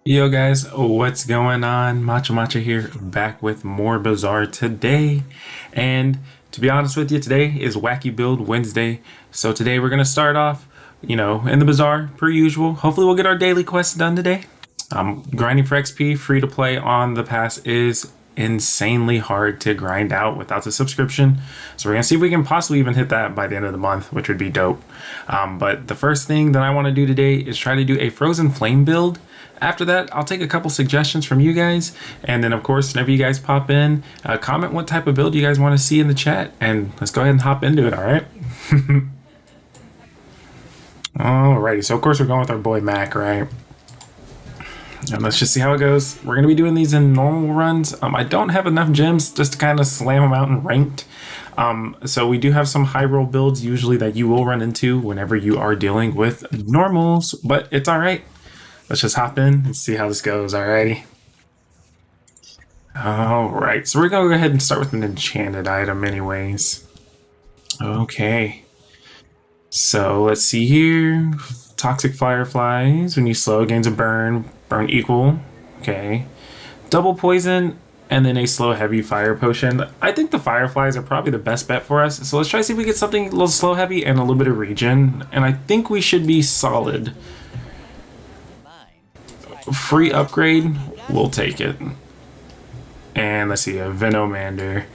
Yo guys, what's going on? Matcha here, back with more Bazaar today. And to be honest with you, today is Wacky Build Wednesday. So today we're gonna start off, in the Bazaar per usual. Hopefully we'll get our daily quests done today. Grinding for XP, free to play on the pass is insanely hard to grind out without the subscription. So we're gonna see if we can possibly even hit that by the end of the month, which would be dope. But the first thing that I want to do today is try to do a Frozen Flame build. After that, I'll take a couple suggestions from you guys, and then of course, whenever you guys pop in, comment what type of build you guys want to see in the chat, and let's go ahead and hop into it. All right. Alrighty, so of course we're going with our boy Mac, right? And let's just see how it goes. We're going to be doing these in normal runs. I don't have enough gems just to kind of slam them out in ranked. So we do have some high roll builds usually that you will run into whenever you are dealing with normals, but it's all right. Let's just hop in and see how this goes. Alrighty. All right, so we're going to go ahead and start with an enchanted item anyways. Okay. So let's see here. Toxic Fireflies. When you slow, gains a burn equal. Okay. Double poison, and then a slow heavy fire potion. I think the Fireflies are probably the best bet for us. So let's try to see if we get something a little slow heavy and a little bit of regen. And I think we should be solid. Free upgrade, we'll take it. And let's see, a Venomander.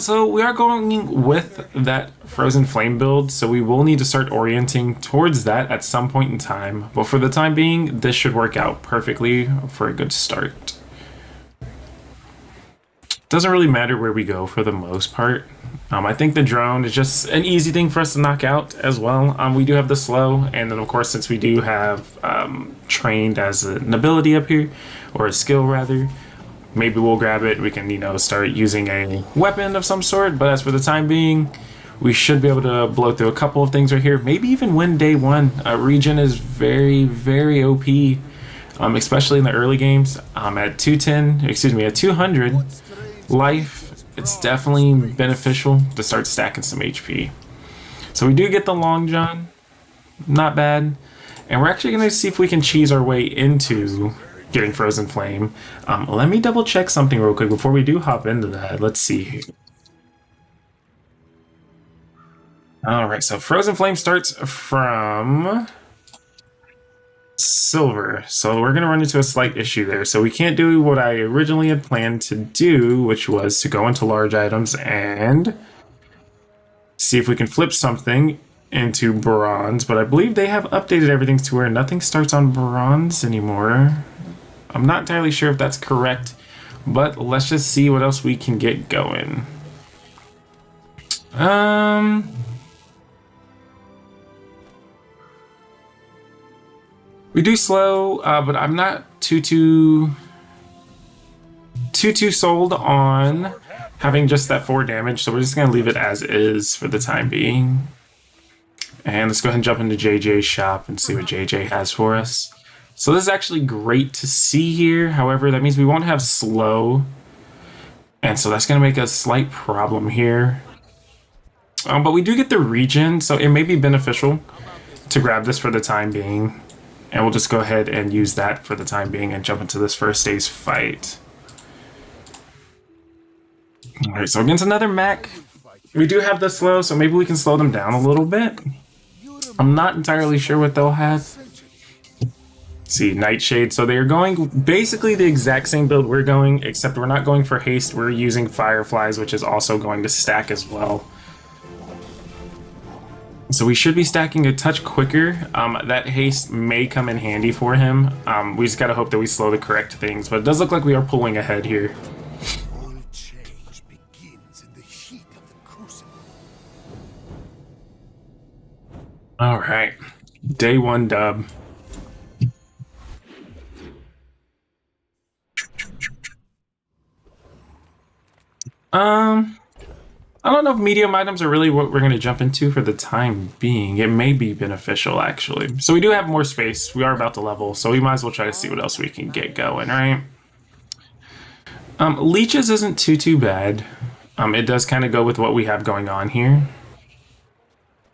So we are going with that Frozen Flame build, so we will need to start orienting towards that at some point in time. But for the time being, this should work out perfectly for a good start. Doesn't really matter where we go for the most part. I think the drone is just an easy thing for us to knock out as well. We do have the slow, and then of course, since we do have trained as an ability up here, or a skill rather, maybe we'll grab it. We can, start using a weapon of some sort. But as for the time being, we should be able to blow through a couple of things right here. Maybe even win day one. Regen is very, very OP, especially in the early games. At 200 life, it's definitely beneficial to start stacking some HP. So we do get the Long John, not bad. And we're actually going to see if we can cheese our way into getting Frozen Flame. Let me double check something real quick before we do hop into that. Let's see. All right, so Frozen Flame starts from silver, so we're going to run into a slight issue there. So we can't do what I originally had planned to do, which was to go into large items and see if we can flip something into bronze. But I believe they have updated everything to where nothing starts on bronze anymore. I'm not entirely sure if that's correct, but let's just see what else we can get going. We do slow, but I'm not too sold on having just that 4 damage, so we're just gonna leave it as is for the time being. And let's go ahead and jump into JJ's shop and see what JJ has for us. So this is actually great to see here. However, that means we won't have slow, and so that's gonna make a slight problem here. But we do get the regen, so it may be beneficial to grab this for the time being. And we'll just go ahead and use that for the time being and jump into this first day's fight. Alright, so against another mech, we do have the slow, so maybe we can slow them down a little bit. I'm not entirely sure what they'll have. Let's see, Nightshade. So they're going basically the exact same build we're going, except we're not going for haste. We're using Fireflies, which is also going to stack as well. So we should be stacking a touch quicker. That haste may come in handy for him. We just gotta hope that we slow the correct things, but it does look like we are pulling ahead here. All right, day 1 dub. I don't know if medium items are really what we're going to jump into for the time being. It may be beneficial, actually. So we do have more space. We are about to level, so we might as well try to see what else we can get going, right? Leeches isn't too bad. It does kind of go with what we have going on here.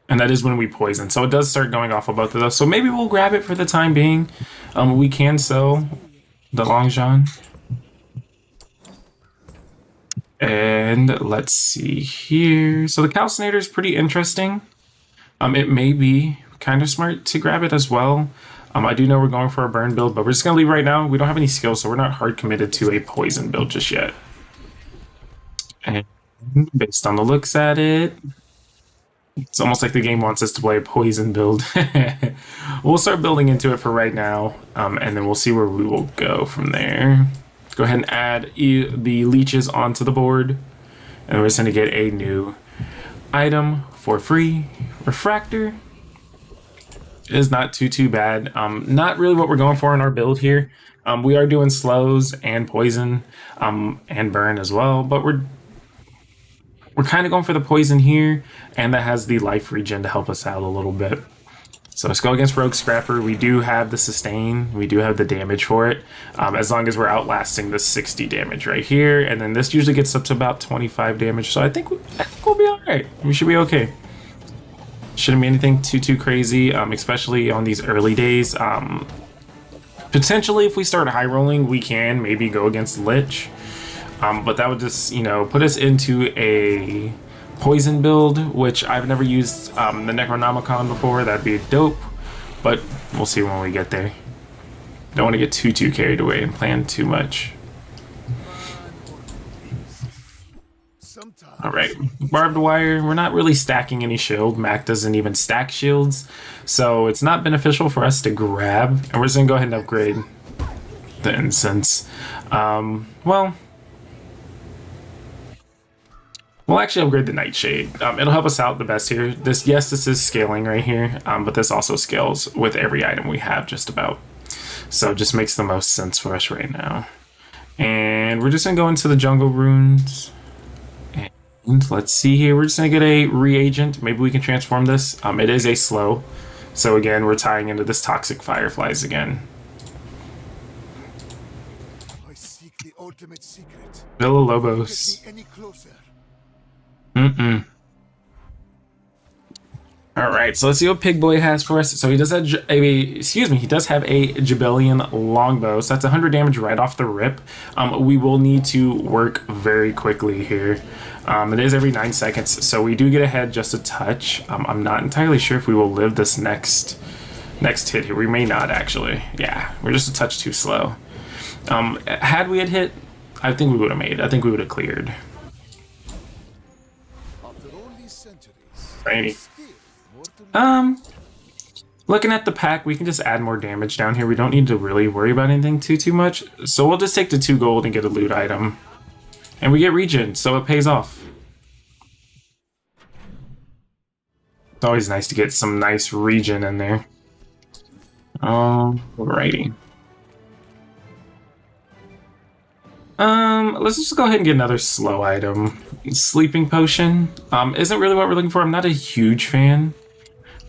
And that is when we poison. So it does start going off of both of those. So maybe we'll grab it for the time being. We can sell the Long John. And let's see here. So the Calcinator is pretty interesting. It may be kind of smart to grab it as well. I do know we're going for a burn build, but we're just gonna leave right now. We don't have any skills, so we're not hard committed to a poison build just yet. And based on the looks at it, it's almost like the game wants us to play a poison build. We'll start building into it for right now, and then we'll see where we will go from there. Go ahead and add the leeches onto the board, and we're just going to get a new item for free. Refractor is not too bad. Not really what we're going for in our build here. We are doing slows and poison, and burn as well, but we're kind of going for the poison here, and that has the life regen to help us out a little bit. So let's go against Rogue Scrapper. We do have the sustain. We do have the damage for it, as long as we're outlasting the 60 damage right here. And then this usually gets up to about 25 damage. So I think we'll be all right. We should be okay. Shouldn't be anything too crazy, especially on these early days. Potentially, if we start high rolling, we can maybe go against Lich. But that would just, put us into a poison build, which I've never used the Necronomicon before. That'd be dope, but we'll see when we get there. Don't want to get too carried away and plan too much. All right, barbed wire. We're not really stacking any shield. Mac doesn't even stack shields, so it's not beneficial for us to grab. And we're just gonna go ahead and upgrade the incense. We'll actually upgrade the Nightshade. It'll help us out the best here. This is scaling right here, but this also scales with every item we have just about. So it just makes the most sense for us right now. And we're just gonna go into the jungle runes. And let's see here, we're just gonna get a reagent. Maybe we can transform this. It is a slow. So again, we're tying into this toxic fireflies again. I seek the ultimate secret. Villa Lobos. Get me any closer. All right, so let's see what Pig Boy has for us. So he does have he does have a Jabellion longbow. So that's 100 damage right off the rip. We will need to work very quickly here. It is every 9 seconds, so we do get ahead just a touch. I'm not entirely sure if we will live this next hit here. We may not actually. Yeah, we're just a touch too slow. Had we hit, I think we would have made. I think we would have cleared. Rainy. Looking at the pack, we can just add more damage down here. We don't need to really worry about anything too much. So we'll just take the 2 gold and get a loot item. And we get regen, so it pays off. It's always nice to get some nice regen in there. Alrighty. Let's just go ahead and get another slow item. Sleeping Potion. Isn't really what we're looking for. I'm not a huge fan,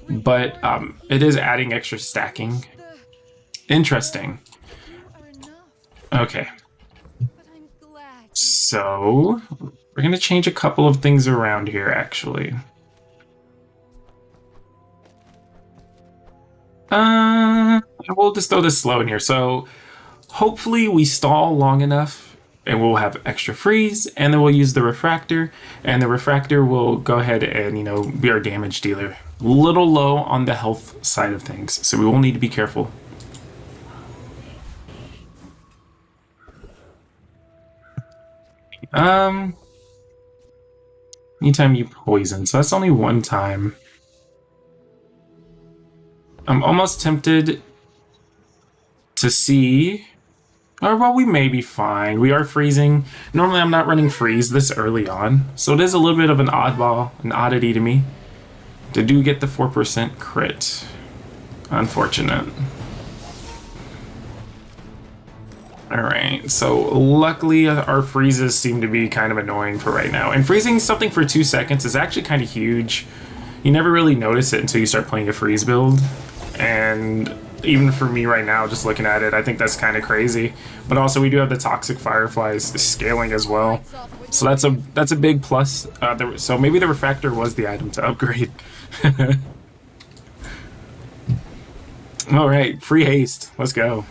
but it is adding extra stacking. Interesting. Okay. So, we're gonna change a couple of things around here, actually. We'll just throw this slow in here. So, hopefully we stall long enough and we'll have extra freeze, and then we'll use the refractor, and the refractor will go ahead and, be our damage dealer. A little low on the health side of things, so we will need to be careful. Anytime you poison, so that's only 1 time. I'm almost tempted to see. Or, well, we may be fine. We are freezing. Normally, I'm not running freeze this early on. So it is a little bit of an oddball, an oddity to me. To do get the 4% crit. Unfortunate. Alright, so luckily our freezes seem to be kind of annoying for right now. And freezing something for 2 seconds is actually kind of huge. You never really notice it until you start playing a freeze build. And even for me right now, just looking at it, I think that's kind of crazy. But also, we do have the toxic fireflies scaling as well, so that's a big plus. So maybe the refractor was the item to upgrade. All right, free haste. Let's go.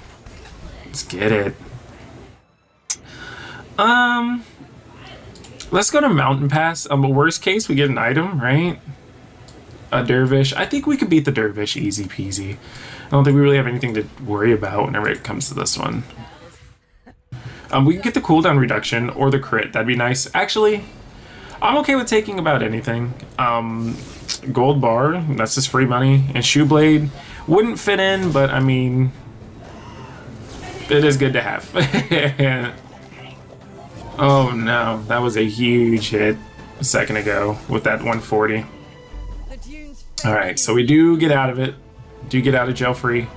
Let's get it. Um, let's go to Mountain Pass. But worst case, we get an item, right? A Dervish. I think we could beat the Dervish easy peasy. I don't think we really have anything to worry about whenever it comes to this one. We can get the cooldown reduction or the crit. That'd be nice. Actually, I'm okay with taking about anything. Gold bar, that's just free money. And shoe blade wouldn't fit in, but I mean, it is good to have. Oh no, that was a huge hit a second ago with that 140. Alright, so we do get out of it. Do get out of jail free.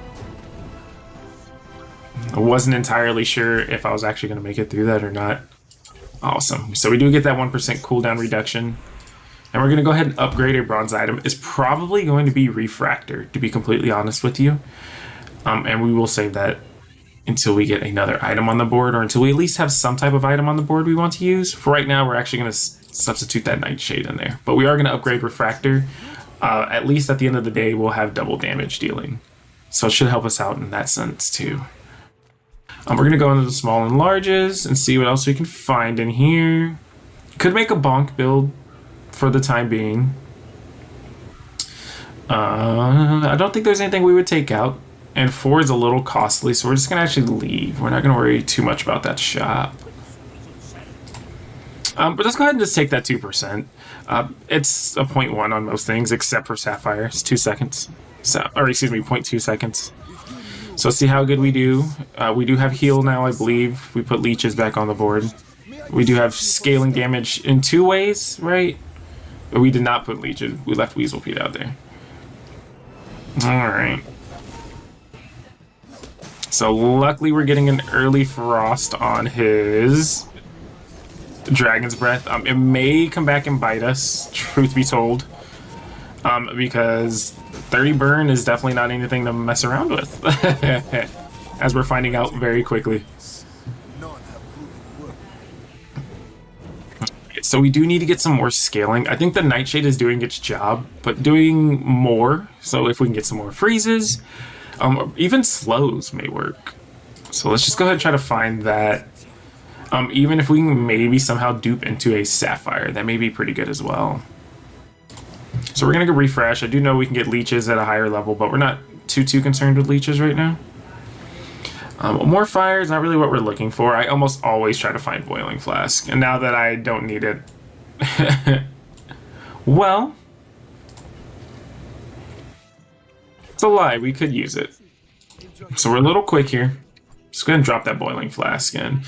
I wasn't entirely sure if I was actually going to make it through that or not. Awesome. So we do get that 1% cooldown reduction. And we're going to go ahead and upgrade a bronze item. It's probably going to be Refractor, to be completely honest with you. And we will save that until we get another item on the board, or until we at least have some type of item on the board we want to use. For right now, we're actually going to substitute that Nightshade in there. But we are going to upgrade Refractor. At least at the end of the day, we'll have double damage dealing. So it should help us out in that sense too. We're going to go into the small and larges and see what else we can find in here. Could make a bonk build for the time being. I don't think there's anything we would take out. And 4 is a little costly, so we're just going to actually leave. We're not going to worry too much about that shop. But let's go ahead and just take that 2%. It's a 0.1 on most things, except for Sapphire. It's 2 seconds. Or excuse me, 0.2 seconds. So let's see how good we do. We do have heal now, I believe. We put leeches back on the board. We do have scaling damage in 2 ways, right? But we did not put leeches. We left Weasel Pete out there. Alright. So luckily we're getting an early frost on his Dragon's Breath. It may come back and bite us, truth be told. Because 30 burn is definitely not anything to mess around with. As we're finding out very quickly. So we do need to get some more scaling. I think the Nightshade is doing its job, but doing more. So if we can get some more freezes, even slows may work. So let's just go ahead and try to find that. Even if we can maybe somehow dupe into a Sapphire, that may be pretty good as well. So we're going to go refresh. I do know we can get leeches at a higher level, but we're not too concerned with leeches right now. More fire is not really what we're looking for. I almost always try to find Boiling Flask, and now that I don't need it... well... it's a lie, we could use it. So we're a little quick here. Just go ahead and drop that Boiling Flask in.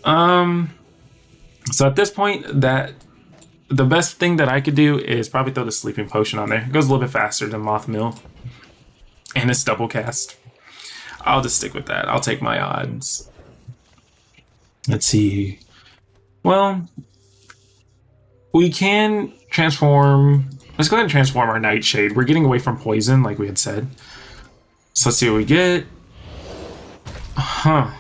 So at this point, the best thing that I could do is probably throw the Sleeping Potion on there. It goes a little bit faster than Moth Mill. And it's double cast. I'll just stick with that. I'll take my odds. Let's see. Well, we can transform. Let's go ahead and transform our Nightshade. We're getting away from poison, like we had said. So let's see what we get. Huh.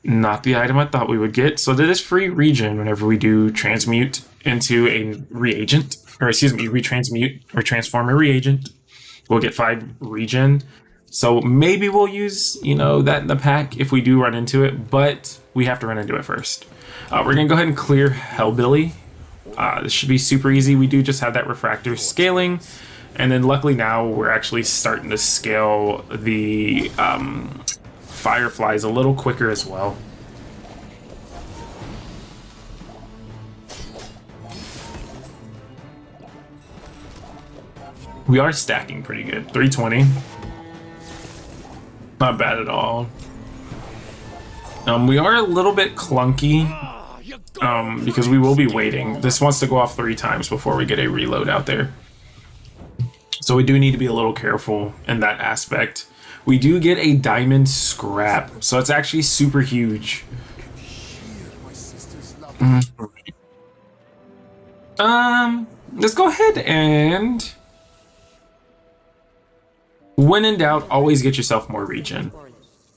Not the item I thought we would get. So that is free regen whenever we do transmute into a reagent. Or excuse me, retransmute or transform a reagent. We'll get 5 regen. So maybe we'll use, that in the pack if we do run into it, but we have to run into it first. We're going to go ahead and clear Hellbilly. This should be super easy. We do just have that refractor scaling, and then luckily now we're actually starting to scale the Fireflies a little quicker as well. We are stacking pretty good. 320. Not bad at all. We are a little bit clunky because we will be waiting. This wants to go off 3 times before we get a reload out there. So we do need to be a little careful in that aspect. We do get a diamond scrap, so it's actually super huge. Let's go ahead and... when in doubt, always get yourself more regen.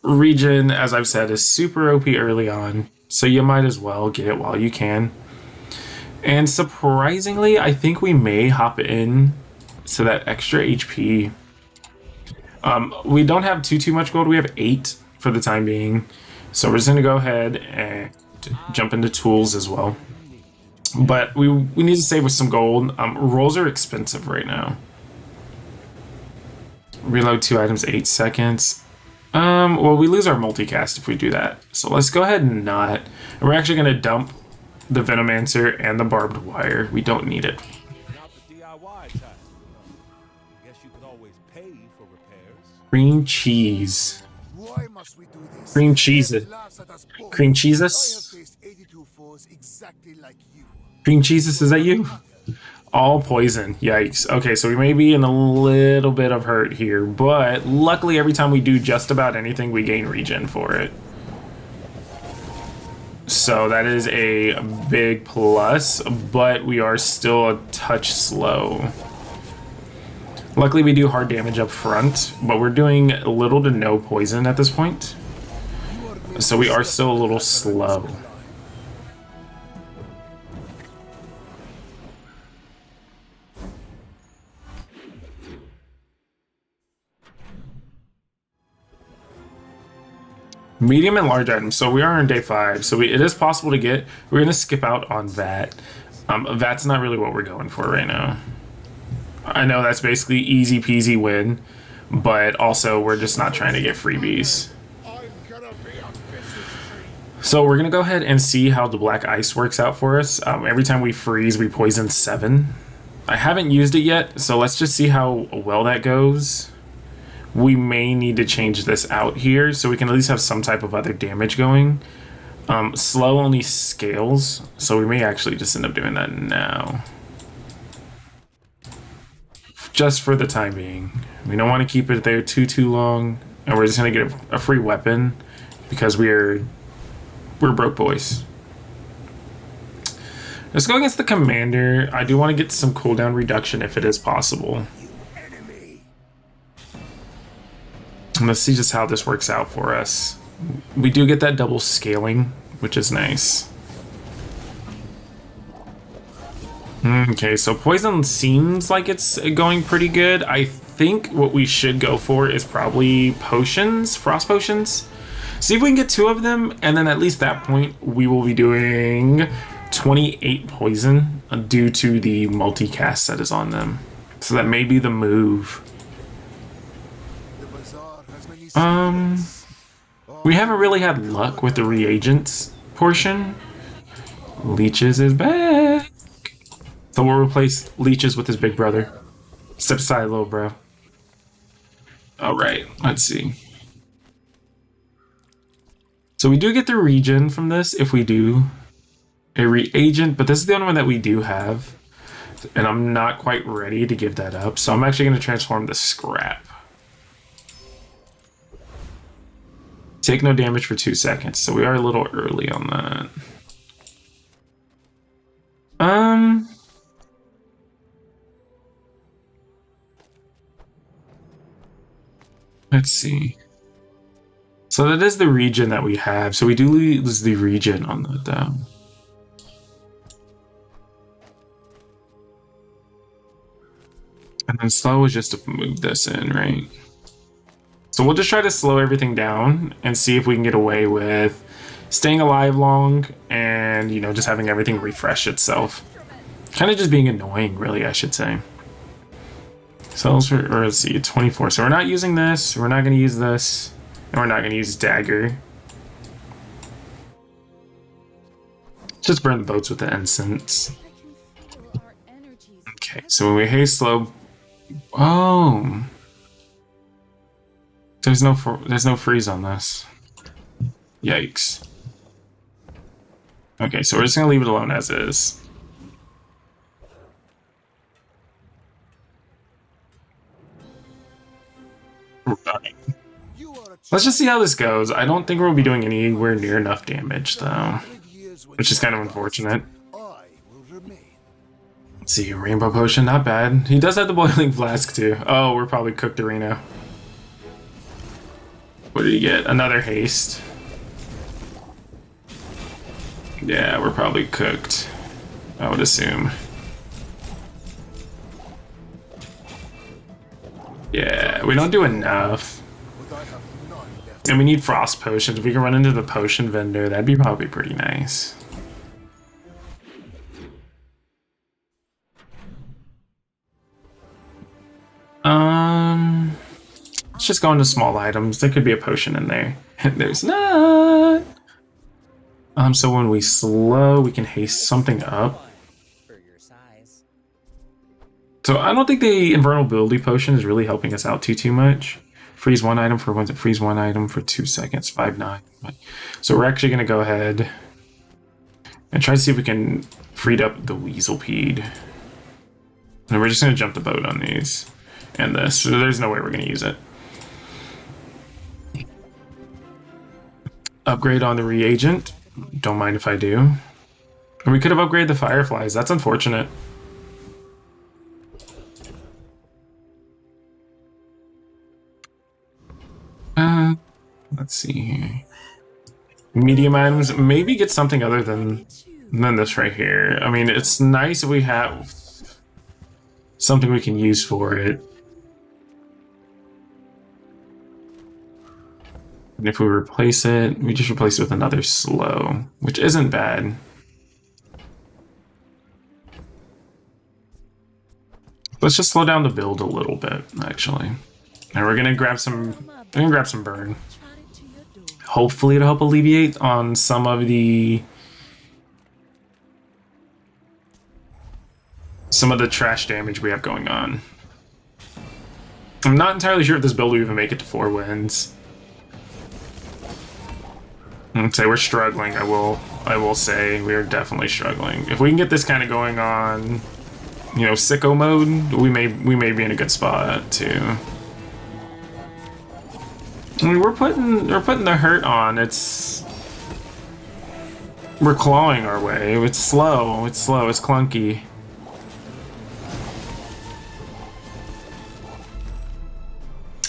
Regen, as I've said, is super OP early on, so you might as well get it while you can. And surprisingly, I think we may hop in to that extra HP. We don't have too much gold. We have 8 for the time being. So we're just going to go ahead and jump into tools as well. But we need to save with some gold. Rolls are expensive right now. Reload 2 items, 8 seconds. Well, we lose our multicast if we do that. So let's go ahead and not. And we're actually going to dump the Venomancer and the barbed wire. We don't need it. Cream cheese. Why must we do this? Cream cheese. Cream cheeses? Exactly like you. Cream cheeses, is that you? All poison. Yikes. Okay, so we may be in a little bit of hurt here, but luckily every time we do just about anything, we gain regen for it. So that is a big plus, but we are still a touch slow. Luckily we do hard damage up front, but we're doing little to no poison at this point. So we are still a little slow. Medium and large items. So we are on day 5. So it is possible to get. We're going to skip out on VAT. VAT's not really what we're going for right now. I know that's basically easy peasy win, but also we're just not trying to get freebies. So we're going to go ahead and see how the black ice works out for us. Every time we freeze, we poison 7. I haven't used it yet, so let's just see how well that goes. We may need to change this out here so we can at least have some type of other damage going. Slow only scales, so we may actually just end up doing that now. Just for the time being. We don't want to keep it there too long, and we're just going to get a free weapon because we're broke boys. Let's go against the commander. I do want to get some cooldown reduction if it is possible. Let's see just how this works out for us. We do get that double scaling, which is nice. Okay, so poison seems like it's going pretty good. I think what we should go for is probably potions, frost potions. See if we can get 2 of them, and then at least that point we will be doing 28 poison due to the multicast that is on them. So that may be the move. We haven't really had luck with the reagents portion. Leeches is back. So we'll replace Leeches with his big brother. Step aside, little bro. Alright, let's see. So we do get the regen from this if we do a reagent, but this is the only one that we do have. And I'm not quite ready to give that up. So I'm actually going to transform the scrap. Take no damage for 2 seconds, so we are a little early on that. Let's see. So that is the regen that we have, so we do lose the regen on that though. And then slow is just to move this in, right? So we'll just try to slow everything down and see if we can get away with staying alive long and, you know, just having everything refresh itself. Kind of just being annoying, really, I should say. So let's see, 24. So we're not using this, we're not going to use this, and we're not going to use dagger. Just burn the boats with the incense. Okay, so when we haste slow... Oh... There's no freeze on this. Yikes. Okay, so we're just gonna leave it alone as is. Right. Let's just see how this goes. I don't think we'll be doing anywhere near enough damage though, which is kind of unfortunate. Let's see, rainbow potion, not bad. He does have the boiling flask too. Oh, we're probably cooked arena. What did he get? Another haste. Yeah, we're probably cooked, I would assume. Yeah, we don't do enough. And we need frost potions. If we can run into the potion vendor, that'd be probably pretty nice. Let's just go into small items. There could be a potion in there. There's not. So when we slow, we can haste something up. So I don't think the invulnerability potion is really helping us out too much. Freeze one item for once. Freeze one item for 2 seconds. 5-9. So we're actually gonna go ahead and try to see if we can free up the Weaselpede. And we're just gonna jump the boat on these and this. So there's no way we're gonna use it. Upgrade on the reagent. Don't mind if I do. And we could have upgraded the fireflies. That's unfortunate. Let's see here. Medium items. Maybe get something other than this right here. I mean, it's nice if we have something we can use for it. And if we replace it, we just replace it with another slow, which isn't bad. Let's just slow down the build a little bit, actually. And we're gonna grab some burn. Hopefully it'll help alleviate on some of the trash damage we have going on. I'm not entirely sure if this build will even make it to 4 wins. I'd say we're struggling. I will say we are definitely struggling. If we can get this kind of going on, you know, sicko mode, we may be in a good spot too. I mean, we're putting the hurt on. We're clawing our way. It's slow. It's clunky.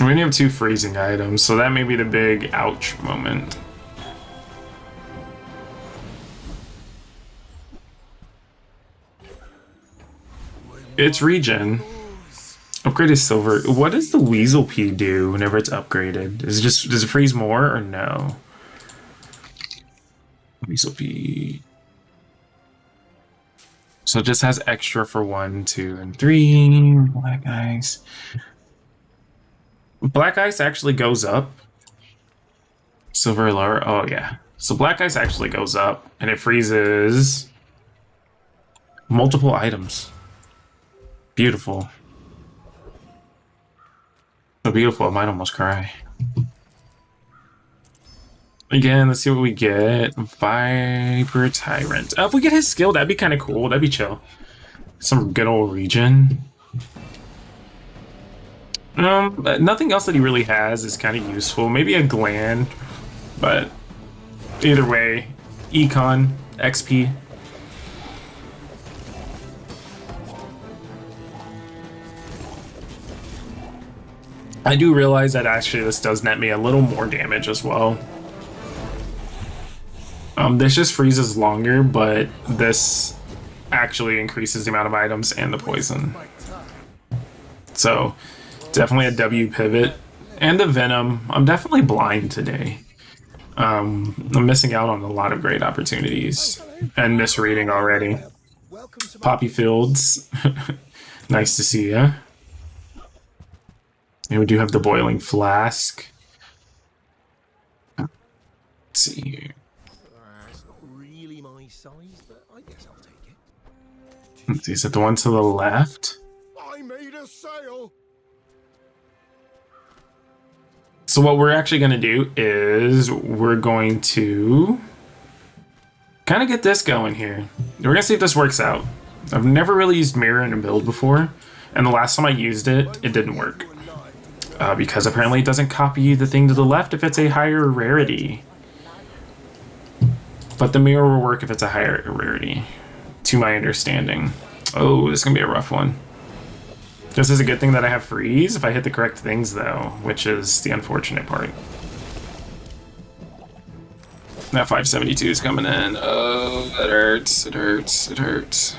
We only have 2 freezing items, so that may be the big ouch moment. It's regen. Upgraded silver. What does the Weaselpede do whenever it's upgraded? Does it freeze more or no? Weaselpede. So it just has extra for 1, 2, and 3. Black ice. Black ice actually goes up. Silver lower. Oh yeah. So black ice actually goes up, and it freezes multiple items. Beautiful. So beautiful, I might almost cry. Again, let's see what we get. Viper Tyrant. If we get his skill, that'd be kind of cool. That'd be chill. Some good old regen. Nothing else that he really has is kind of useful. Maybe a gland, but either way, Econ, XP. I do realize that actually this does net me a little more damage as well. This just freezes longer, but this actually increases the amount of items and the poison. So, definitely a W pivot. And the Venom. I'm definitely blind today. I'm missing out on a lot of great opportunities. And misreading already. Poppy Fields. Nice to see ya. And we do have the Boiling Flask. Let's see here. It's not really my size, but I guess I'll take it. Let's see, is it the one to the left? I made a sale. So what we're actually going to do is we're going to kind of get this going here. We're going to see if this works out. I've never really used Mirror in a build before, and the last time I used it, it didn't work. Because apparently it doesn't copy the thing to the left if it's a higher rarity. But the mirror will work if it's a higher rarity, to my understanding. Oh, this is going to be a rough one. This is a good thing that I have freeze if I hit the correct things, though, which is the unfortunate part. That 572 is coming in. Oh, that hurts. It hurts. It hurts.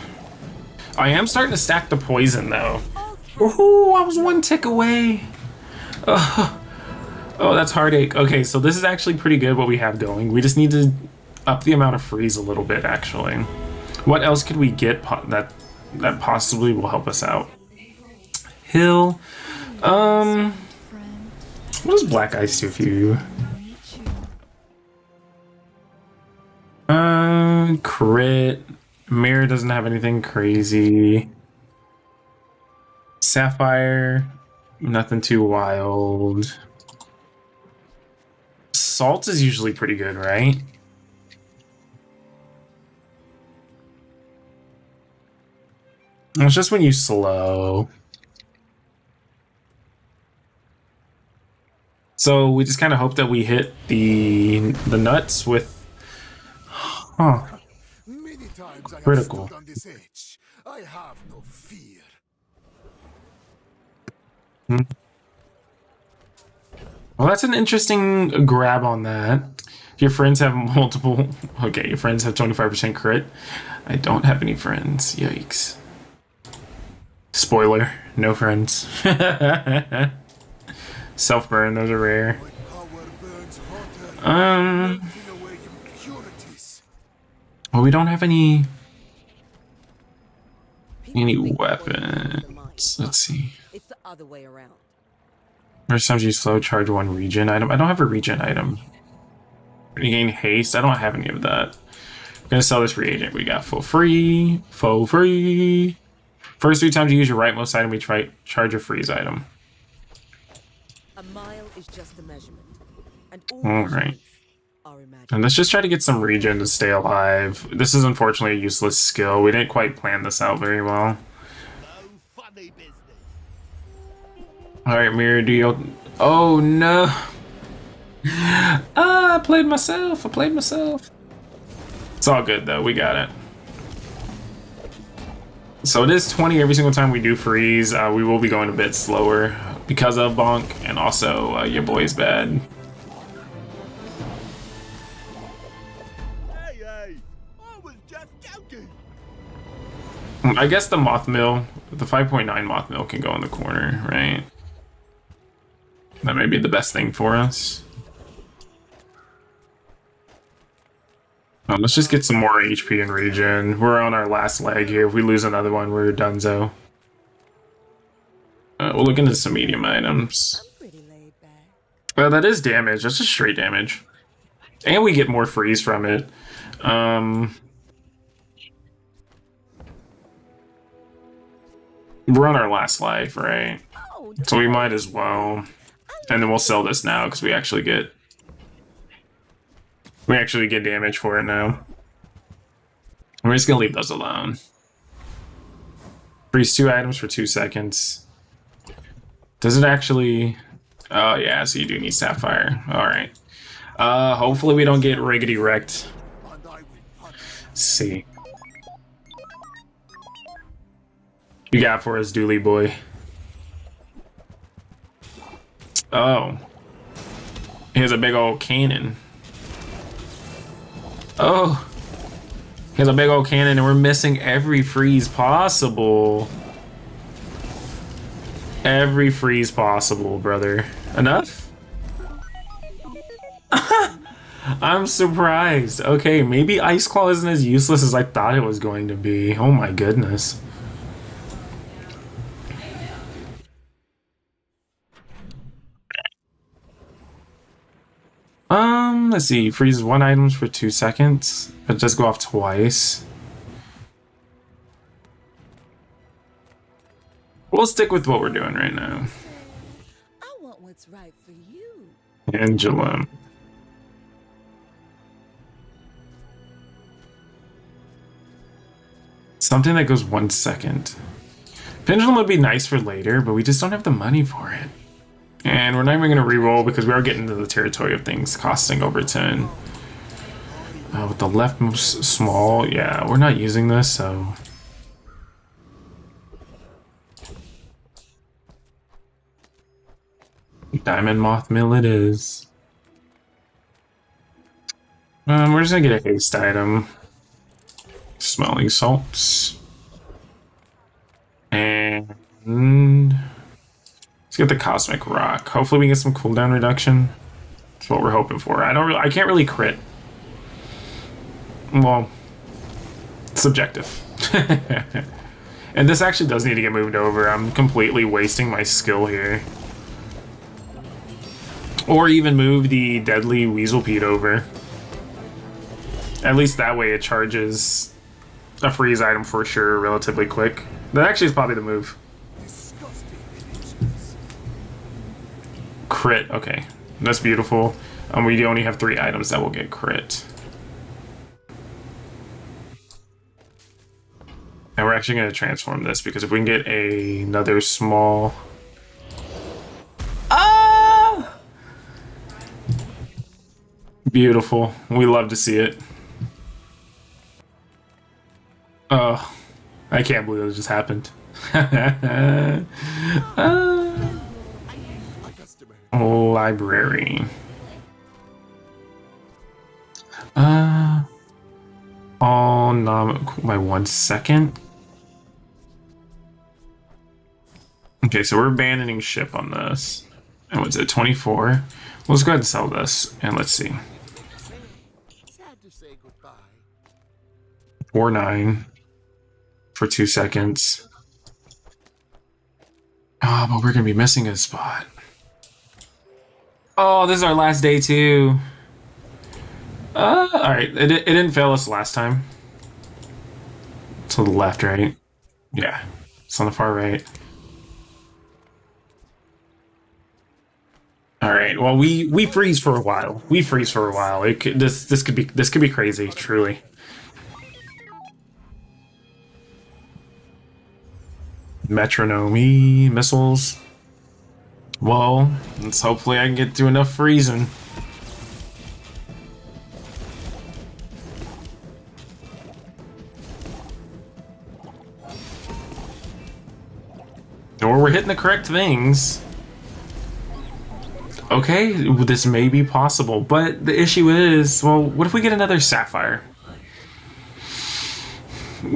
I am starting to stack the poison, though. Ooh, I was 1 tick away. Oh, that's heartache. Okay, so this is actually pretty good what we have going. We just need to up the amount of freeze a little bit, actually. What else could we get that possibly will help us out? Hill. What does Black Ice do for you? Crit. Mirror doesn't have anything crazy. Sapphire, nothing too wild. Salt is usually pretty good, right? It's just when you slow. So we just kind of hope that we hit the nuts with critical. I have no fear. Well, that's an interesting grab on that. Your friends have multiple. Okay, your friends have 25% crit. I don't have any friends. Yikes. Spoiler, no friends. Self-burn, those are rare. Well, we don't have any weapons. Let's see. It's the other way around. First times you slow charge one regen item. I don't have a regen item. You gain haste. I don't have any of that. I'm gonna sell this reagent. We got for free. For free. First 3 times you use your rightmost item, we charge a freeze item. A mile is just a measurement. And all right. And let's just try to get some regen to stay alive. This is unfortunately a useless skill. We didn't quite plan this out very well. Alright, Mirror, do you... Oh, no. I played myself. It's all good, though. We got it. So it is 20 every single time we do freeze. We will be going a bit slower because of Bonk, and also your boy's bad. I guess the Moth Mill, the 5.9 Moth Mill can go in the corner, right? That may be the best thing for us. Let's just get some more HP and regen. We're on our last leg here. If we lose another one, we're donezo. We'll look into some medium items. Well, that is damage. That's just straight damage. And we get more freeze from it. We're on our last life, right? So we might as well. And then we'll sell this now because we actually get damage for it now. We're just gonna leave those alone. Freeze 2 items for 2 seconds. Does it actually? Oh yeah, so you do need Sapphire. Alright. Hopefully we don't get riggedy wrecked. Let's see. You got for us, Dooley boy. Oh. He has a big old cannon. Oh. He has a big old cannon and we're missing every freeze possible. Every freeze possible, brother. Enough? I'm surprised. Okay, maybe Ice Claw isn't as useless as I thought it was going to be. Oh my goodness. Let's see. Freeze 1 item for 2 seconds, but just go off twice. We'll stick with what we're doing right now. I want what's right for you. Angela. Something that goes 1 second. Pendulum would be nice for later, but we just don't have the money for it. And we're not even going to reroll because we are getting into the territory of things costing over 10. With the leftmost small, yeah, we're not using this, so... Diamond Moth Mill it is. We're just going to get a haste item. Smelling salts. And... get the Cosmic Rock. Hopefully we get some cooldown reduction. That's what we're hoping for. I can't really crit. Well, subjective. And this actually does need to get moved over. I'm completely wasting my skill here. Or even move the Deadly Weaselpede over. At least that way it charges a freeze item for sure relatively quick. That actually is probably the move. Crit, okay. That's beautiful. We only have 3 items that will get crit. And we're actually going to transform this because if we can get another small... Ah! Beautiful. We love to see it. Oh, I can't believe it just happened. Library. All by 1 second. Okay, so we're abandoning ship on this. And what's it, 24? Let's go ahead and sell this, and let's see. 4-9 for 2 seconds. Oh, but we're gonna be missing a spot. Oh, this is our last day too. Alright, it didn't fail us last time. To the left, right? Yeah, it's on the far right. Alright, well we freeze for a while. We freeze for a while. This could be crazy, truly. Metronome missiles. Well, let's hopefully I can get through enough freezing. Or we're hitting the correct things. Okay, this may be possible, but the issue is, well, what if we get another Sapphire?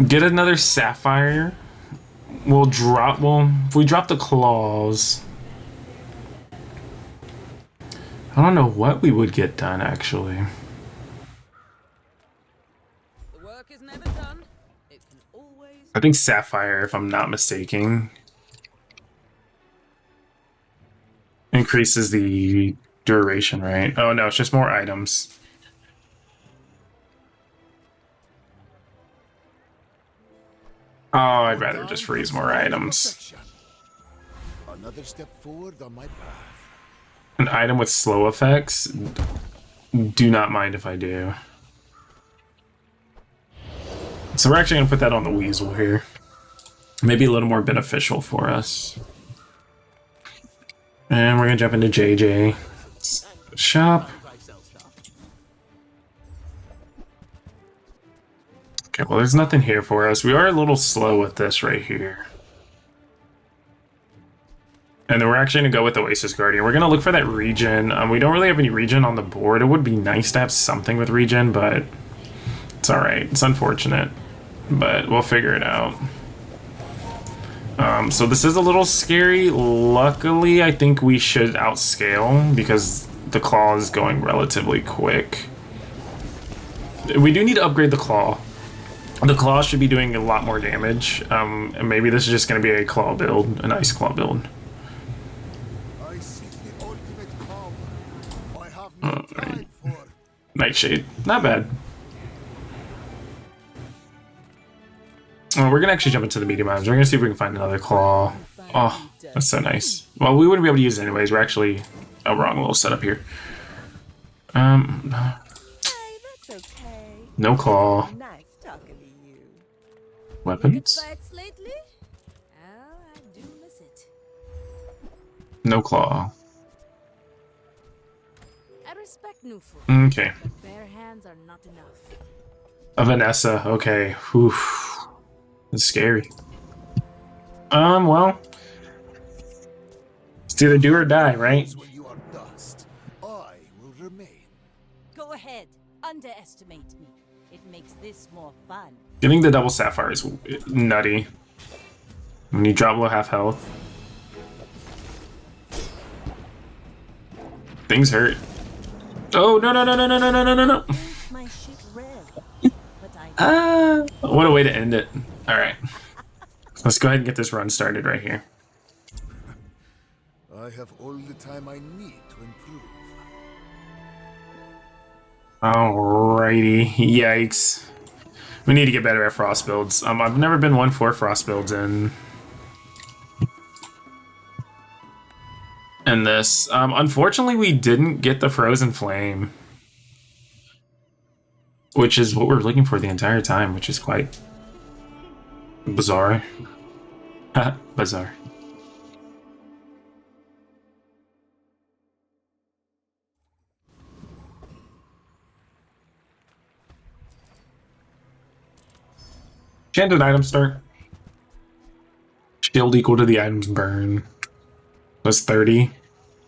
Get another Sapphire. If we drop the claws, I don't know what we would get done, actually. The work is never done. It can always... I think Sapphire, if I'm not mistaken, increases the duration, right? Oh no, it's just more items. Oh, I'd rather just freeze more items. Another step forward on my path. An item with slow effects? Do not mind if I do. So we're actually going to put that on the Weasel here. Maybe a little more beneficial for us. And we're going to jump into JJ. Shop. Okay, well, there's nothing here for us. We are a little slow with this right here. And then we're actually going to go with Oasis Guardian. We're going to look for that regen. We don't really have any regen on the board. It would be nice to have something with regen, but it's alright. It's unfortunate, but we'll figure it out. So this is a little scary. Luckily, I think we should outscale because the claw is going relatively quick. We do need to upgrade the claw. The claw should be doing a lot more damage. And maybe this is just going to be a claw build, an ice claw build. I seek the ultimate power. I have no time for Nightshade, not bad. We're gonna actually jump into the medium items. We're gonna see if we can find another claw. Oh, that's so nice. Well, we wouldn't be able to use it anyways. We're actually a wrong little setup here. Hey, that's okay. No claw. Nice talking to you. Weapons. Good fights lately? Oh, I do miss it. No claw. I respect new food. Okay. But bare hands are not enough. A Vanessa. Okay. Oof. That's scary. Well, it's either do or die, right? when you are dust. I will remain. Go ahead, underestimate me. It makes this more fun. Getting the double sapphire is nutty. When you drop below half health. Things hurt. Oh, no, no, no, no, no, no, no, no, no. My ship red, but I What a way to end it. All right. Let's go ahead and get this run started right here. I have all the time I need to improve. Alrighty. Yikes. We need to get better at frost builds. I've never been one for frost builds in this. Unfortunately, we didn't get the frozen flame, which is what we're looking for the entire time, which is quite bizarre. Bazaar. Enchanted item start. Shield equal to the item's burn. Was 30.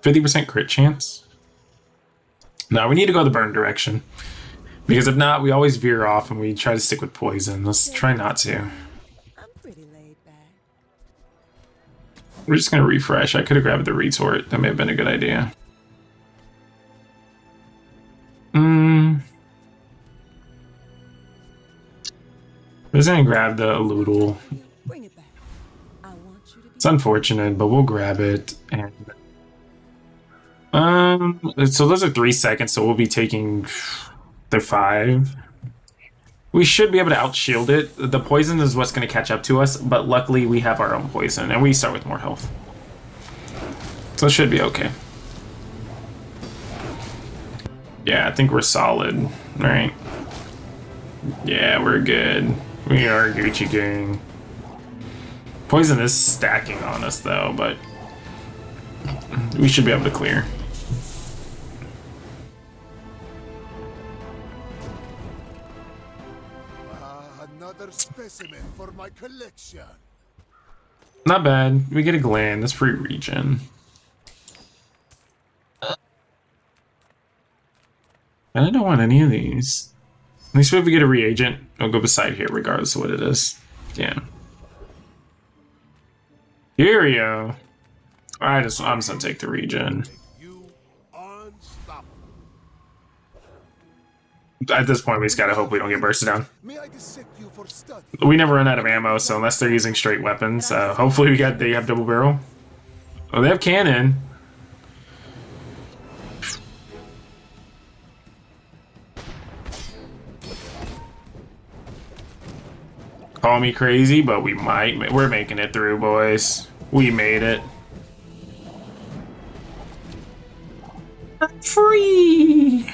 50% crit chance. Now we need to go the burn direction. Because if not, we always veer off and we try to stick with poison. Let's try not to. I'm pretty laid back. We're just gonna refresh. I could have grabbed the retort. That may have been a good idea. I was gonna grab the Elutal. Bring it back. I want you to be. It's unfortunate, but we'll grab it. And so those are 3 seconds, so we'll be taking the 5. We should be able to outshield it. The poison is what's going to catch up to us, but luckily we have our own poison, and we start with more health. So it should be okay. Yeah, I think we're solid, right? Yeah, we're good. We are Gucci gang. Poison is stacking on us, though, but we should be able to clear. Another specimen for my collection. Not bad. We get a gland. That's free regen. I don't want any of these. At least if we get a reagent, I'll go beside here regardless of what it is. Yeah. Here we go. I'm just gonna take the regen. You unstoppable. At this point, we just gotta hope we don't get bursted down. May I dissect you for study? We never run out of ammo, so unless they're using straight weapons, hopefully they have double barrel. Oh, they have cannon. Call me crazy, but we're making it through, boys. We made it. I'm free.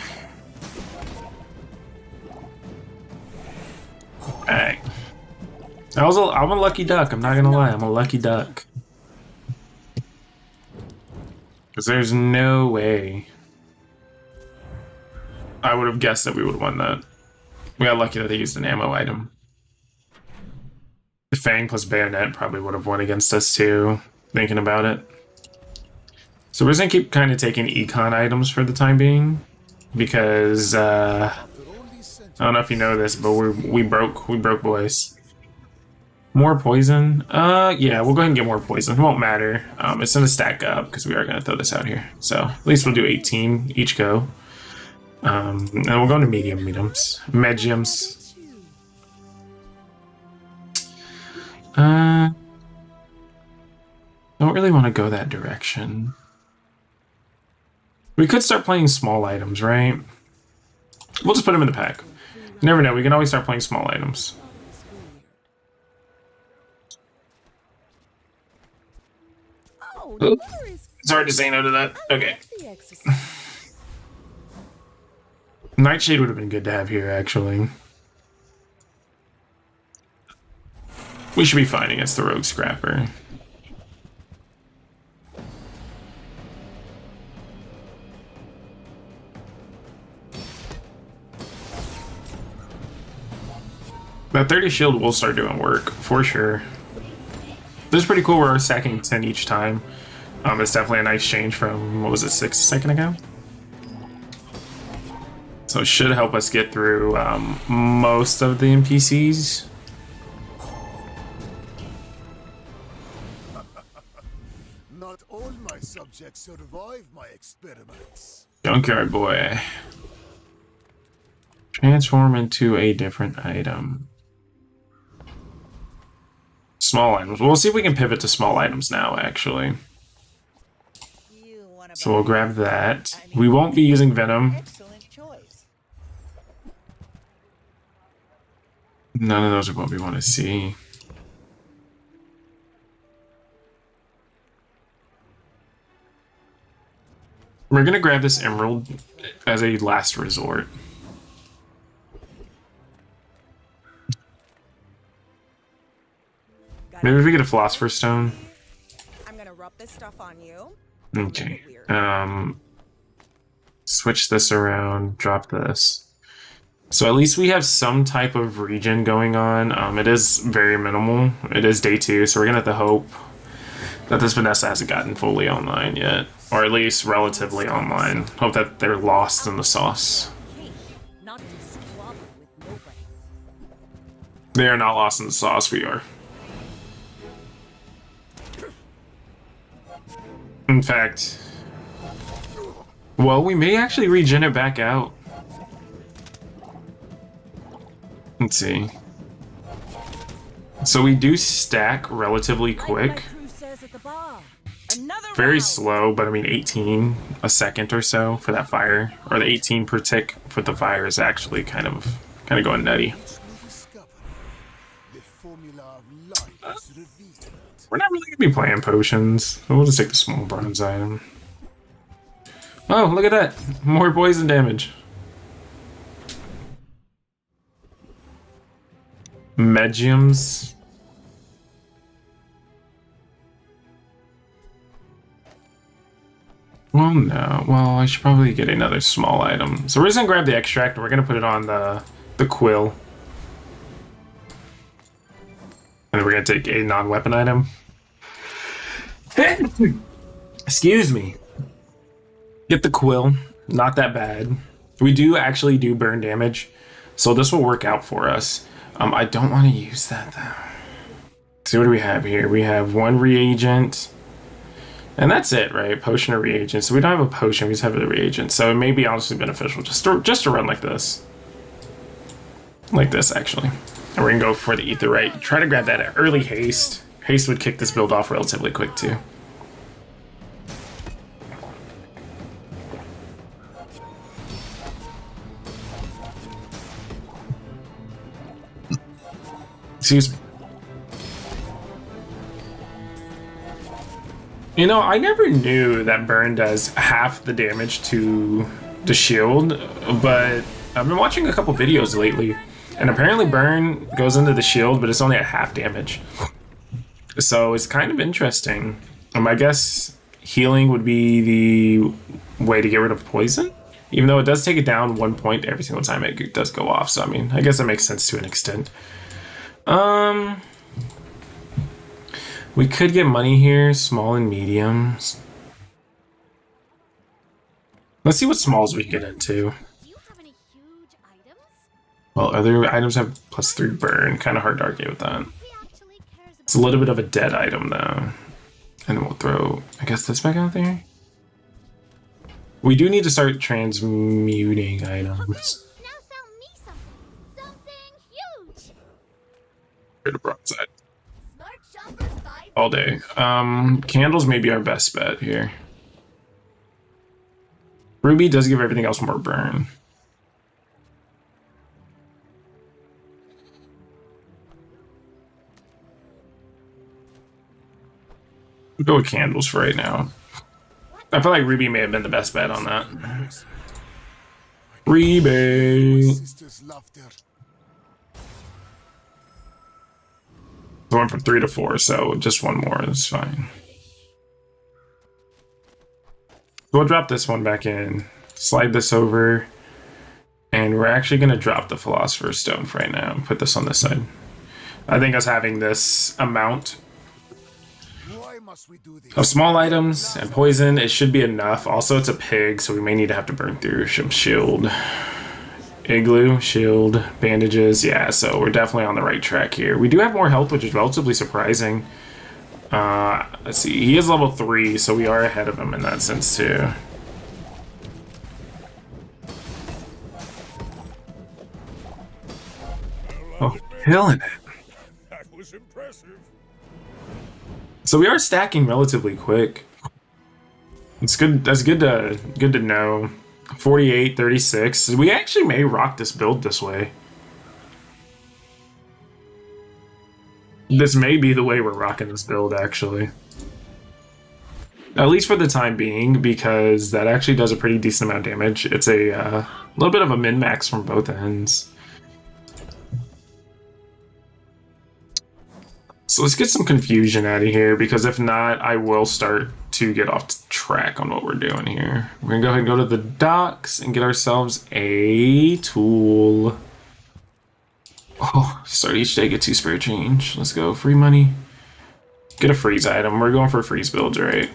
Alright. I'm a lucky duck, I'm not gonna lie, I'm a lucky duck. Because there's no way I would have guessed that we would have won that. We got lucky that they used an ammo item. The Fang plus Bayonet probably would have won against us too, thinking about it. So we're just gonna keep kind of taking econ items for the time being. Because, I don't know if you know this, but we broke boys. More poison? Yeah, we'll go ahead and get more poison. It won't matter. It's gonna stack up because we are gonna throw this out here. So at least we'll do 18 each go. And we'll go into mediums. Don't really want to go that direction. We could start playing small items, right? We'll just put them in the pack. You never know, we can always start playing small items. Oh, Oop. there is It's hard to say no to that. Okay. the exercise. Nightshade would have been good to have here, actually. We should be fine against the Rogue Scrapper. That 30 shield will start doing work, for sure. This is pretty cool, we're stacking 10 each time. It's definitely a nice change from, what was it, 6 a second ago? So it should help us get through most of the NPCs. Not all my subjects survive my experiments. Junkyard boy. Transform into a different item. Small items. We'll see if we can pivot to small items now, actually. You wanna So we'll grab that. We won't be using Venom. Excellent choice. None of those are what we want to see. We're gonna grab this emerald as a last resort. Maybe if we get a philosopher's stone. I'm gonna rub this stuff on you. Okay. Switch this around, drop this. So at least we have some type of region going on. It is very minimal. It is day 2, so we're gonna have to hope that this Vanessa hasn't gotten fully online yet. Or at least relatively online. Hope that they're lost in the sauce. Not to squabble with nobody. They are not lost in the sauce, we are. In fact, well, we may actually regen it back out. Let's see. So we do stack relatively quick. Like my crew says at the bar. Another Very round. slow, but I mean 18 a second or so for that fire. Or the 18 per tick for the fire is actually kind of going nutty. Each new discovery, the formula of life is revealed. We're not really gonna be playing potions, so we'll just take the small bronze item. Oh, look at that! More poison damage. Mediums. Well, no. Well, I should probably get another small item. So we're just gonna grab the extract and we're gonna put it on the quill. And then we're gonna take a non-weapon item. Excuse me. Get the quill. Not that bad. We do actually do burn damage, so this will work out for us. I don't want to use that though. See, what do we have here? We have one reagent, and that's it, right? Potion or reagent. So we don't have a potion. We just have a reagent. So it may be honestly beneficial just to run like this, actually. And we're gonna go for the etherite. Try to grab that early haste. Haste would kick this build off relatively quick too. Excuse me. You know, I never knew that burn does half the damage to the shield, but I've been watching a couple videos lately, and apparently burn goes into the shield, but it's only at half damage. So it's kind of interesting. I guess healing would be the way to get rid of poison, even though it does take it down 1 point every single time it does go off. So I mean, I guess that makes sense to an extent. We could get money here, small and mediums. Let's see what smalls we can get into. Do you have any huge items? Well, other items have +3 burn. Kind of hard to argue with that. He actually cares It's a little bit of a dead item though. And then we'll throw, I guess, this back out there. We do need to start transmuting items. Now sell me something. Something huge. Here to broadside. Smart shoppers buy. All day. Candles may be our best bet here. Ruby does give everything else more burn. We'll go with candles for right now. I feel like Ruby may have been the best bet on that. Ruby. Sister's laughter. I went from 3 to 4, so just one more is fine. We'll drop this one back in, slide this over, and we're actually going to drop the Philosopher's Stone for right now and put this on this side. I think us having this amount Why must we do this? of small items and poison, it should be enough. Also, it's a pig, so we may need to have to burn through some shield. Igloo, shield, bandages. Yeah, so we're definitely on the right track here. We do have more health, which is relatively surprising. Let's see. He is level 3, so we are ahead of him in that sense too. Oh, killing it. That was impressive. So we are stacking relatively quick. It's good. That's good to know. 48, 36. We actually may rock this build this way. This may be the way we're rocking this build, actually. At least for the time being, because that actually does a pretty decent amount of damage. It's a little bit of a min-max from both ends. So let's get some confusion out of here, because if not, I will start to get off track on what we're doing here. We're gonna go ahead and go to the docks and get ourselves a tool. Oh, start each day, get 2 spare change. Let's go, free money. Get a freeze item. We're going for freeze builds, right?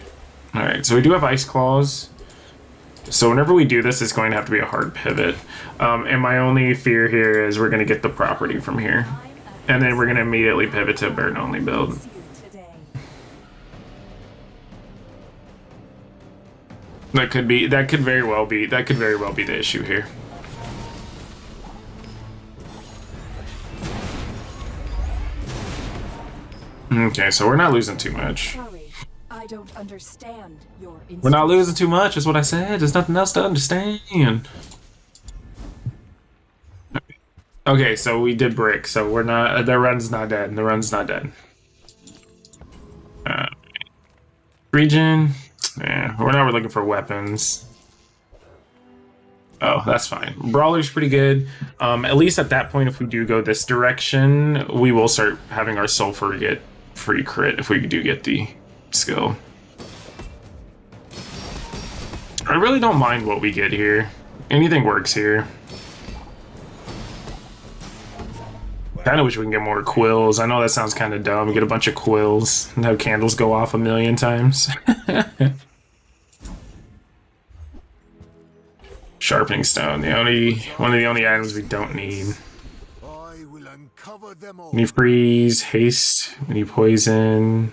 Alright, so we do have ice claws. So whenever we do this, it's going to have to be a hard pivot. And my only fear here is we're going to get the property from here. And then we're going to immediately pivot to a burn only build. That could very well be the issue here. Okay, so we're not losing too much. Sorry, I don't understand your We're not losing too much, is what I said. There's nothing else to understand. Okay, so we did brick, so we're not. The run's not dead. The run's not dead. Region. Yeah, we're not looking for weapons. Oh, that's fine. Brawler's pretty good. At least at that point, if we do go this direction, we will start having our sulfur get free crit if we do get the skill. I really don't mind what we get here. Anything works here. Kinda wish we can get more quills. I know that sounds kind of dumb. Get a bunch of quills and have candles go off 1,000,000 times. Sharpening stone, one of the only items we don't need. I will uncover them all. We need freeze, haste, we need poison.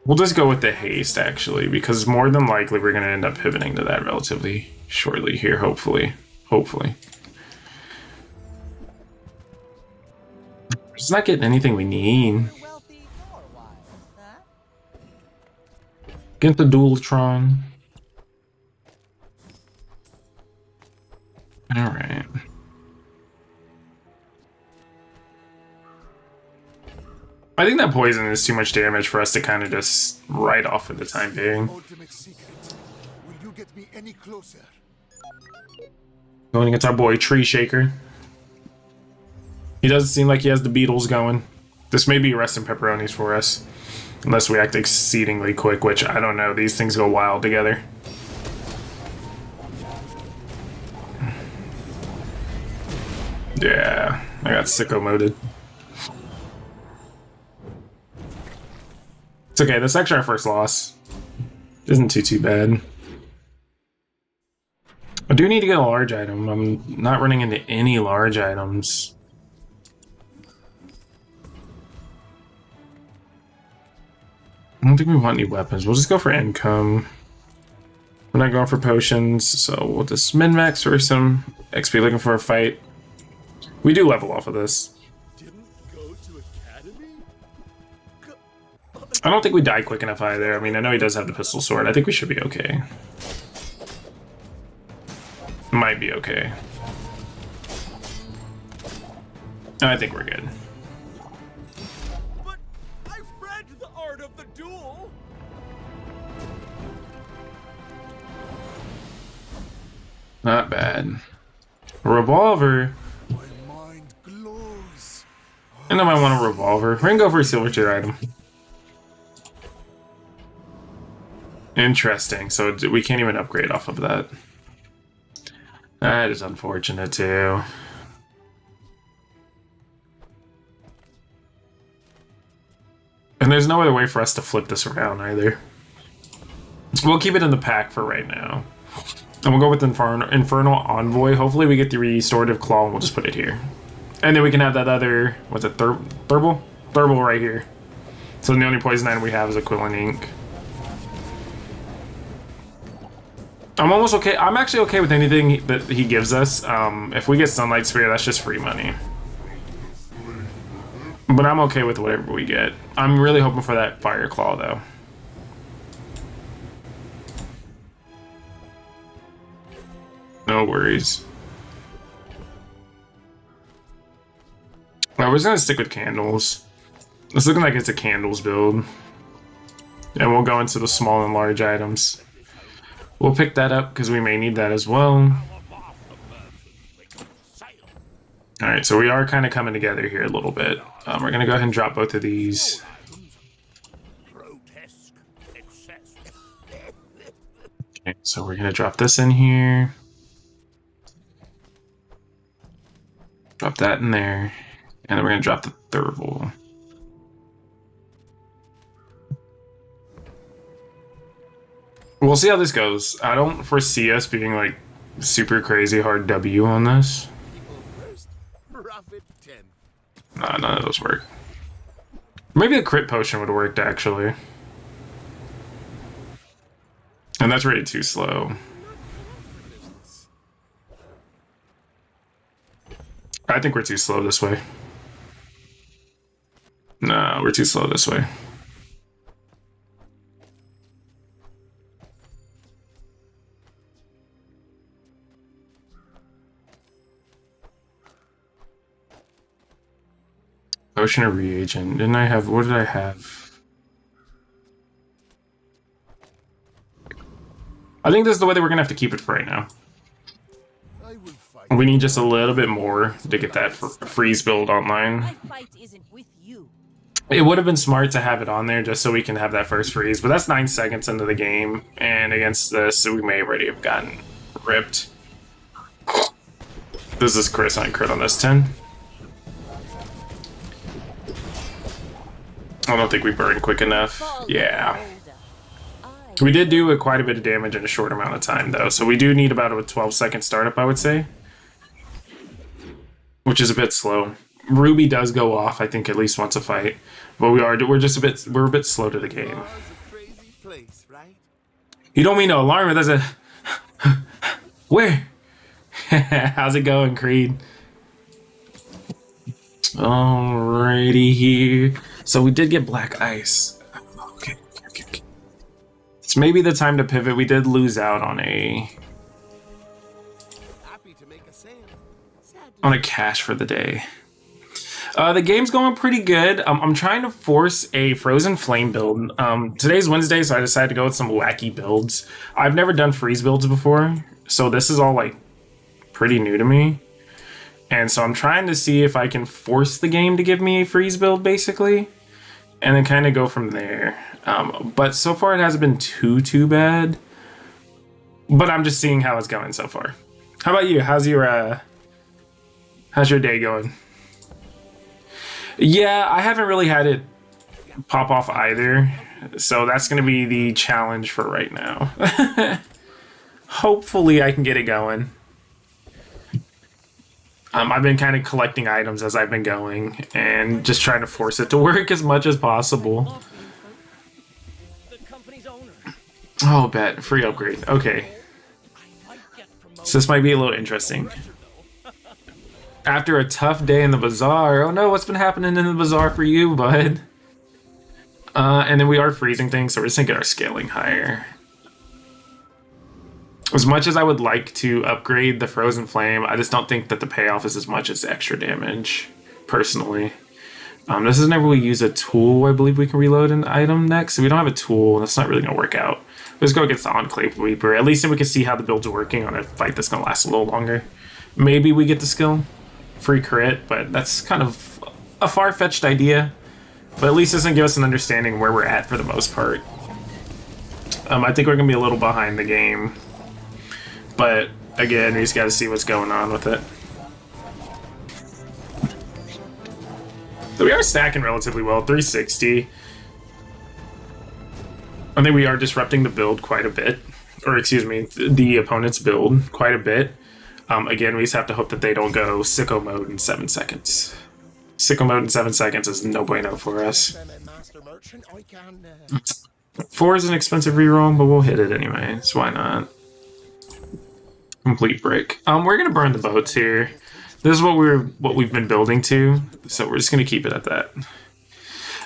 We'll just go with the haste, actually, because more than likely we're going to end up pivoting to that relatively shortly here, hopefully. Hopefully. Just not getting anything we need. Get the Dualtron. Alright. I think that poison is too much damage for us to kind of just write off for the time being. Ultimate secret. Will you get me any closer? Going against our boy Tree Shaker. He doesn't seem like he has the Beatles going. This may be Rest in Pepperonis for us. Unless we act exceedingly quick, which I don't know. These things go wild together. Yeah, I got sicko moded. It's okay, that's actually our first loss. Isn't too bad. I do need to get a large item. I'm not running into any large items. I don't think we want any weapons. We'll just go for income. We're not going for potions, so we'll just min-max for some XP looking for a fight. We do level off of this. Didn't go to academy? I don't think we die quick enough either. I mean, I know he does have the pistol sword. I think we should be okay. Might be okay. I think we're good. But I read the art of the duel. Not bad. A revolver. My mind glows. And I might want a revolver. We're gonna go for a silver tier item. Interesting. So we can't even upgrade off of that. That is unfortunate too. And there's no other way for us to flip this around either. We'll keep it in the pack for right now. And we'll go with Infernal Envoy. Hopefully we get the Restorative Claw and we'll just put it here. And then we can have that other, what's it, Thurble? Thurble right here. So the only poison item we have is Equivalent Ink. I'm almost okay. I'm actually okay with anything that he gives us. If we get Sunlight Sphere, that's just free money. But I'm okay with whatever we get. I'm really hoping for that Fire Claw, though. No worries. Well, we're just gonna stick with candles. It's looking like it's a candles build. And we'll go into the small and large items. We'll pick that up because we may need that as well. Alright, so we are kind of coming together here a little bit. We're gonna go ahead and drop both of these. Okay, so we're gonna drop this in here. Drop that in there. And then we're gonna drop the Thurble. We'll see how this goes. I don't foresee us being like super crazy hard W on this. Nah, none of those work. Maybe the crit potion would have worked actually. And that's really too slow. I think we're too slow this way. No, we're too slow this way. Potion of reagent. Didn't I have, what did I have? I think this is the way that we're gonna have to keep it for right now. We need just a little bit more to get that freeze build online. My fight isn't with you. It would have been smart to have it on there just so we can have that first freeze, but that's 9 seconds into the game, and against this, we may already have gotten ripped. This is Chris on crit on this 10. I don't think we burned quick enough. Yeah. We did do quite a bit of damage in a short amount of time, though, so we do need about a 12-second startup, I would say. Which is a bit slow. Ruby does go off, I think, at least once a fight. But we're a bit slow to the game. You don't mean to alarm it, there's a... Where? How's it going, Creed? Alrighty here. So we did get Black Ice. Okay. It's maybe the time to pivot. We did lose out on a cash for the day. The game's going pretty good. I'm trying to force a Frozen Flame build. Today's Wednesday, so I decided to go with some wacky builds. I've never done freeze builds before, so this is all like pretty new to me. And so I'm trying to see if I can force the game to give me a freeze build, basically, and then kind of go from there. But so far it hasn't been too bad. But I'm just seeing how it's going so far. How about you? How's your day going? Yeah, I haven't really had it pop off either. So that's going to be the challenge for right now. Hopefully I can get it going. I've been kind of collecting items as I've been going and just trying to force it to work as much as possible. Oh, bet. Free upgrade. Okay. So this might be a little interesting. After a tough day in the Bazaar. Oh no, what's been happening in the Bazaar for you, bud? And then we are freezing things, so we're just gonna get our scaling higher. As much as I would like to upgrade the Frozen Flame, I just don't think that the payoff is as much as extra damage, personally. This is whenever we use a tool, I believe we can reload an item next. If we don't have a tool, that's not really going to work out. Let's go against the Enclave Reaper. At least then we can see how the build's working on a fight that's going to last a little longer. Maybe we get the skill. Free crit, but that's kind of a far-fetched idea. But at least this can give us an understanding where we're at for the most part. I think we're going to be a little behind the game. But, again, we just gotta see what's going on with it. So we are stacking relatively well, 360. I think we are disrupting the build quite a bit. or excuse me, the opponent's build quite a bit. Again, we just have to hope that they don't go sicko mode in 7 seconds. Sicko mode in 7 seconds is no bueno for us. 4 is an expensive reroll, but we'll hit it anyway, so why not? Complete break. We're gonna burn the boats here. This is what we've been building to, so we're just gonna keep it at that.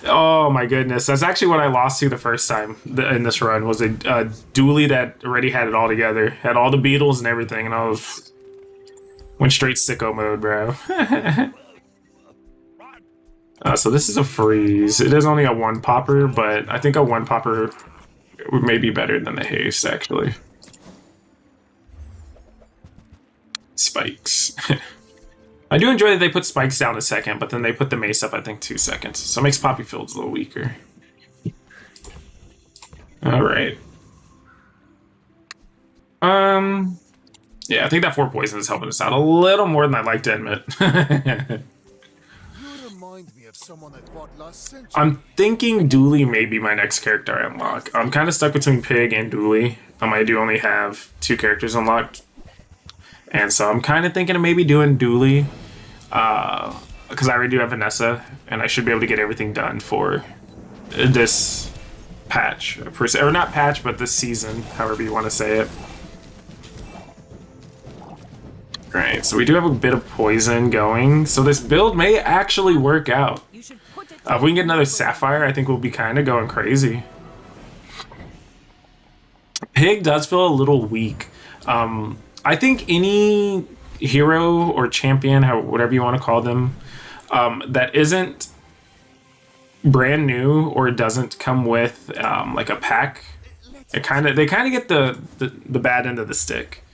Oh my goodness, that's actually what I lost to the first time in this run, was a dually that already had it all together. Had all the beetles and everything, and I went straight sicko mode, bro. So this is a freeze. It is only a 1 popper, but I think a 1 popper may be better than the haste, actually. Spikes. I do enjoy that they put spikes down a second, but then they put the mace up, I think, 2 seconds. So it makes Poppy Fields a little weaker. Alright. Yeah, I think that 4 poison is helping us out a little more than I'd like to admit. I'm thinking Dooley may be my next character I unlock. I'm kind of stuck between Pig and Dooley. I do only have 2 characters unlocked. And so I'm kind of thinking of maybe doing Dooley. Because I already do have Vanessa. And I should be able to get everything done for this patch. Or not patch, but this season. However you want to say it. Right, so we do have a bit of poison going. So this build may actually work out. If we can get another Sapphire, I think we'll be kind of going crazy. Pig does feel a little weak. I think any hero or champion, whatever you want to call them, that isn't brand new or doesn't come with like a pack, they kind of get the bad end of the stick.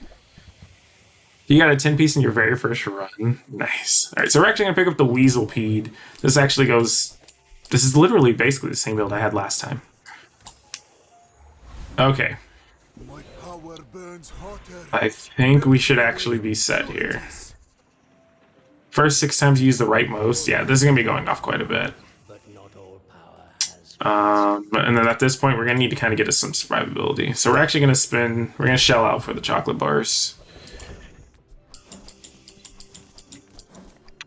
You got a 10-piece in your very first run. Nice. All right, so we're actually gonna pick up the Weasel Pede. This is literally basically the same build I had last time. Okay. I think we should actually be set here. First 6 times you use the rightmost. Yeah, this is gonna be going off quite a bit. And then at this point, we're gonna need to kind of get us some survivability. So we're actually gonna we're gonna shell out for the chocolate bars.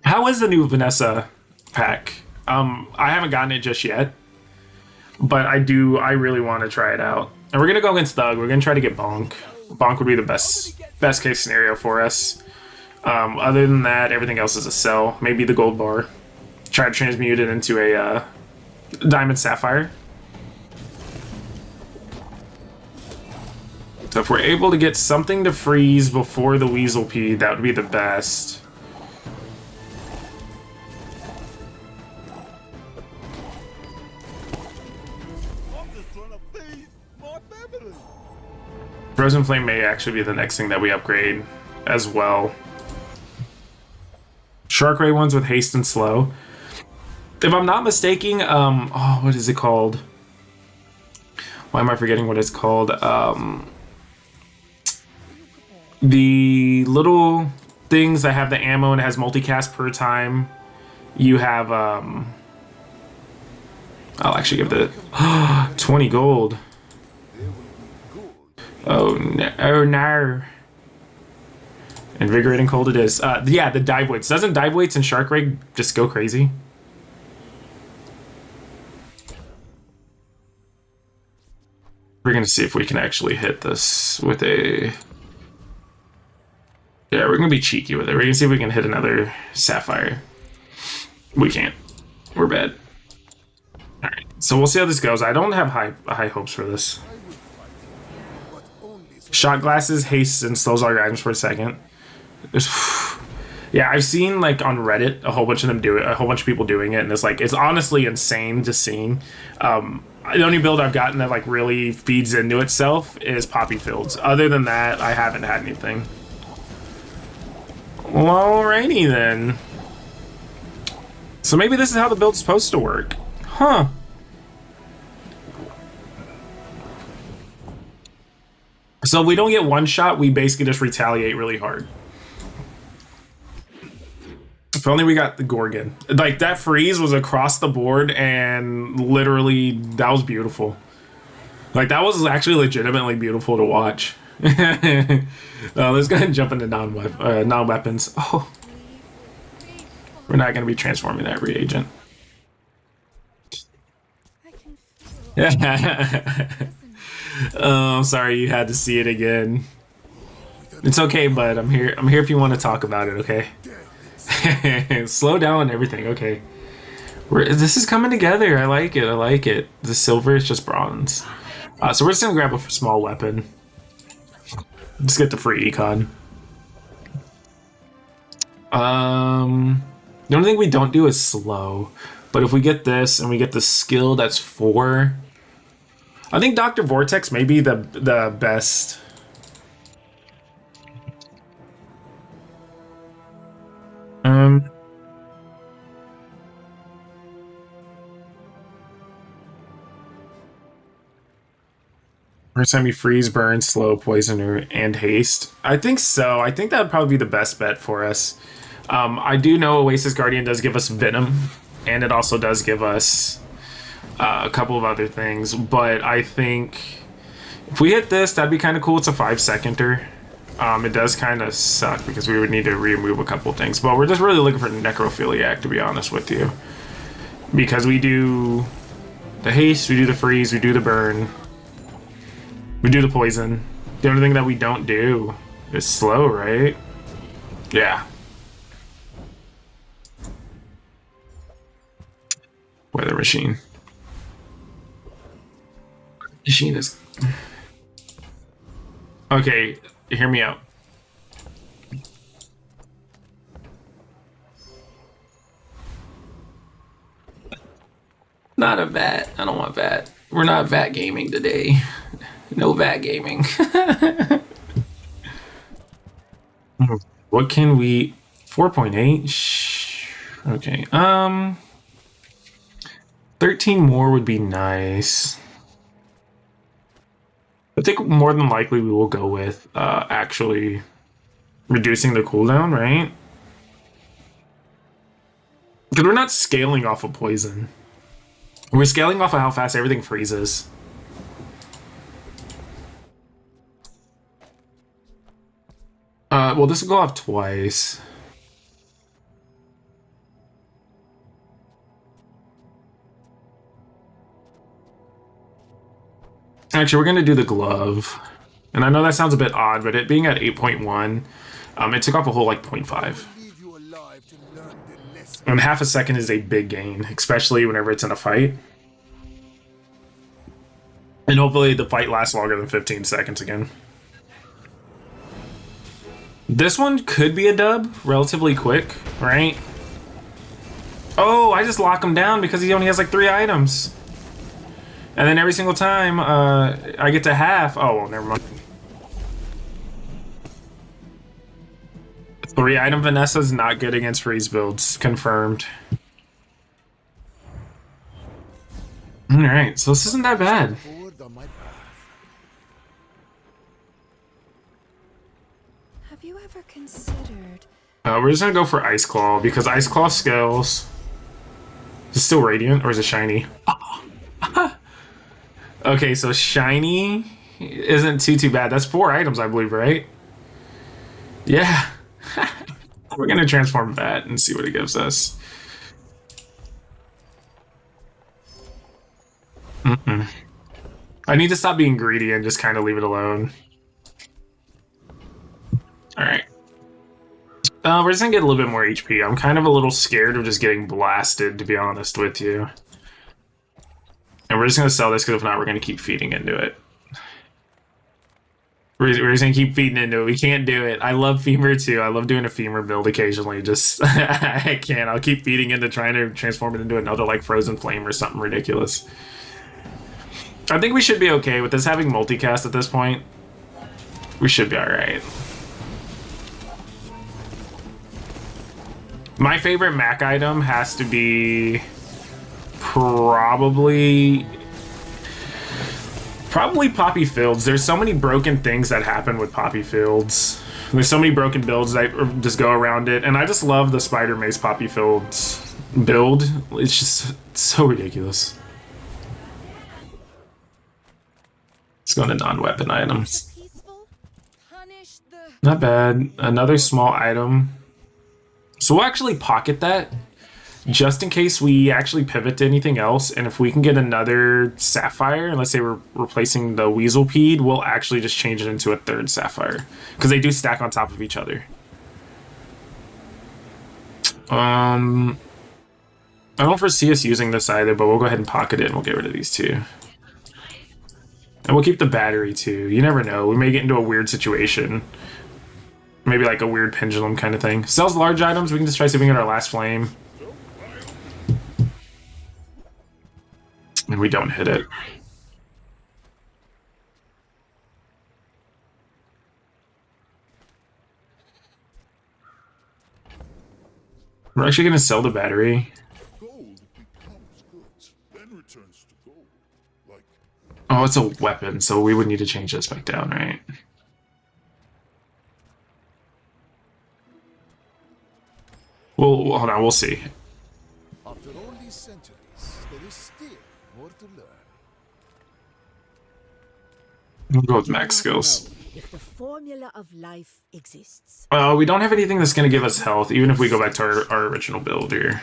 How is the new Vanessa pack? I haven't gotten it just yet, but I really want to try it out. And we're gonna go against Thug. We're gonna try to get Bonk. Bonk would be the best case scenario for us. Other than that, everything else is a sell. Maybe the gold bar. Try to transmute it into a diamond sapphire. So if we're able to get something to freeze before the Weasel Pede, that would be the best. Frozen Flame may actually be the next thing that we upgrade as well. Shark Ray ones with haste and slow. If I'm not mistaken, what is it called? Why am I forgetting what it's called? The little things that have the ammo and it has multicast per time. You have, I'll actually give it 20 gold. Oh no. Invigorating cold it is. Yeah, the dive weights. Doesn't dive weights and Shark Ray just go crazy? We're gonna see if we can actually hit this with a... Yeah, we're gonna be cheeky with it. We're gonna see if we can hit another Sapphire. We can't. We're bad. Alright, so we'll see how this goes. I don't have high hopes for this. Shot glasses, hastes, and slows all your items for a second. Yeah, I've seen like on Reddit a whole bunch of them do it, a whole bunch of people doing it, and it's honestly insane to see. The only build I've gotten that like really feeds into itself is Poppy Fields. Other than that, I haven't had anything. Well, alrighty then. So maybe this is how the build's supposed to work. Huh. So if we don't get one shot, we basically just retaliate really hard. If only we got the Gorgon. Like, that freeze was across the board, and literally, that was beautiful. Like that was actually legitimately beautiful to watch. Let's go ahead and jump into non-weapons. Oh, we're not going to be transforming that reagent. Oh, I'm sorry you had to see it again. It's okay, bud. I'm here. I'm here if you want to talk about it. Okay. Slow down and everything. Okay. This is coming together. I like it. I like it. The silver is just bronze. So we're just gonna grab a small weapon. Just get the free econ. The only thing we don't do is slow. But if we get this and we get the skill that's 4, I think Dr. Vortex may be the best. First time you freeze, burn, slow, poison, and haste. I think so. I think that would probably be the best bet for us. I do know Oasis Guardian does give us Venom, and it also does give us a couple of other things. But I think if we hit this, that'd be kind of cool. It's a 5-seconder. It does kind of suck because we would need to remove a couple things. But we're just really looking for Necrophiliac, to be honest with you. Because we do the haste, we do the freeze, we do the burn. We do the poison. The only thing that we don't do is slow, right? Yeah. Weather machine. Machine is... Okay, hear me out. Not a VAT. I don't want VAT. We're not VAT gaming today. No VAT gaming. What can we... 4.8? Okay. 13 more would be nice. I think more than likely we will go with actually reducing the cooldown, right? Because we're not scaling off of poison. We're scaling off of how fast everything freezes. Well, this will go off twice. Actually, we're going to do the glove. And I know that sounds a bit odd, but it being at 8.1, it took off a whole, like, 0.5. And half a second is a big gain, especially whenever it's in a fight. And hopefully the fight lasts longer than 15 seconds again. This one could be a dub, relatively quick, right? Oh, I just lock him down because he only has like 3 items. And then every single time I get to half. Oh, well, never mind. 3 item Vanessa's not good against freeze builds. Confirmed. Alright, so this isn't that bad. Have you ever considered... We're just gonna go for Ice Claw because Ice Claw scales. Is it still radiant or is it shiny? Okay, so shiny isn't too bad. That's 4 items, I believe, right? Yeah. We're gonna transform that and see what it gives us. I need to stop being greedy and just kind of leave it alone. Alright. We're just gonna get a little bit more HP. I'm kind of a little scared of just getting blasted, to be honest with you. And we're just gonna sell this because if not, we're gonna keep feeding into it. We're just gonna keep feeding into it. We can't do it. I love femur too. I love doing a femur build occasionally. Just I can't. I'll keep feeding into trying to transform it into another like frozen flame or something ridiculous. I think we should be okay with this having multicast at this point. We should be alright. My favorite Mac item has to be probably Poppy Fields. There's so many broken things that happen with Poppy Fields. There's so many broken builds that just go around it, and I just love the Spider Mace Poppy Fields build. It's just so ridiculous. Let's go into non-weapon items. Peaceful. Punish the. Not bad. Another small item. So we'll actually pocket that just in case we actually pivot to anything else. And if we can get another sapphire, and let's say we're replacing the Weaselpede, we'll actually just change it into a third sapphire because they do stack on top of each other. I don't foresee us using this either, but we'll go ahead and pocket it and we'll get rid of these two. And we'll keep the battery too. You never know. We may get into a weird situation. Maybe like a weird pendulum kind of thing. Sells large items. We can just try see if we can get our last flame. And we don't hit it. We're actually going to sell the battery. Gold becomes goods, then returns to gold. Like Oh, it's a weapon, so we would need to change this back down, right? Well, hold on, we'll see. after all these centuries, there is still more to learn. We'll go with max skills. If the formula of life exists. We don't have anything that's going to give us health, even if we go back to our original build here.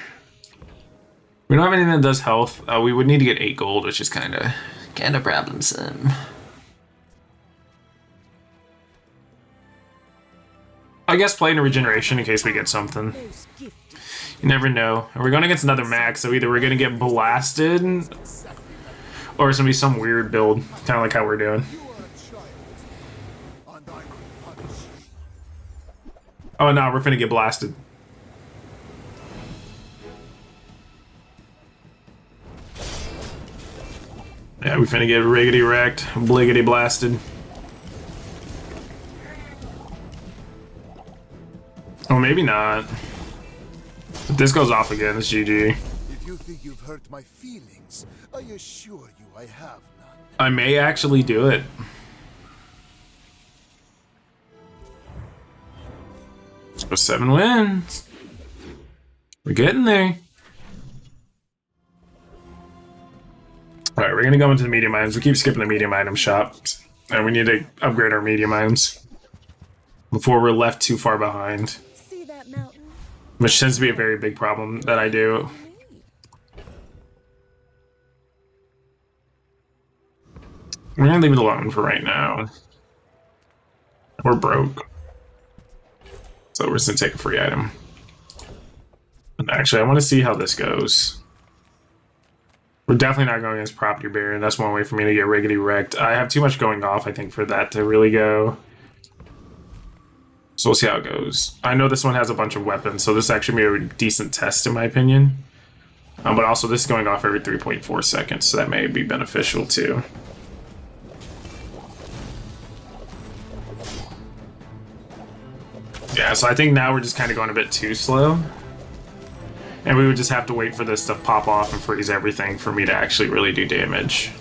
We don't have anything that does health. We would need to get 8 gold, which is kind of problemsome. I guess playing a regeneration in case we get something. Those gifted. You never know. And we're going against another max, so either we're going to get blasted, or it's going to be some weird build, kind of like how we're doing. You are a child, and I will punish you. Oh no, we're finna get blasted. Yeah, we finna get riggedy wrecked, bliggity blasted. Oh, maybe not. If this goes off again, it's GG. If you think you've hurt my feelings, I assure you I have none. I may actually do it. So 7 wins. We're getting there. Alright, we're gonna go into the medium items. We keep skipping the medium item shop. And we need to upgrade our medium items before we're left too far behind. See that mountain? Which tends to be a very big problem that I do. We're gonna leave it alone for right now. We're broke. So we're just gonna take a free item. And actually, I want to see how this goes. We're definitely not going against Property Baron. That's one way for me to get riggedy wrecked. I have too much going off, I think, for that to really go. So we'll see how it goes. I know this one has a bunch of weapons, so this actually may be a decent test in my opinion. But also this is going off every 3.4 seconds, so that may be beneficial too. Yeah, so I think now we're just kind of going a bit too slow. And we would just have to wait for this to pop off and freeze everything for me to actually really do damage.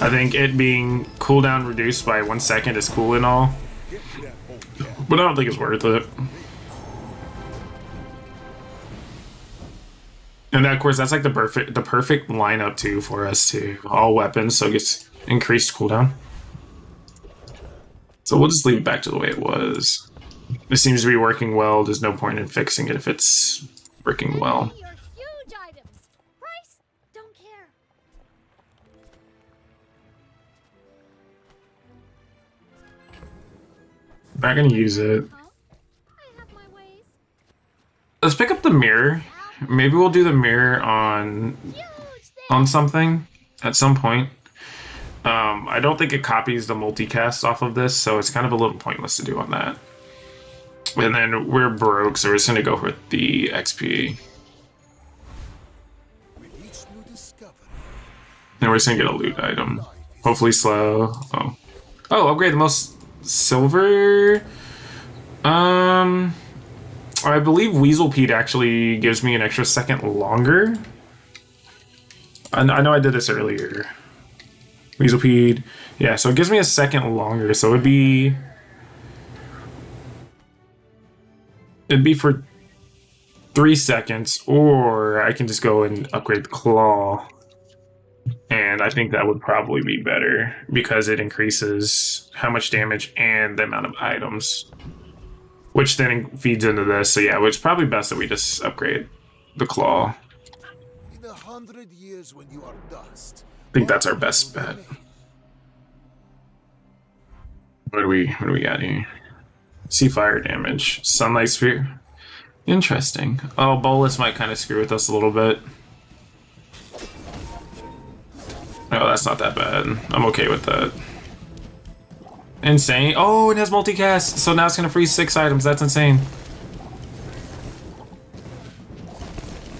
I think it being cooldown reduced by 1 second is cool and all, but I don't think it's worth it. And that, of course, that's like the perfect lineup too for us too. All weapons, so it gets increased cooldown. So we'll just leave it back to the way it was. It seems to be working well. There's no point in fixing it if it's working well. Your huge items. Price? Don't care. Not gonna use it. Huh? I have my ways. Let's pick up the mirror. Maybe we'll do the mirror on something at some point. I don't think it copies the multicast off of this, so it's kind of a little pointless to do on that. And then we're broke, so we're just gonna go with the XP. With each new discovery, And we're just gonna get a loot item. Hopefully slow. Oh, upgrade the most silver. I believe Weaselpede actually gives me an extra second longer. I know I did this earlier. Weaselpede. Yeah, so it gives me a second longer, so it'd be for 3 seconds, or I can just go and upgrade the claw. And I think that would probably be better because it increases how much damage and the amount of items, which then feeds into this. So yeah, it's probably best that we just upgrade the claw. In 100 years when you are dust, I think that's our best bet. What do we got here? See fire damage. Sunlight sphere. Interesting. Oh, bolus might kind of screw with us a little bit. Oh, that's not that bad. I'm okay with that. Insane. Oh, it has multicast. So now it's gonna freeze 6 items. That's insane.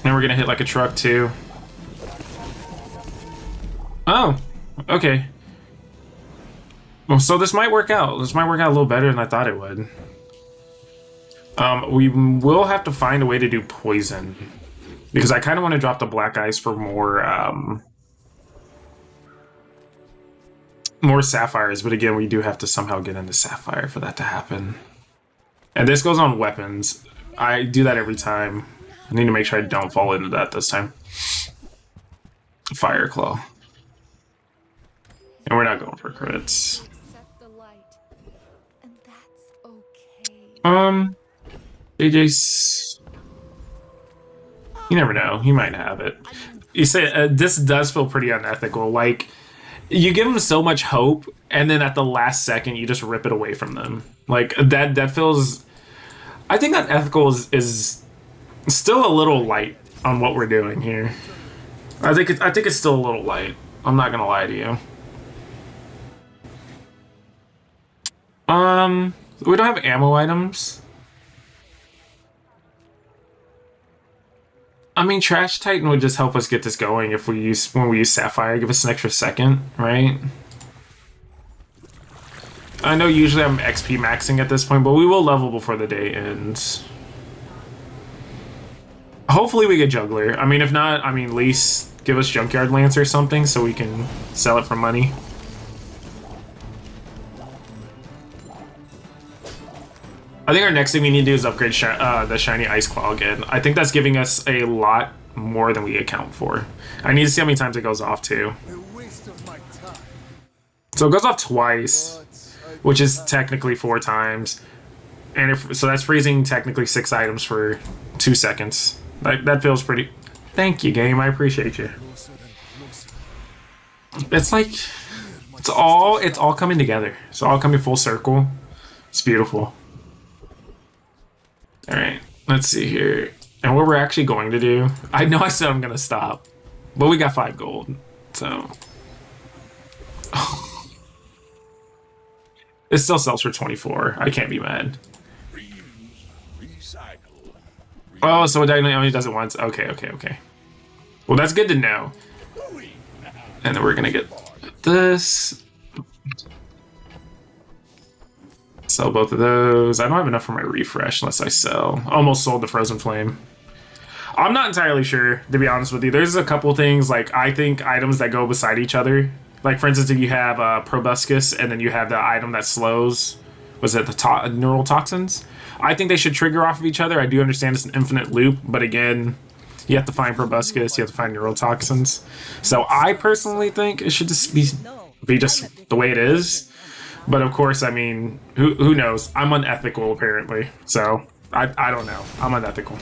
And we're gonna hit like a truck too. Oh, okay. Well, so this might work out. This might work out a little better than I thought it would. We will have to find a way to do poison because I kind of want to drop the black ice for more sapphires, but again, we do have to somehow get into sapphire for that to happen. And this goes on weapons. I do that every time. I need to make sure I don't fall into that this time. Fire claw. And we're not going for crits. Accept the light. And that's okay. AJ's... You never know. He might have it. You say this does feel pretty unethical. Like, you give them so much hope, and then at the last second, you just rip it away from them. Like, that feels... I think that ethical is still a little light on what we're doing here. I think it's still a little light. I'm not gonna lie to you. We don't have ammo items. I mean, Trash Titan would just help us get this going if when we use Sapphire, give us an extra second, right? I know usually I'm XP maxing at this point, but we will level before the day ends. Hopefully we get Juggler. I mean, if not, I mean, at least give us Junkyard Lance or something so we can sell it for money. I think our next thing we need to do is upgrade the Shiny Ice Claw again. I think that's giving us a lot more than we account for. I need to see how many times it goes off too. a waste of my time. So it goes off twice, But which is technically 4 times. And so that's freezing technically 6 items for 2 seconds. That feels pretty... Thank you, game. I appreciate you. closer and closer. It's like... It's all coming together. It's all coming full circle. It's beautiful. Alright, let's see here. And what we're actually going to do... I know I said I'm going to stop. But we got 5 gold. So... It still sells for 24. I can't be mad. Oh, so it only does it once. Okay. Well, that's good to know. And then we're going to get this... Sell both of those. I don't have enough for my refresh unless I sell. Almost sold the Frozen Flame. I'm not entirely sure, to be honest with you. There's a couple things, like, I think items that go beside each other. Like, for instance, if you have Proboscis and then you have the item that slows, was it the Neural Toxins? I think they should trigger off of each other. I do understand it's an infinite loop, but again, you have to find Proboscis, you have to find Neural Toxins. So I personally think it should just be just the way it is. But of course, I mean, who knows? I'm unethical, apparently. So, I don't know. I'm unethical.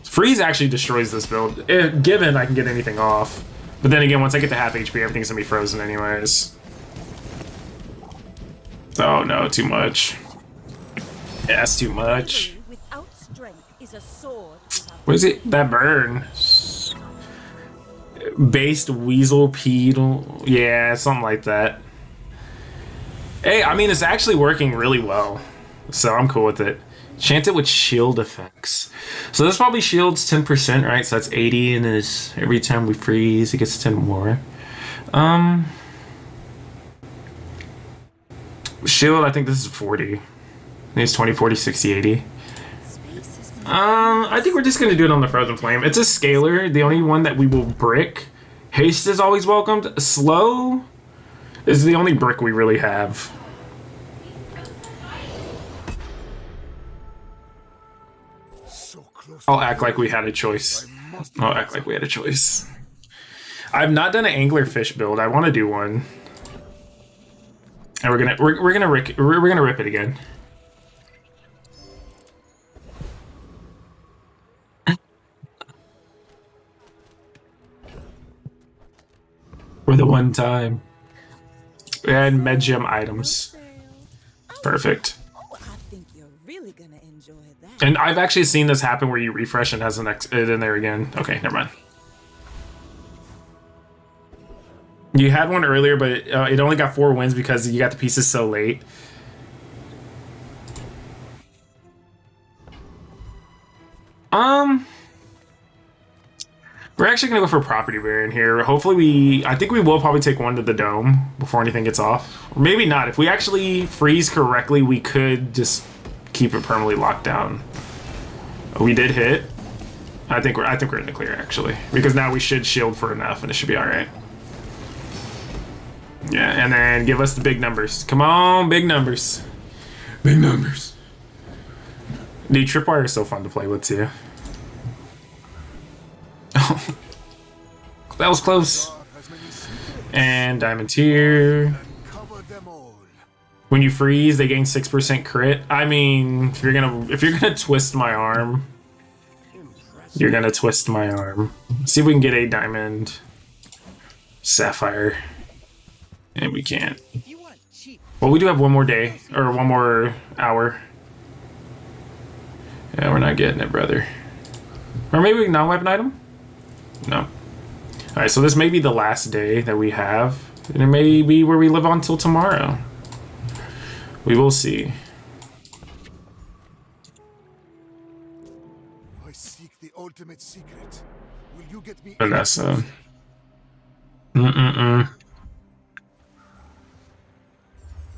Freeze actually destroys this build. Given I can get anything off. But then again, once I get to half HP, everything's going to be frozen anyways. Oh no, too much. Yeah, that's too much. Without strength is a sword. What is it? That burn. Based Weasel Pedal. Yeah, something like that. Hey, I mean, it's actually working really well. So I'm cool with it. Chant it with shield effects. So this probably shields 10%, right? So that's 80, and then it's every time we freeze, it gets 10 more. Shield, I think this is 40. I think it's 20, 40, 60, 80. I think we're just going to do it on the Frozen Flame. It's a scalar, the only one that we will brick. Haste is always welcomed. Slow is the only brick we really have. So close. I'll act like we had a choice. I'll act like we had a choice. I've not done an anglerfish build. I want to do one. And we're gonna rip it again. For the one time. And Medgem items. Perfect. Oh, I think you're really gonna enjoy that. And I've actually seen this happen where you refresh and has it in there again. Okay, never mind. You had one earlier, but it only got 4 wins because you got the pieces so late. We're actually gonna go for property variant here. Hopefully I think we will probably take one to the dome before anything gets off. Or maybe not. If we actually freeze correctly, we could just keep it permanently locked down. We did hit. I think we're in the clear actually, because now we should shield for enough, and it should be all right. Yeah, and then give us the big numbers. Come on, big numbers. Big numbers. Dude, Tripwire is so fun to play with too. That was close. And Diamond Tier. When you freeze, they gain 6% crit. I mean, if you're gonna twist my arm, you're gonna twist my arm. See if we can get a Diamond Sapphire. And we can't. Well, we do have one more day, or one more hour. Yeah, we're not getting it, brother. Or maybe we can non-weapon item? No. Alright, so this may be the last day that we have. And it may be where we live on till tomorrow. We will see. I seek the ultimate secret. Will you get me? Vanessa.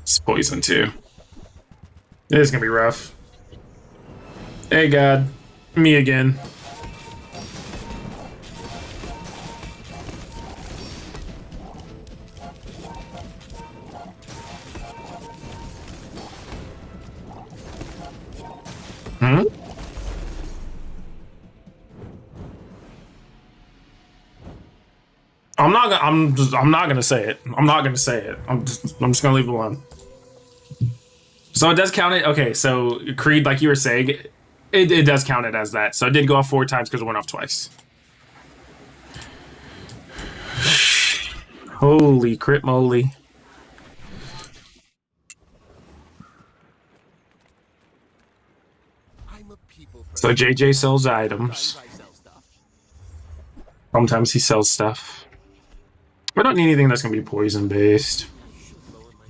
It's poison too. It is gonna be rough. Hey God, me again. I'm not gonna say it. I'm not gonna say it. I'm just gonna leave it alone. So it does count it. Okay, so Creed, like you were saying, it does count it as that. So it did go off 4 times because it went off twice. Holy crit moly. So JJ sells items. Sometimes he sells stuff. We don't need anything that's going to be poison based.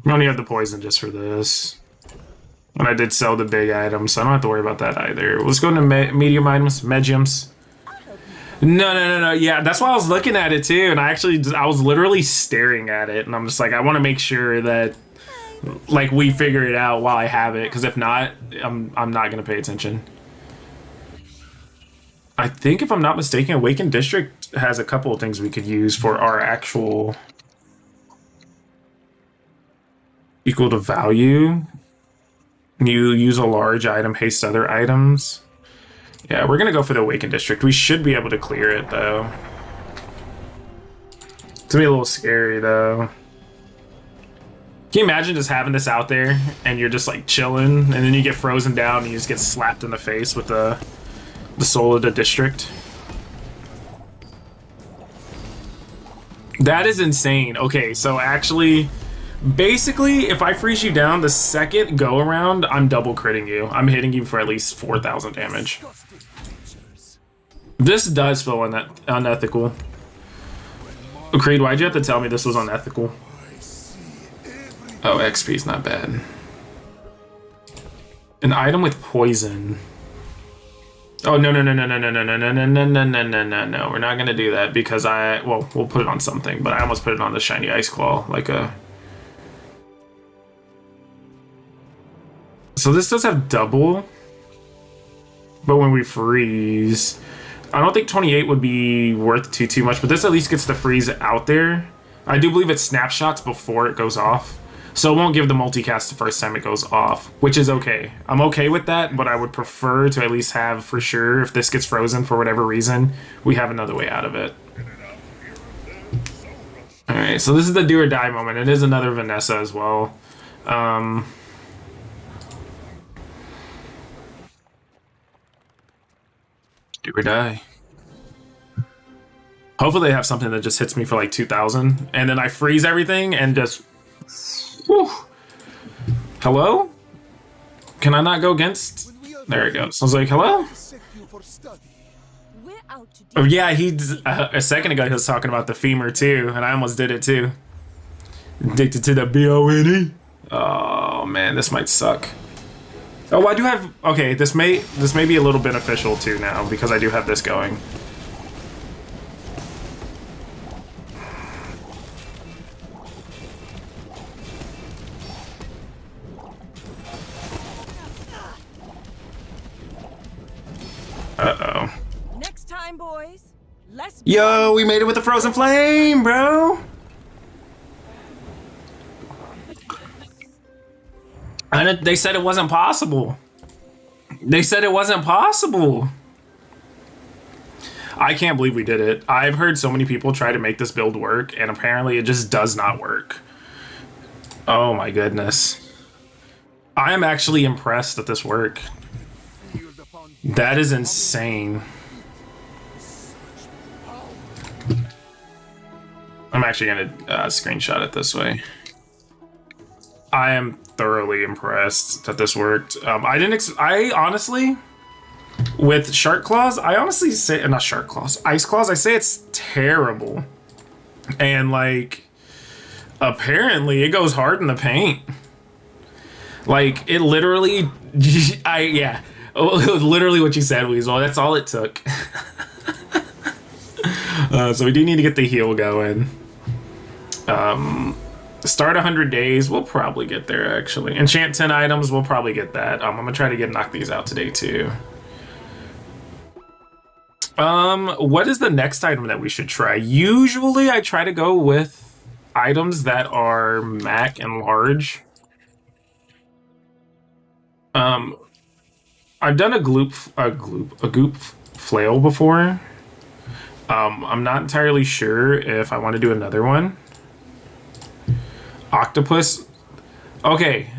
We only have the poison just for this. And I did sell the big items, so I don't have to worry about that either. Let's go into medium items, Medgems. No. Yeah, that's why I was looking at it too. And I was literally staring at it. And I'm just like, I want to make sure that like we figure it out while I have it. Because if not, I'm not going to pay attention. I think if I'm not mistaken, Awakened District has a couple of things we could use for our actual equal to value. You use a large item, haste other items. Yeah, we're gonna go for the Awakened District. We should be able to clear it though. It's gonna be a little scary though. Can you imagine just having this out there and you're just like chilling and then you get frozen down and you just get slapped in the face with the soul of the district? That is insane. Okay, so actually, basically, if I freeze you down the second go around, I'm double critting you. I'm hitting you for at least 4,000 damage. This does feel unethical. Creed, why'd you have to tell me this was unethical? Oh, XP's not bad. An item with poison. Oh, no. We're not gonna do that because we'll put it on something, but I almost put it on the shiny ice claw, like a... So this does have double, but when we freeze, I don't think 28 would be worth too much, but this at least gets the freeze out there. I do believe it snapshots before it goes off. So it won't give the multicast the first time it goes off, which is okay. I'm okay with that, but I would prefer to at least have, for sure, if this gets frozen for whatever reason, we have another way out of it. All right, so this is the do or die moment. It is another Vanessa as well. Do or die. Hopefully they have something that just hits me for like 2,000, and then I freeze everything and just. Whew. Hello? Can I not go against? There it goes. I was like, hello? We're out to Oh yeah, he's a second ago he was talking about the femur too, and I almost did it too. Addicted to the BONE. Oh man, this might suck. Oh, I do have. Okay, this may be a little beneficial too now because I do have this going. Uh-oh. Next time, boys. Less. Yo, we made it with the frozen flame, bro. And they said it wasn't possible. They said it wasn't possible. I can't believe we did it. I've heard so many people try to make this build work, and apparently it just does not work. Oh my goodness. I am actually impressed that this worked. That is insane. I'm actually gonna screenshot it this way. I am thoroughly impressed that this worked. I honestly, with Shark Claws, I honestly say, not Shark Claws, Ice Claws, I say it's terrible. And like, apparently it goes hard in the paint. Like, it literally, yeah. Literally what you said, Weasel. That's all it took. So we do need to get the heal going. Start 100 days. We'll probably get there, actually. Enchant 10 items. We'll probably get that. I'm going to try to knock these out today, too. What is the next item that we should try? Usually, I try to go with items that are MAC and large. I've done a goop flail before. I'm not entirely sure if I want to do another one. Octopus. Okay,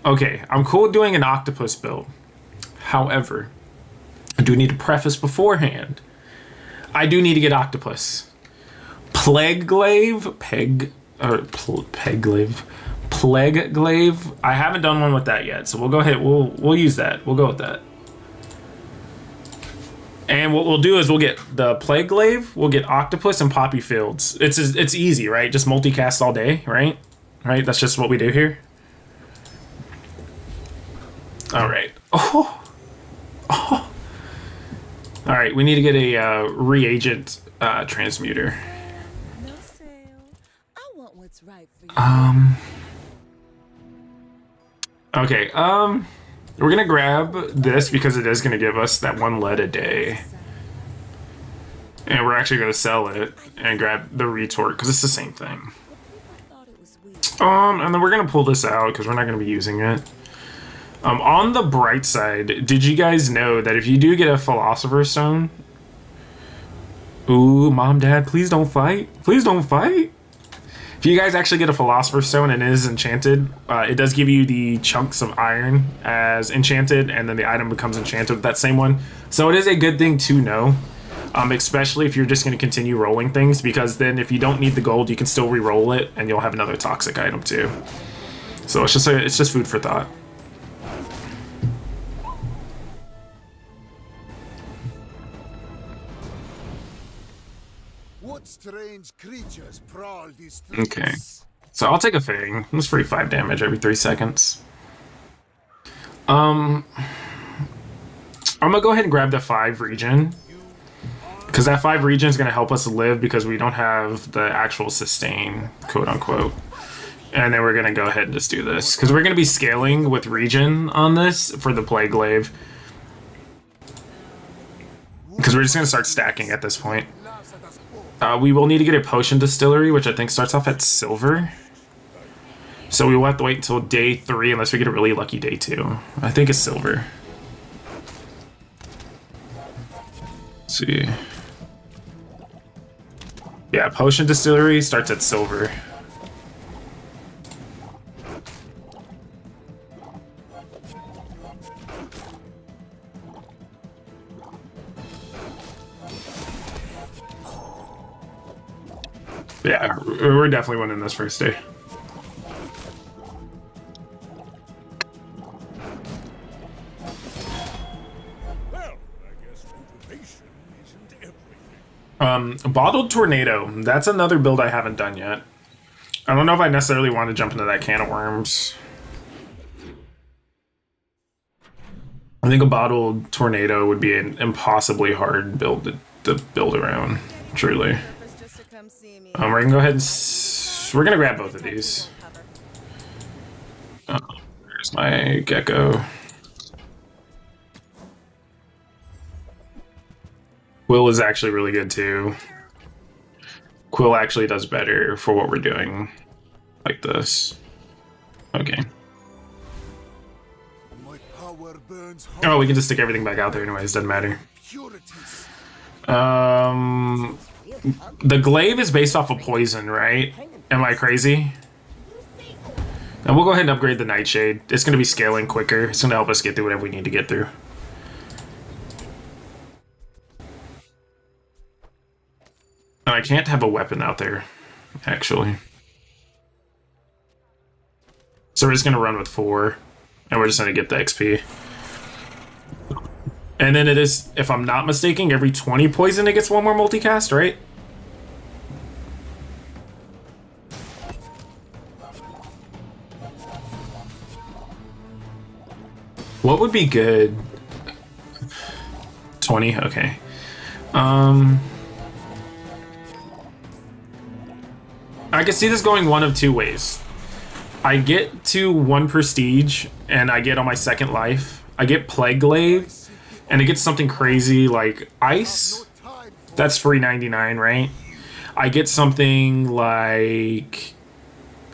I'm cool with doing an octopus build. However, I do need to preface beforehand. I do need to get octopus. Plague glaive. I haven't done one with that yet, so we'll go ahead. We'll use that. We'll go with that. And what we'll do is we'll get the Plague Glaive, we'll get Octopus and Poppy Fields. It's easy, right? Just multicast all day, right? Right? That's just what we do here. All right. Oh. All right. We need to get a reagent transmuter. No sale. I want what's right for you. Okay, we're gonna grab this because it is gonna give us that 1 lead a day. And we're actually gonna sell it and grab the retort because it's the same thing. Thought it was weird. And then we're gonna pull this out because we're not gonna be using it. On the bright side, did you guys know that if you do get a Philosopher's Stone... Ooh, Mom, Dad, please don't fight. Please don't fight. If you guys actually get a Philosopher's Stone and it is enchanted, it does give you the chunks of iron as enchanted, and then the item becomes enchanted with that same one. So it is a good thing to know, especially if you're just going to continue rolling things, because then if you don't need the gold, you can still re-roll it, and you'll have another toxic item too. So it's just food for thought. What strange creatures prowl these streets? Okay. So I'll take a Fang. It's free 5 damage every 3 seconds. I'm gonna go ahead and grab the 5 regen, because that 5 regen is gonna help us live because we don't have the actual sustain, quote unquote. And then we're gonna go ahead and just do this because we're gonna be scaling with regen on this for the Plague Glaive, because we're just gonna start stacking at this point. We will need to get a potion distillery, which I think starts off at silver. So we will have to wait until day 3 unless we get a really lucky day 2. I think it's silver. Let's see. Yeah, potion distillery starts at silver. Yeah, we're definitely winning this first day. Well, I guess motivation isn't everything. Bottled Tornado. That's another build I haven't done yet. I don't know if I necessarily want to jump into that can of worms. I think a Bottled Tornado would be an impossibly hard build to build around, truly. We're gonna go ahead and we're gonna grab both of these. Oh, there's my gecko. Quill is actually really good too. Quill actually does better for what we're doing, like this. Okay. My power burns Oh, we can just stick everything back out there anyways, doesn't matter. purities. The glaive is based off of poison, right? Am I crazy? And we'll go ahead and upgrade the Nightshade. It's going to be scaling quicker. It's going to help us get through whatever we need to get through. And I can't have a weapon out there, actually. So we're just going to run with 4. And we're just going to get the XP. And then it is, if I'm not mistaken, every 20 poison it gets 1 more multicast, right? What would be good? 20? Okay. I can see this going one of 2 ways. I get to 1 prestige, and I get on my 2nd life. I get Plague Glaive, and it gets something crazy like Ice. That's free 99, right? I get something like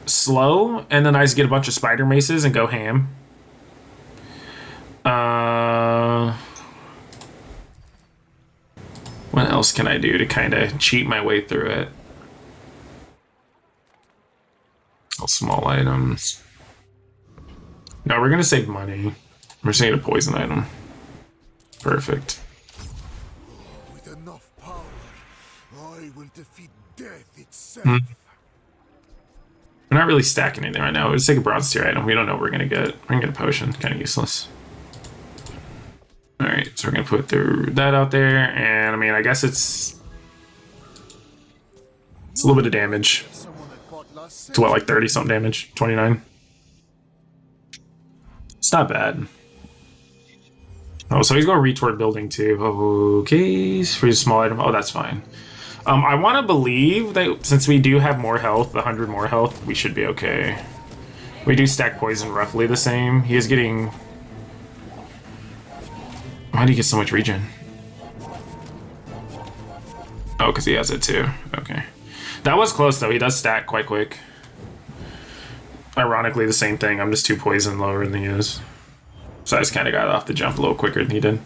Slow, and then I just get a bunch of Spider Maces and go ham. What else can I do to kind of cheat my way through it? All small items. No, we're gonna save money. We're just gonna get a poison item. Perfect. With enough power, I will defeat death itself. We're not really stacking anything right now. We'll just take a bronze tier item. We don't know what we're gonna get. We're gonna get a potion. Kind of useless. Alright, so we're gonna put that out there, and I mean, I guess it's a little bit of damage. It's what, like 30 something damage? 29? It's not bad. Oh, so he's going to retort building too. Okay, for a small item. Oh, that's fine. I want to believe that since we do have more health, 100 more health, we should be okay. We do stack poison roughly the same. He is getting... Why do you get so much regen? Oh, because he has it too. Okay. That was close though. He does stack quite quick. Ironically, the same thing. I'm just 2 poison lower than he is. So I just kind of got off the jump a little quicker than he did.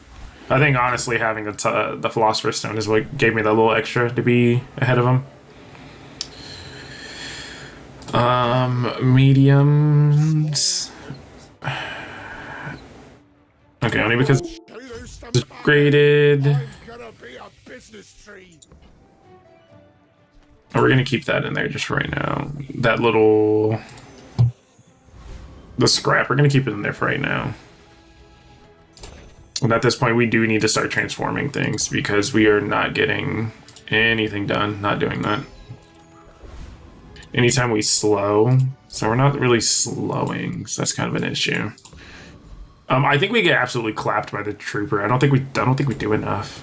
I think honestly having the Philosopher's Stone is what gave me that little extra to be ahead of him. Mediums. Okay, only because it's graded. Oh, we're gonna keep that in there just for right now. That little... The scrap, we're gonna keep it in there for right now. And at this point, we do need to start transforming things because we are not getting anything done, not doing that. Anytime we slow, so we're not really slowing, so that's kind of an issue. I think we get absolutely clapped by the trooper. I don't think we do enough.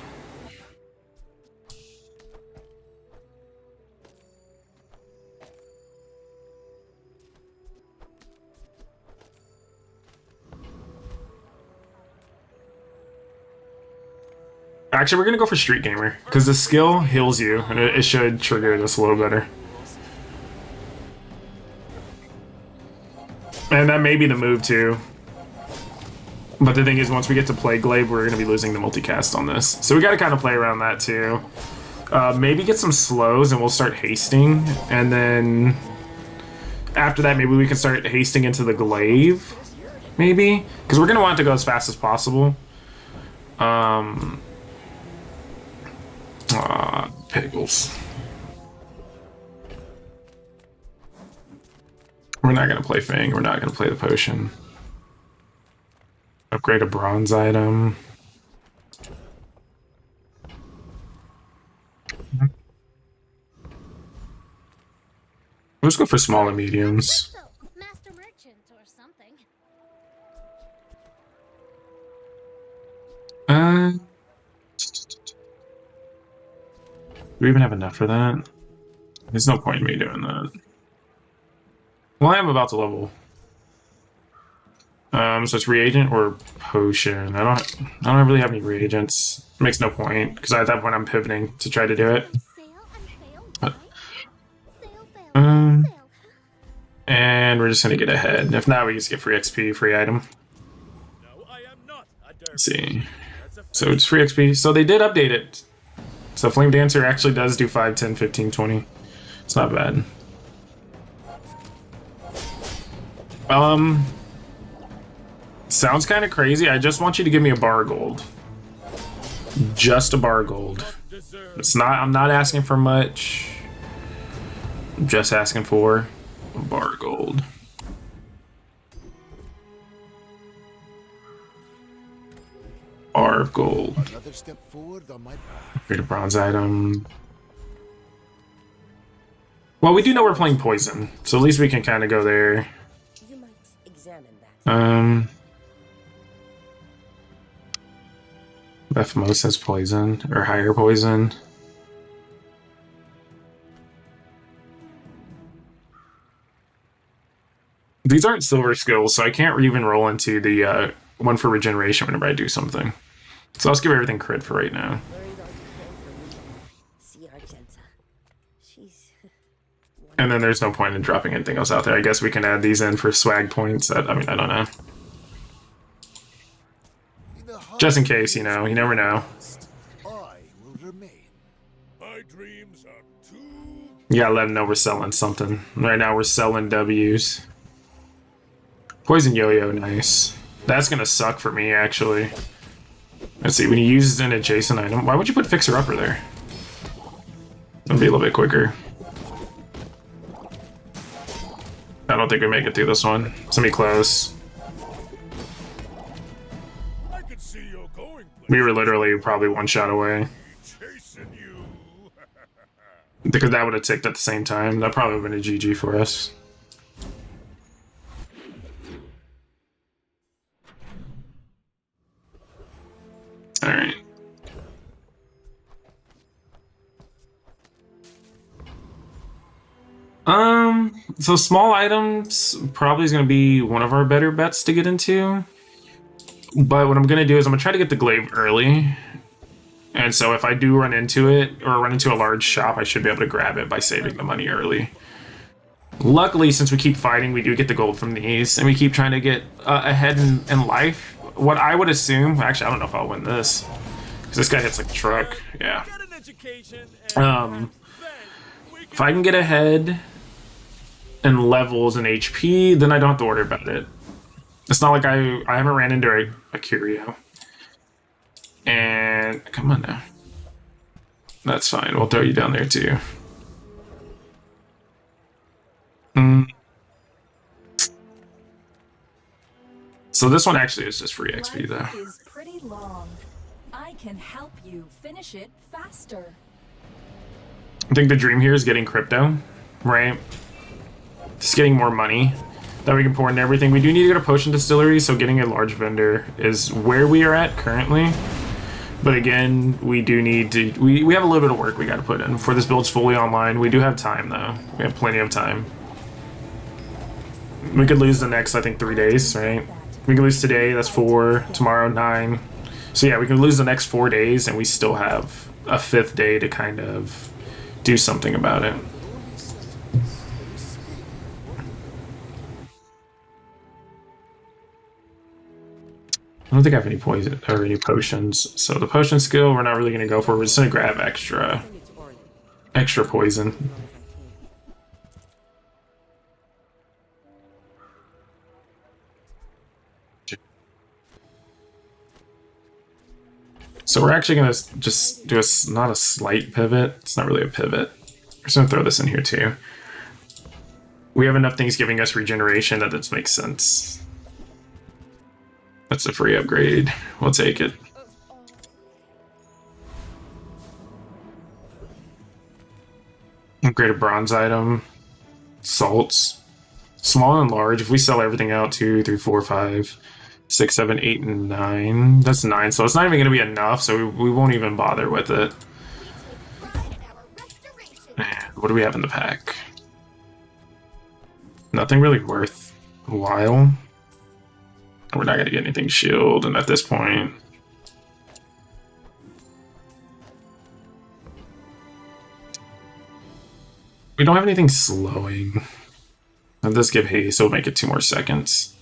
Actually, we're gonna go for Street Gamer because the skill heals you, and it should trigger this a little better. And that may be the move too. But the thing is, once we get to Plague Glaive, we're going to be losing the multicast on this. So we got to kind of play around that too. Maybe get some slows and we'll start hasting, and then after that maybe we can start hasting into the glaive, maybe, because we're gonna want it to go as fast as possible. Pickles. We're not gonna play Fang. We're not gonna play the potion. Upgrade a bronze item. Let's go for small and mediums. Master merchant or something. Do we even have enough for that? There's no point in me doing that. Well, I am about to level. So it's reagent or potion. I don't really have any reagents. It makes no point because at that point I'm pivoting to try to do it. And we're just gonna get ahead. If not, we just get free XP, free item. Let's see. So it's free XP. So they did update it. So Flame Dancer actually does do 5, 10, 15, 20. It's not bad. Sounds kind of crazy. I just want you to give me a bar of gold. Just a bar of gold. It's not. I'm not asking for much. I'm just asking for a bar of gold. Bar of gold. Another step forward on my Create a bronze item. Well, we do know we're playing poison, so at least we can kind of go there. You might examine that. FMO says poison, or higher poison. These aren't silver skills, so I can't even roll into the one for regeneration whenever I do something. So let's give everything crit for right now. And then there's no point in dropping anything else out there. I guess we can add these in for swag points. I mean, I don't know. Just in case, you know, you never know. I will remain. My dreams are too. You gotta let them know we're selling something. Right now we're selling W's. Poison Yo-Yo, nice. That's gonna suck for me, actually. Let's see, when you use an adjacent item, why would you put Fixer Upper there? It'll be a little bit quicker. I don't think we make it through this one. It's gonna be close. I could see you going. We were literally probably one shot away. Chasing you. Because that would have ticked at the same time. That probably would have been a GG for us. Alright. So small items probably is going to be one of our better bets to get into. But what I'm going to do is I'm going to try to get the glaive early. And so if I do run into it, or run into a large shop, I should be able to grab it by saving the money early. Luckily, since we keep fighting, we do get the gold from these, and we keep trying to get ahead in life. What I would assume, actually, I don't know if I'll win this, because this guy hits like a truck. Yeah. If I can get ahead in levels and HP, then I don't have to worry about it. It's not like I haven't ran into a Curio. And come on now. That's fine. We'll throw you down there too. So this one actually is just free XP though. Life is pretty long. I can help you finish it faster. I think the dream here is getting crypto, right? Just getting more money that we can pour into everything. We do need to go to potion distillery, so getting a large vendor is where we are at currently. But again, we do need to, we have a little bit of work we got to put in before this build's fully online. We do have time though. We have plenty of time. We could lose the next, I think, 3 days, right? We can lose today, that's 4, tomorrow 9. So yeah, we can lose the next 4 days and we still have a 5th day to kind of do something about it. I don't think I have any poison or any potions. So the potion skill, we're not really going to go for. We're just going to grab extra extra poison. So we're actually gonna just do not a slight pivot. It's not really a pivot. We're just gonna throw this in here too. We have enough things giving us regeneration that this makes sense. That's a free upgrade. We'll take it. Upgrade a bronze item. Salts. Small and large. If we sell everything out, 2, 3, 4, 5, 6, 7, 8, and 9. That's 9, so it's not even going to be enough, so we won't even bother with it. Man, what do we have in the pack? Nothing really worth a while. We're not going to get anything shield, and at this point... we don't have anything slowing. And this give haste, so we'll make it 2 more seconds.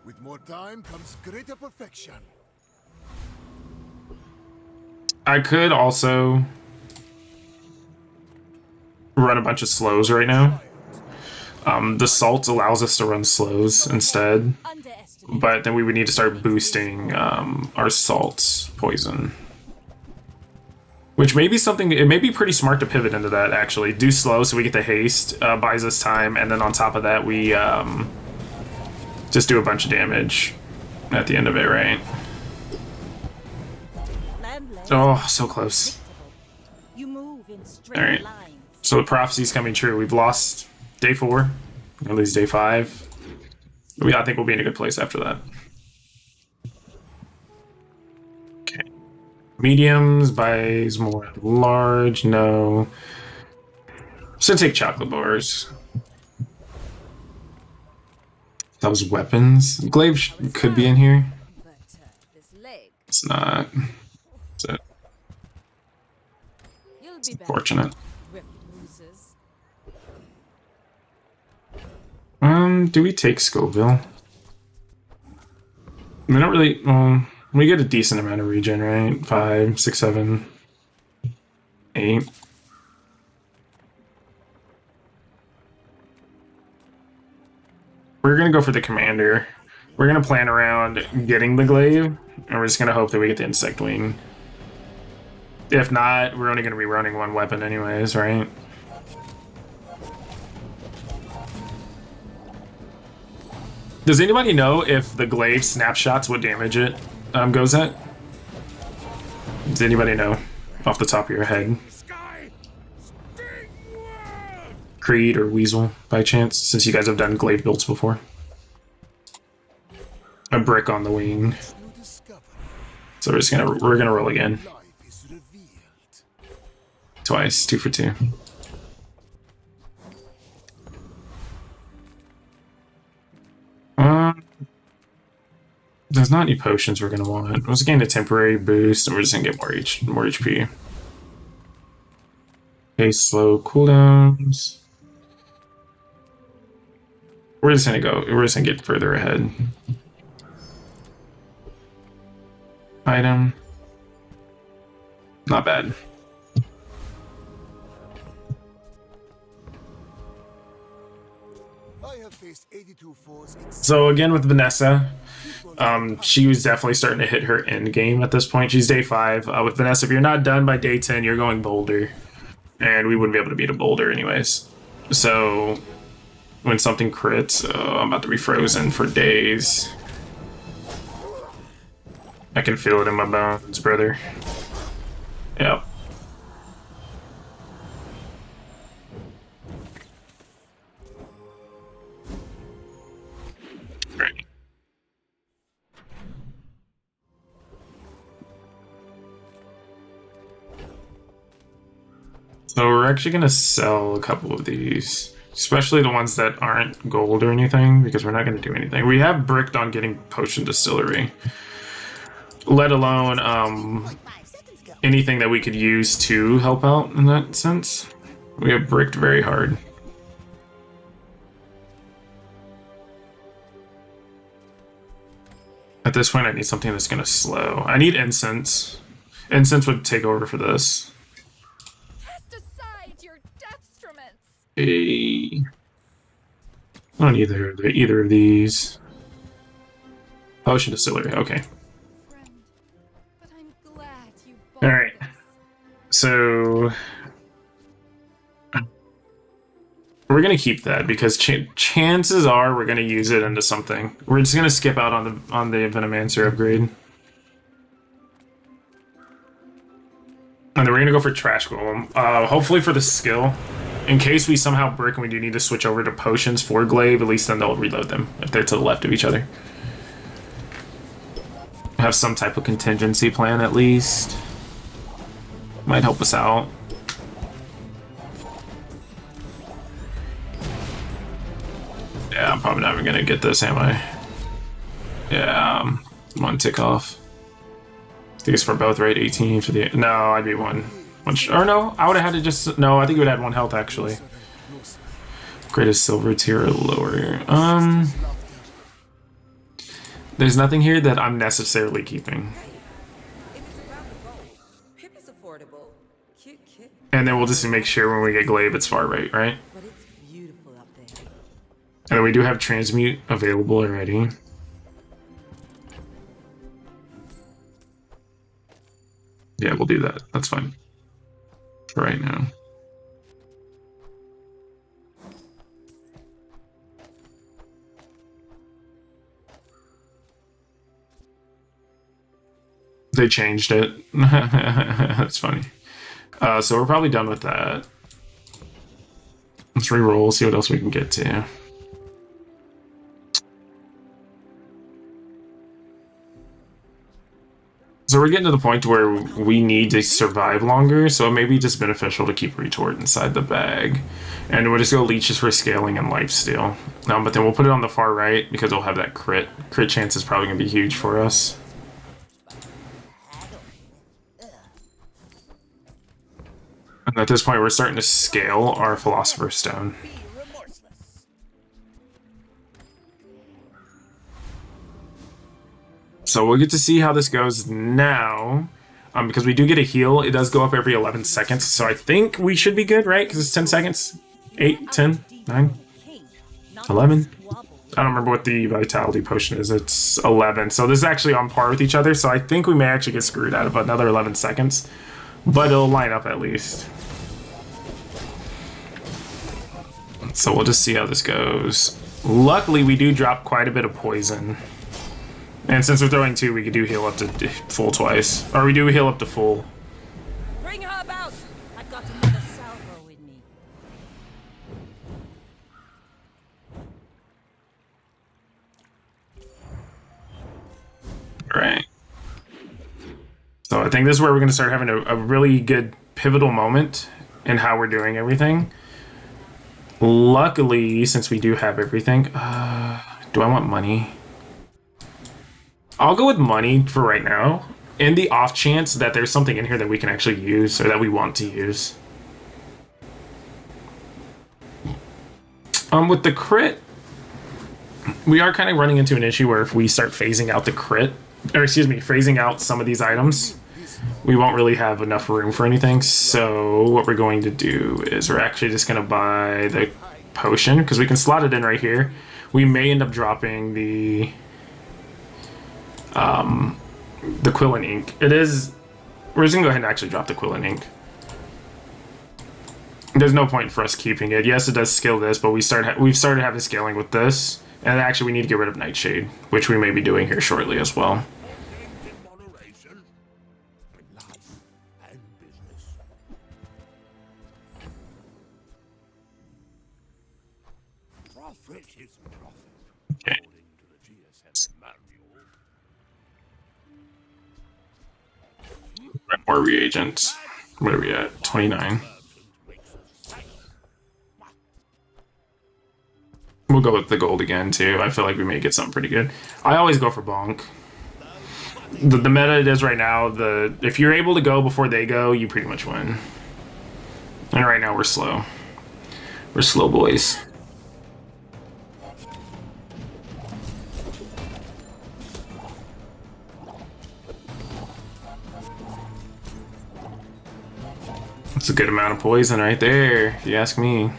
With more time comes greater perfection. I could also run a bunch of slows right now. The salt allows us to run slows instead, but then we would need to start boosting our salt poison. Which may be something, it may be pretty smart to pivot into that, actually. Do slow so we get the haste, buys us time, and then on top of that we just do a bunch of damage at the end of it, right? Oh, so close. Alright, so the prophecy's coming true. We've lost day 4, at least day 5. I think we'll be in a good place after that. Okay. Mediums buys more large, no. So take chocolate bars. That was weapons. Glaive could be in here. It's not. It's it. It's unfortunate. Do we take Scoville? We don't really. We get a decent amount of regen, right? 5, 6, 7, 8. We're gonna go for the commander. We're gonna plan around getting the glaive, and we're just gonna hope that we get the insect wing. If not, we're only gonna be running 1 weapon anyways, right? Does anybody know if the glaive snapshots what damage it goes at? Does anybody know off the top of your head? Creed or Weasel, by chance, since you guys have done glaive builds before. A brick on the wing. So we're gonna roll again. Twice, 2 for 2. There's not any potions we're gonna want. We're just getting a temporary boost, and we're just gonna get more HP. Okay, slow cooldowns. We're just gonna get further ahead. Item. Not bad. I have faced 82 foes in So again with Vanessa, she was definitely starting to hit her end game at this point. She's day 5. With Vanessa, if you're not done by day 10, you're going boulder. And we wouldn't be able to beat a boulder anyways. So when something crits, I'm about to be frozen for days. I can feel it in my bones, brother. Yep. Right. So we're actually going to sell a couple of these, especially the ones that aren't gold or anything, because we're not going to do anything. We have bricked on getting potion distillery, let alone anything that we could use to help out in that sense. We have bricked very hard. At this point, I need something that's going to slow. I need incense. Incense would take over for this. Cast aside your deathstruments. I don't need either of these. Potion distillery. Okay. Friend, but I'm glad you All bought right. this. So we're gonna keep that because chances are we're gonna use it into something. We're just gonna skip out on the Venomancer upgrade, and then we're gonna go for Trash Golem. Hopefully for the skill, in case we somehow break and we do need to switch over to potions for glaive. At least then they'll reload them if they're to the left of each other. Have some type of contingency plan at least. Might help us out. Yeah, I'm probably not even gonna get this, am I? Yeah, one tick off. I think it's for both, right? 18 for the... No, I'd be one. Or no, I would have had to just... No, I think it would have had 1 health, actually. Greatest silver tier or lower. There's nothing here that I'm necessarily keeping. If it's about the gold, Pip is affordable. Cute kid, And then we'll just make sure when we get glaive, it's far right, right? but it's beautiful up there. And then we do have transmute available already. Yeah, we'll do that. That's fine. For right now. They changed it. That's funny. So we're probably done with that. Let's re-roll, see what else we can get to. So we're getting to the point where we need to survive longer, so it may be just beneficial to keep retort inside the bag. And we'll just go leeches for scaling and lifesteal. But then we'll put it on the far right because we'll have that crit. Crit chance is probably going to be huge for us. And at this point, we're starting to scale our Philosopher's Stone. So we'll get to see how this goes now. Because we do get a heal. It does go up every 11 seconds. So I think we should be good, right? Because it's 10 seconds. 8, 10, 9, 11. I don't remember what the Vitality Potion is. It's 11. So this is actually on par with each other. So I think we may actually get screwed out of another 11 seconds. But it'll line up at least. So we'll just see how this goes. Luckily, we do drop quite a bit of poison. And since we're throwing 2, we could do heal up to full twice. Or we do heal up to full. Bring her about! I've got another salvo with me. Right. So I think this is where we're going to start having a really good pivotal moment in how we're doing everything. Luckily, since we do have everything... do I want money? I'll go with money for right now. In the off chance that there's something in here that we can actually use or that we want to use. With the crit, we are kind of running into an issue where if we start phasing out the crit, or excuse me, phasing out some of these items, we won't really have enough room for anything. So what we're going to do is we're actually just going to buy the potion because we can slot it in right here. We may end up dropping the quill and ink. It is... We're just going to go ahead and actually drop the quill and ink. There's no point for us keeping it. Yes, it does scale this, but we've started having scaling with this. And actually, we need to get rid of Nightshade, which we may be doing here shortly as well. Okay. More reagents. What are we at? 29. We'll go with the gold again, too. I feel like we may get something pretty good. I always go for bonk. The meta it is right now, if you're able to go before they go, you pretty much win. And right now we're slow. We're slow boys. That's a good amount of poison right there, if you ask me.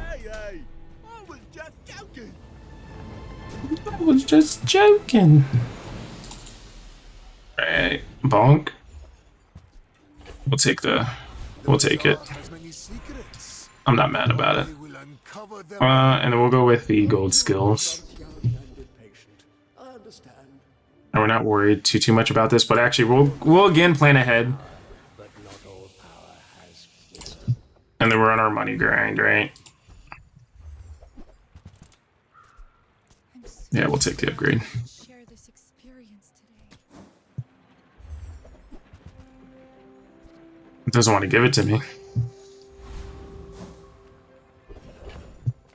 Hey, I was just joking. I was just joking. Alright, bonk. We'll take it. Has many secrets. I'm not mad about it. I will uncover them. And then we'll go with the gold skills. And we're not worried too much about this, but actually we'll again plan ahead. And then we're on our money grind, right? Yeah, we'll take the upgrade. Share this experience today. It doesn't want to give it to me.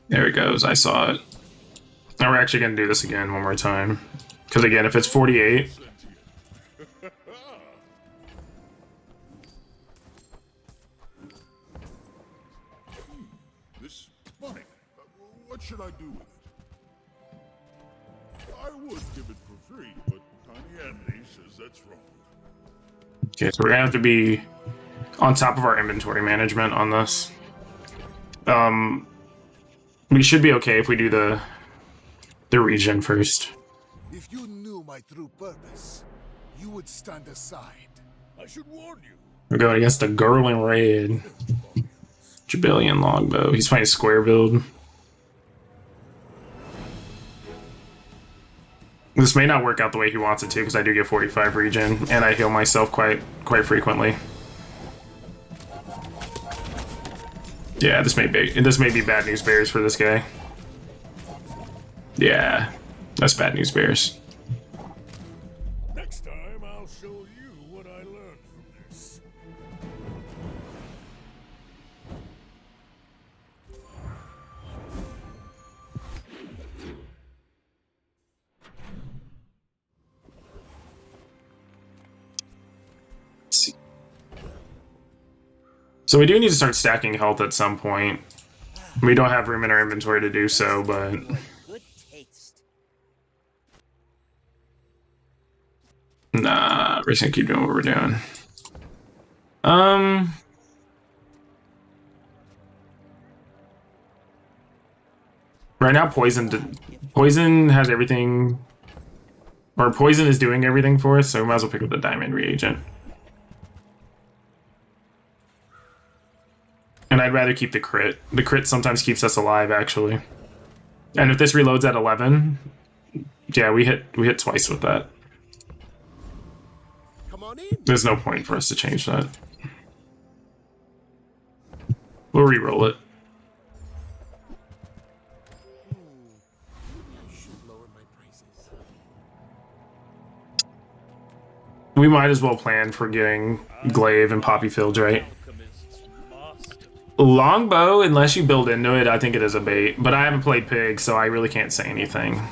There it goes. I saw it. Now we're actually going to do this again one more time. Because again, if it's 48... This money. What should I do with it? I would give it for free, but Tiny Andy says that's wrong. Okay, so we're going to have to be on top of our inventory management on this. We should be okay if we do the regen first. If you knew my true purpose, you would stand aside. I should warn you. We're going against a Garland Raid. Jubilian Longbow. He's playing square build. This may not work out the way he wants it to, because I do get 45 regen, and I heal myself quite frequently. Yeah, this may be bad news bears for this guy. Yeah, that's bad news bears. Next time, I'll show you what I learned from this. Let's see. So we do need to start stacking health at some point. We don't have room in our inventory to do so, but... Good taste. Nah, we're just gonna keep doing what we're doing. Right now, Poison has everything... Or Poison is doing everything for us, so we might as well pick up the Diamond reagent. And I'd rather keep the crit. The crit sometimes keeps us alive, actually. And if this reloads at 11... Yeah, we hit twice with that. Come on in. There's no point for us to change that. We'll re-roll it. I should lower my prices. We might as well plan for getting Glaive and Poppy Fields, right? Longbow, unless you build into it, I think it is a bait. But I haven't played Pig, so I really can't say anything.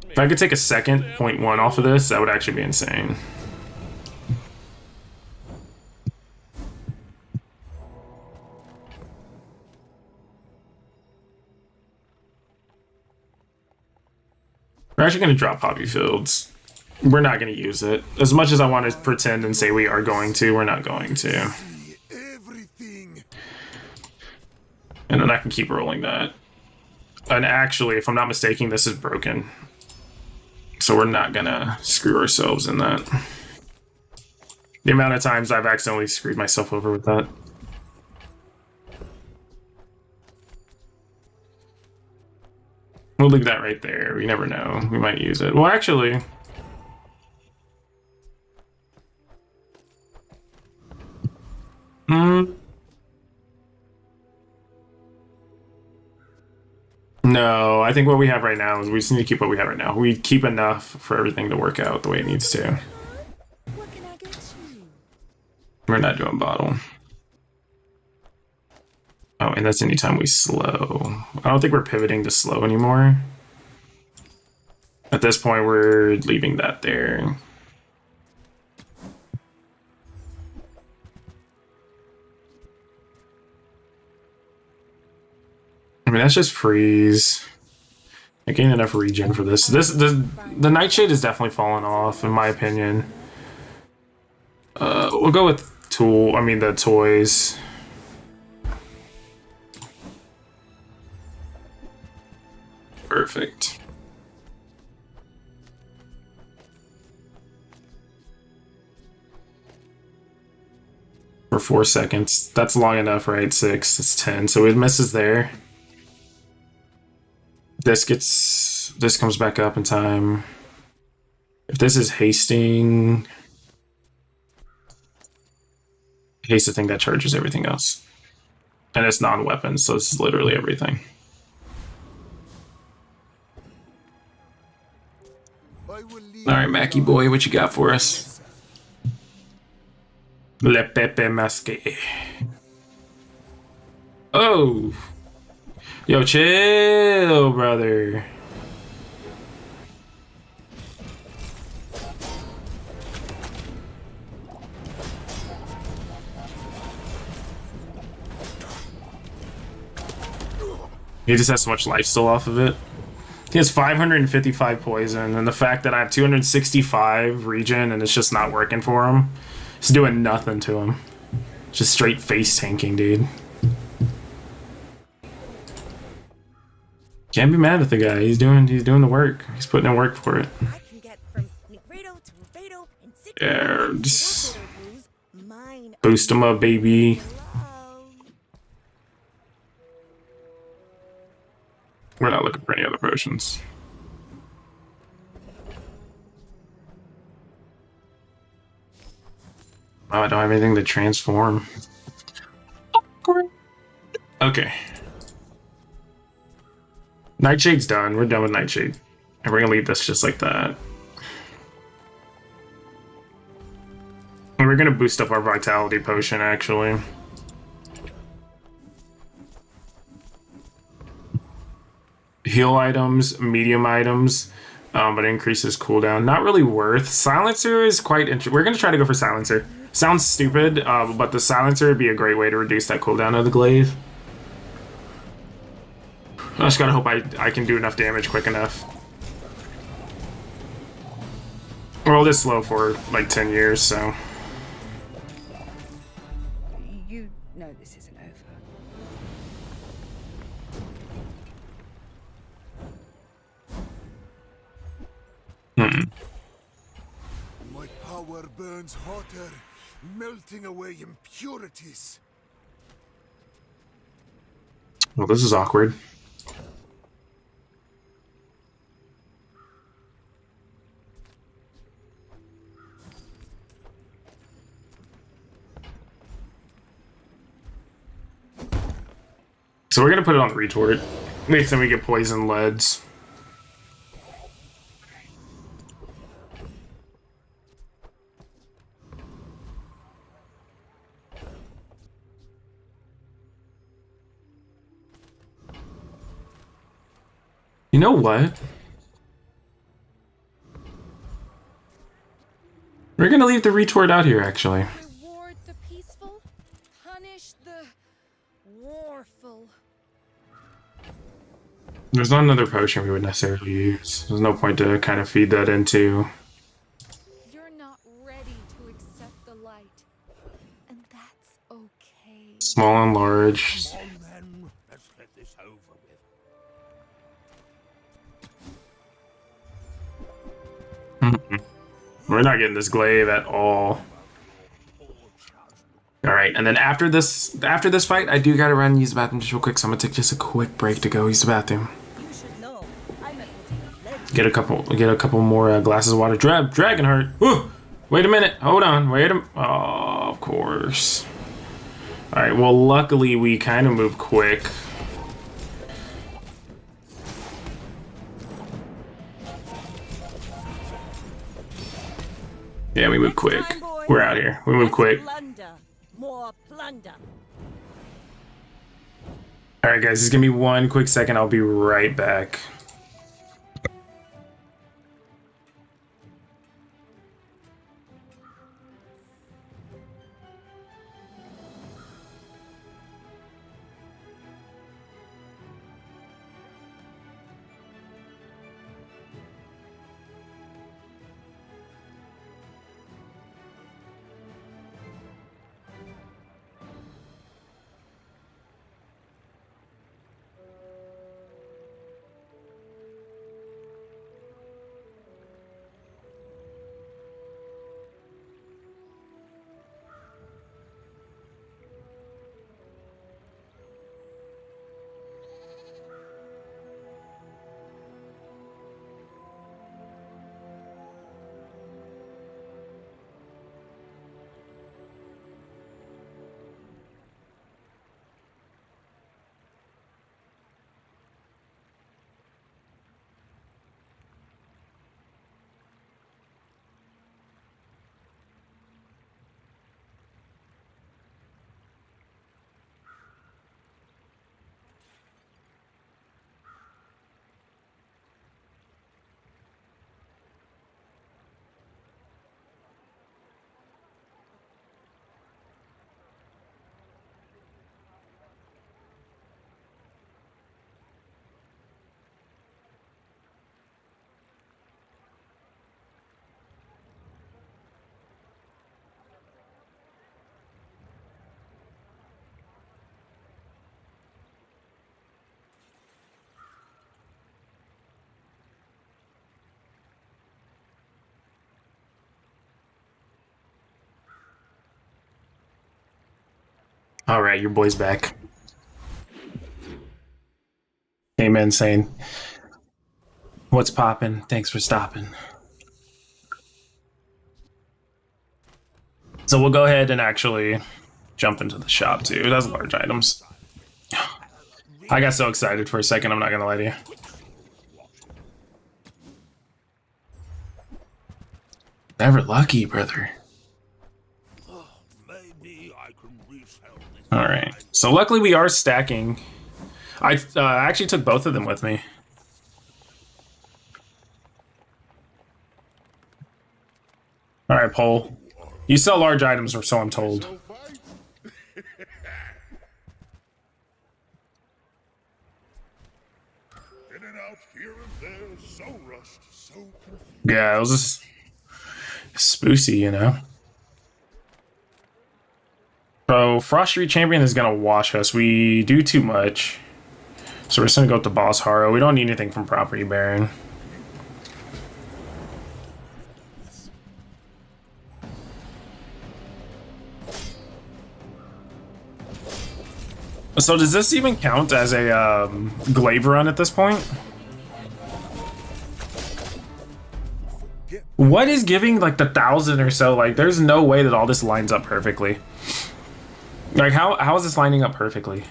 If I could take a second 0.1 off of this, that would actually be insane. We're actually going to drop Poppy Fields. We're not going to use it. As much as I want to pretend and say we are going to, we're not going to. Everything. And then I can keep rolling that. And actually, if I'm not mistaken, this is broken. So we're not going to screw ourselves in that. The amount of times I've accidentally screwed myself over with that. We'll leave that right there. We never know. We might use it. Well, actually... No, I think what we have right now is we just need to keep what we have right now. We keep enough for everything to work out the way it needs to. What can I get you? We're not doing bottle. Oh, and that's anytime we slow. I don't think we're pivoting to slow anymore. At this point, we're leaving that there. mean, that's just freeze. I gained enough regen for this. The Nightshade is definitely falling off, in my opinion. We'll go with the toys. Perfect. For 4 seconds. That's long enough, right? 6, it's 10. So it misses there. This comes back up in time. If this is hasting, haste the thing that charges everything else. And it's non-weapon, so this is literally everything. Alright, Mackie boy, what you got for us? Le Pepe Masque. Oh! Yo, chill, brother. He just has so much life still off of it. He has 555 poison, and the fact that I have 265 regen and it's just not working for him, it's doing nothing to him. Just straight face tanking, dude. Can't be mad at the guy. He's doing the work. He's putting in work for it. I can get from Negredo to Rubedo in 6 Yeah, minutes. just Mine. boost him up, baby. Hello. We're not looking for any other potions. Oh, I don't have anything to transform. Okay. Nightshade's done. We're done with Nightshade. And we're gonna leave this just like that. And we're gonna boost up our Vitality Potion, actually. Heal items, medium items, but increases cooldown. Not really worth. Silencer is quite interesting. We're gonna try to go for Silencer. Sounds stupid, but the Silencer would be a great way to reduce that cooldown of the glaive. I just gotta hope I can do enough damage quick enough. Roll this slow for like 10 years, so. You know this isn't over. My power burns hotter, melting away impurities. Well, this is awkward. So we're gonna put it on the retort. Next time we get poison leads. You know what? We're gonna leave the retort out here, actually. Reward the peaceful, punish the warful. There's not another potion we would necessarily use. There's no point to kind of feed that into. You're not ready to accept the light. And that's okay. Small and large. Come on then, let's get this over with. We're not getting this glaive at all. Alright, and then after this fight, I do gotta run and use the bathroom just real quick, so I'm gonna take just a quick break to go use the bathroom. You should know. I'm a pledge. Get a couple more glasses of water. Dragonheart. Whew. Wait a minute. Hold on. Oh, of course. Alright, well, luckily we kind of move quick. Yeah, we move quick. We're out here. We move quick. Plunder. More plunder. Alright, guys, just give me one quick second. I'll be right back. All right, your boy's back. Amen, saying, "What's poppin'? Thanks for stopping." So we'll go ahead and actually jump into the shop too. It has large items. I got so excited for a second, I'm not gonna lie to you. Never lucky, brother. Maybe I can resell this. All right. So luckily we are stacking. I actually took both of them with me. All right, Pole. You sell large items, or so I'm told. So fight. In and out here and there, so rushed, so confused. Yeah, it was just spoosy, you know. So Frost Street Champion is gonna wash us. We do too much. So we're just gonna go with the Boss Haro. We don't need anything from Property Baron. So does this even count as a glaive run at this point? What is giving like the 1,000 or so? Like, there's no way that all this lines up perfectly. Like, how is this lining up perfectly?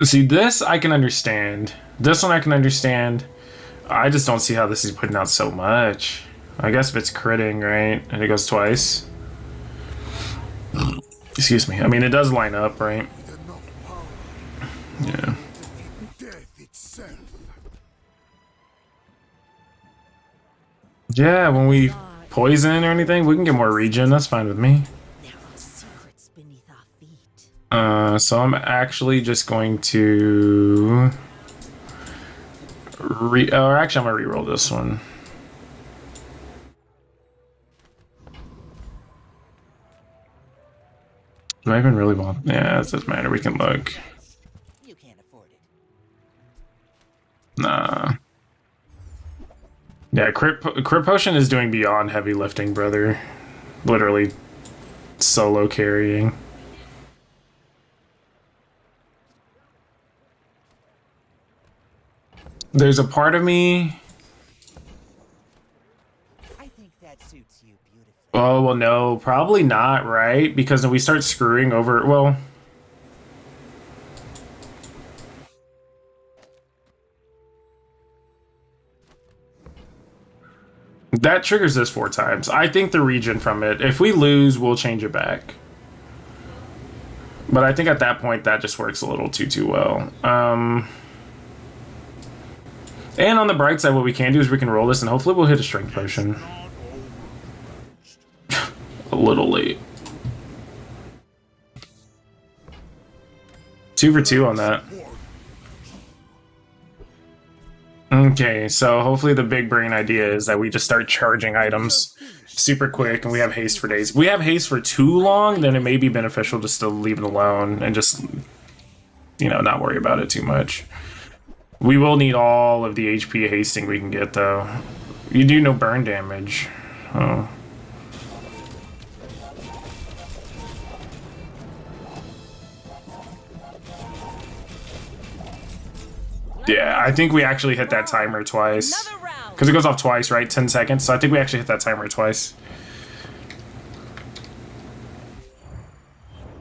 See, this I can understand. This one I can understand. I just don't see how this is putting out so much. I guess if it's critting, right? And it goes twice. Excuse me. I mean, it does line up, right? With enough power Yeah. to defeat death itself. Yeah, when we poison or anything, we can get more regen. That's fine with me. There are secrets beneath our feet. So I'm actually just going to or actually, I'm gonna reroll this one. Do I even really want? Yeah, it doesn't matter. We can look. You can't afford it. Nah. Yeah, crit potion is doing beyond heavy lifting, brother. Literally solo carrying. There's a part of me. I think that suits you beautifully. Oh, well, no, probably not, right? Because then we start screwing over. Well, that triggers this 4 times. I think the regen from it, if we lose, we'll change it back. But I think at that point, that just works a little too well. And on the bright side, what we can do is we can roll this, and hopefully we'll hit a strength potion. A little late. 2 for 2 on that. Okay, so hopefully the big brain idea is that we just start charging items super quick, and we have haste for days. If we have haste for too long, then it may be beneficial just to leave it alone and just, you know, not worry about it too much. We will need all of the HP hasting we can get, though. You do no burn damage. Oh. Yeah, I think we actually hit that timer twice. Another round. Because it goes off twice, right? 10 seconds. So I think we actually hit that timer twice.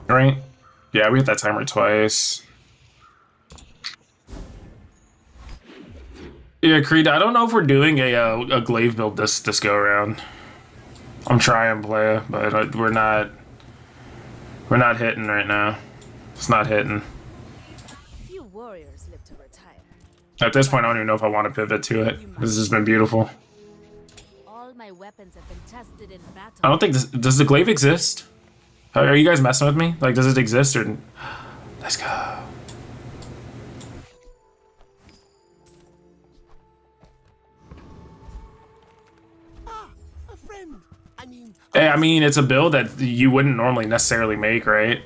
Right? Yeah, we hit that timer twice. Yeah, Creed, I don't know if we're doing a glaive build this go around. I'm trying, playa, but we're not hitting right now. It's not hitting. Few warriors live to retire. At this point, I don't even know if I want to pivot to it. This has been beautiful. All my weapons have been tested in battle. I don't think does the glaive exist? Are you guys messing with me? Like, does it exist or? Let's go. A friend. I mean, it's a build that you wouldn't normally necessarily make, right?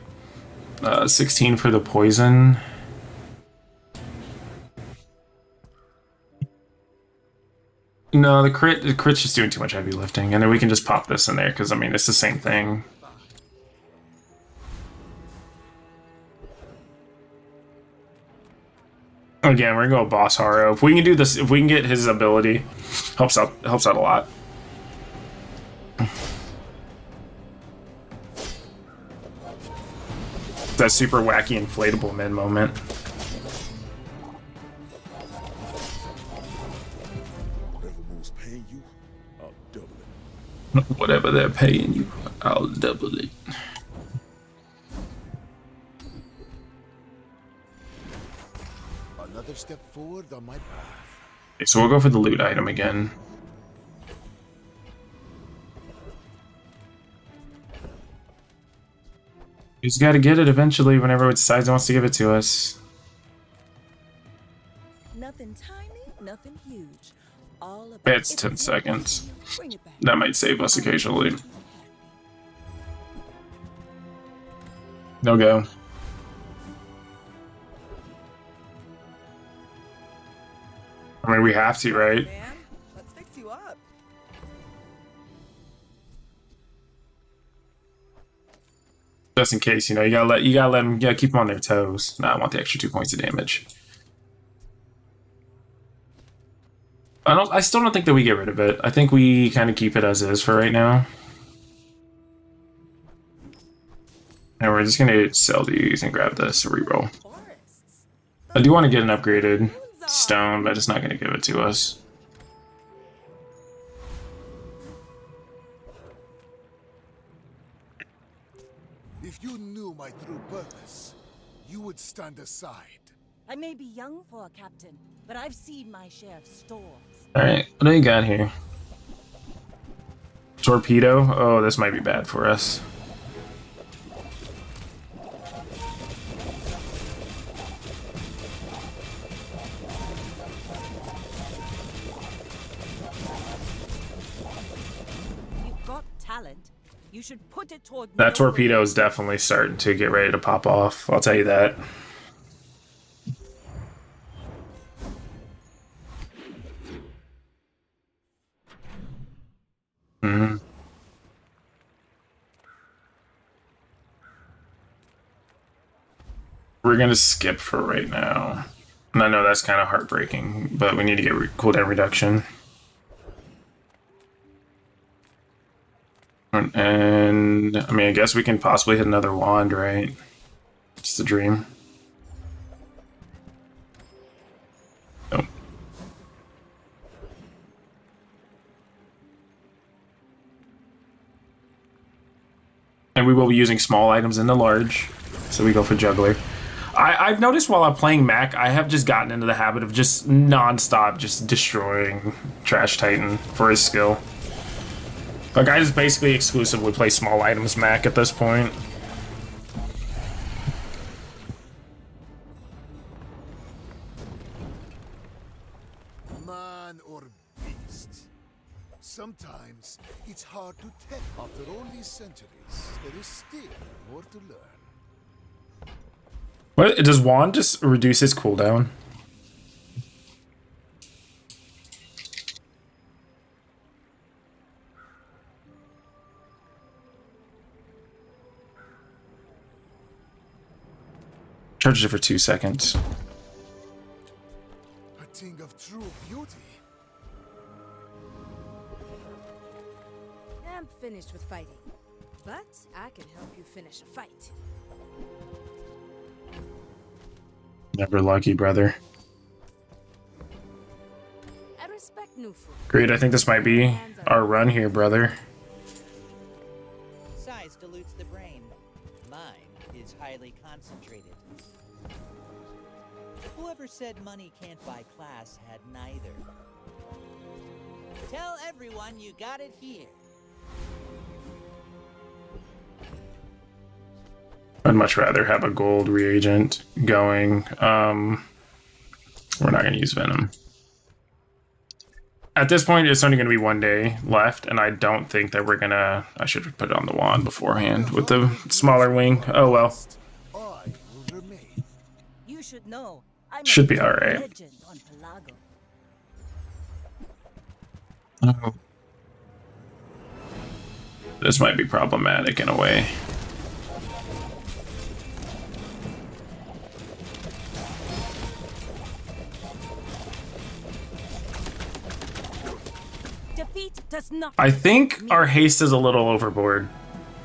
16 for the poison. No, the crit's just doing too much heavy lifting, and then we can just pop this in there because I mean it's the same thing. Again, we're gonna go boss Haro. If we can do this, if we can get his ability, helps out a lot. That super wacky inflatable mid moment. Whatever move's paying you, I'll double it. Whatever they're paying you, I'll double it. Another step forward on my path. Okay, so we'll go for the loot item again. He's got to get it eventually whenever it decides it wants to give it to us. Nothing tiny, nothing huge. All about It's 10 seconds. Bring it back. That might save us occasionally. No go. I mean, we have to, right? Man, let's fix you up. Just in case, you know, you gotta let them, keep them on their toes. Nah, I want the extra 2 points of damage. I still don't think that we get rid of it. I think we kind of keep it as is for right now. And we're just gonna sell these and grab this reroll. Forests. I do want to get an upgraded stone, but it's not gonna give it to us. If you knew my true purpose, you would stand aside. I may be young for a captain, but I've seen my share of storms. Alright, what do you got here? Torpedo? Oh, this might be bad for us. You've got talent. You should put it toward That torpedo is definitely starting to get ready to pop off. I'll tell you that. We're gonna skip for right now. And I know that's kind of heartbreaking, but we need to get cooldown reduction. And I mean, I guess we can possibly hit another wand, right? It's the dream. Nope. And we will be using small items in the large, so we go for juggler. I've noticed while I'm playing Mac, I have just gotten into the habit of just non-stop just destroying Trash Titan for his skill. Like, I just basically exclusively play small items Mac at this point. Man or beast. Sometimes it's hard to tell. After all these centuries, there is still more to learn. What, does wand just reduce his cooldown? Charges it for 2 seconds. A thing of true beauty. I'm finished with fighting, but I can help you finish a fight. Never lucky, brother. I respect new food. Great, I think this might be our run here, brother. Size dilutes the brain. Mine is highly concentrated. Whoever said money can't buy class had neither. Tell everyone you got it here. I'd much rather have a gold reagent going. We're not going to use Venom. At this point, it's only going to be 1 day left, and I don't think that we're going to... I should put it on the wand beforehand with the smaller wing. Oh, well. I will remain. You should know. I'm Should a be all right. legend on Pelago. Oh. This might be problematic in a way. Defeat does not. I think our haste is a little overboard.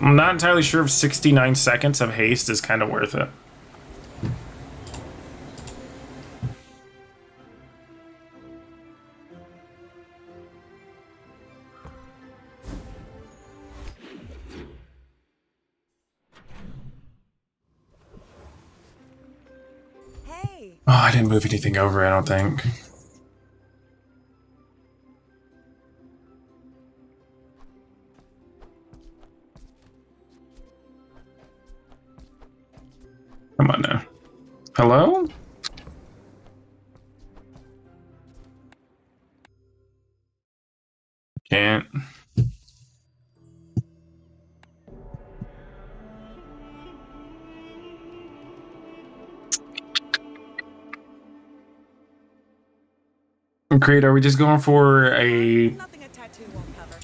I'm not entirely sure if 69 seconds of haste is kind of worth it. Hey, Oh, I didn't move anything over, I don't think. Come on now. Hello? Can't. Great, are we just going for nothing a tattoo won't cover.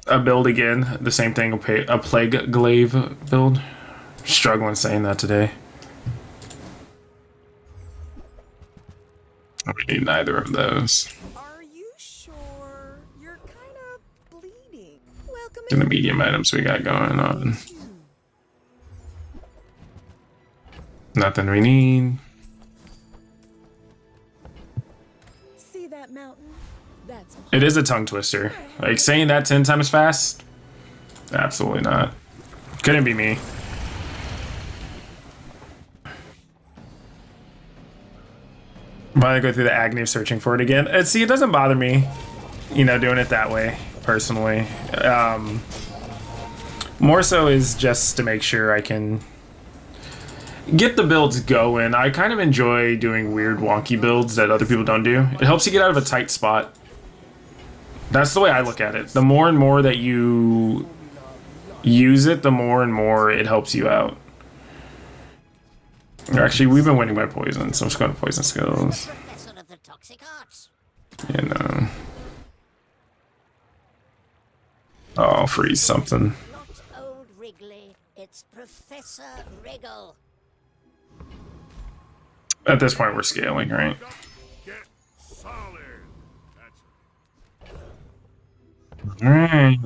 a build again? The same thing, a plague glaive build? Struggling saying that today. We need neither of those. Are you sure? You're kind of bleeding. Welcome In the in. medium items we got going on. Nothing we need. See that mountain? That's It is a tongue twister. Like saying that 10 times fast? Absolutely not. Couldn't be me. Probably go through the agony of searching for it again. See, it doesn't bother me, you know, doing it that way, personally. More so is just to make sure I can get the builds going. I kind of enjoy doing weird, wonky builds that other people don't do. It helps you get out of a tight spot. That's the way I look at it. The more and more that you use it, the more and more it helps you out. Actually, we've been winning by poison, so I'm just going to poison skills. Professor of the toxic arts. You know. Oh, I'll freeze something. Not old Wrigley, it's Professor Wriggle. At this point, we're scaling, right? Get solid. That's Alright.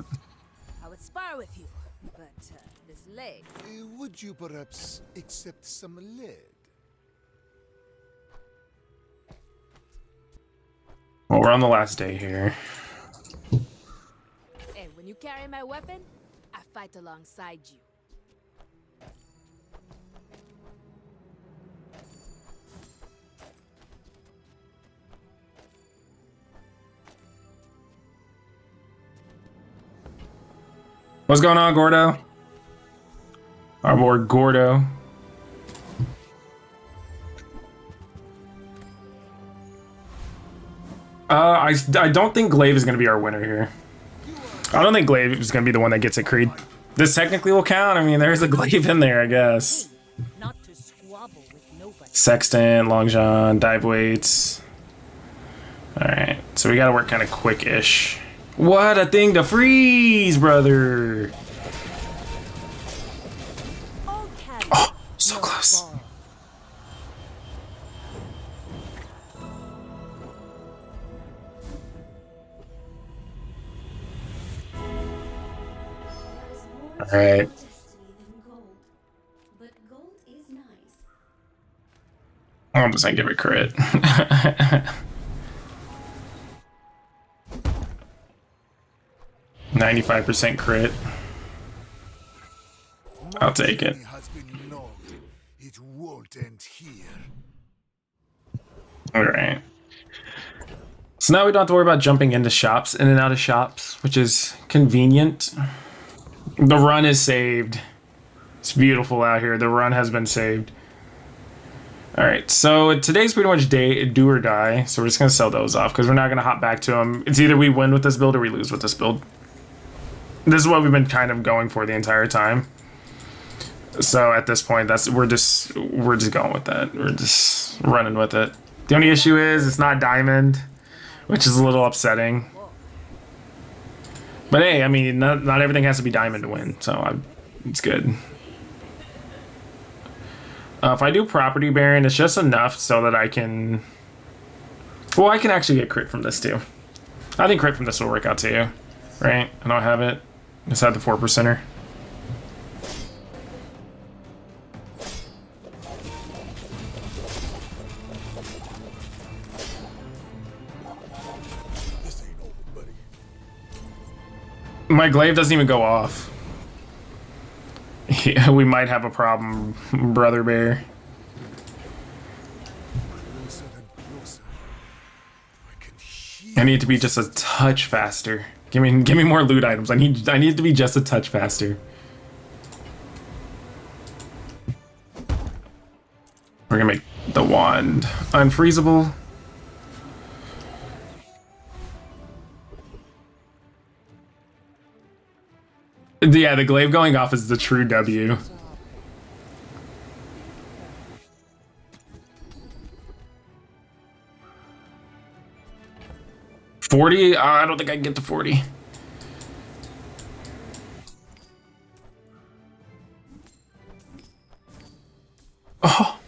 I would spar with you, but this leg. Would you perhaps accept some lead? Well, we're on the last day here. And when you carry my weapon, I fight alongside you. What's going on, Gordo? Our boy Gordo. I don't think Glaive is going to be our winner here. I don't think Glaive is going to be the one that gets it, Creed. This technically will count. I mean, there's a Glaive in there, I guess. Not to squabble with nobody. Sextant, Long John, dive weights. Alright, so we gotta work kind of quick-ish. What a thing to freeze, brother! all candy. Oh, so no close. ball. Alright. But gold is nice. I'm just gonna give it crit. 95% crit. I'll take it. Has been known. It won't end here. Alright. So now we don't have to worry about jumping into shops, in and out of shops, which is convenient. The run is saved. It's beautiful out here. The run has been saved. Alright, so today's pretty much day do or die, so we're just going to sell those off because we're not going to hop back to them. It's either we win with this build or we lose with this build. This is what we've been kind of going for the entire time. So at this point, we're just going with that. We're just running with it. The only issue is it's not diamond, which is a little upsetting. But hey, I mean, not everything has to be diamond to win, so it's good. If I do property baron, it's just enough so that I can... Well, I can actually get crit from this too. I think crit from this will work out too, right? I don't have it. Just have the 4%er. My glaive doesn't even go off. Yeah, we might have a problem, brother bear. Closer and closer. I can hear I need to be just a touch faster. Give me more loot items. I need to be just a touch faster. We're gonna make the wand unfreezable. Yeah, the glaive going off is the true W. $40? I don't think I can get to 40. Oh.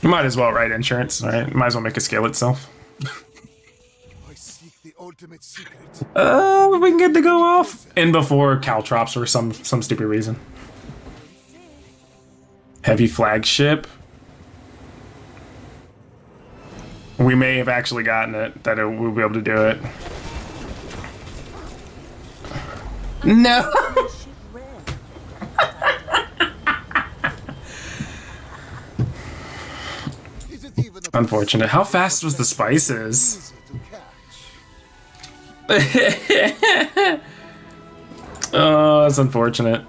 You might as well write insurance, alright? Might as well make it scale itself. I seek the ultimate secret. We can get to go off. And before caltrops for some stupid reason. Heavy flagship. We may have actually gotten it, that we'll be able to do it. No! Is it even a Unfortunate. How fast was the spices? easy to catch? Oh, that's unfortunate.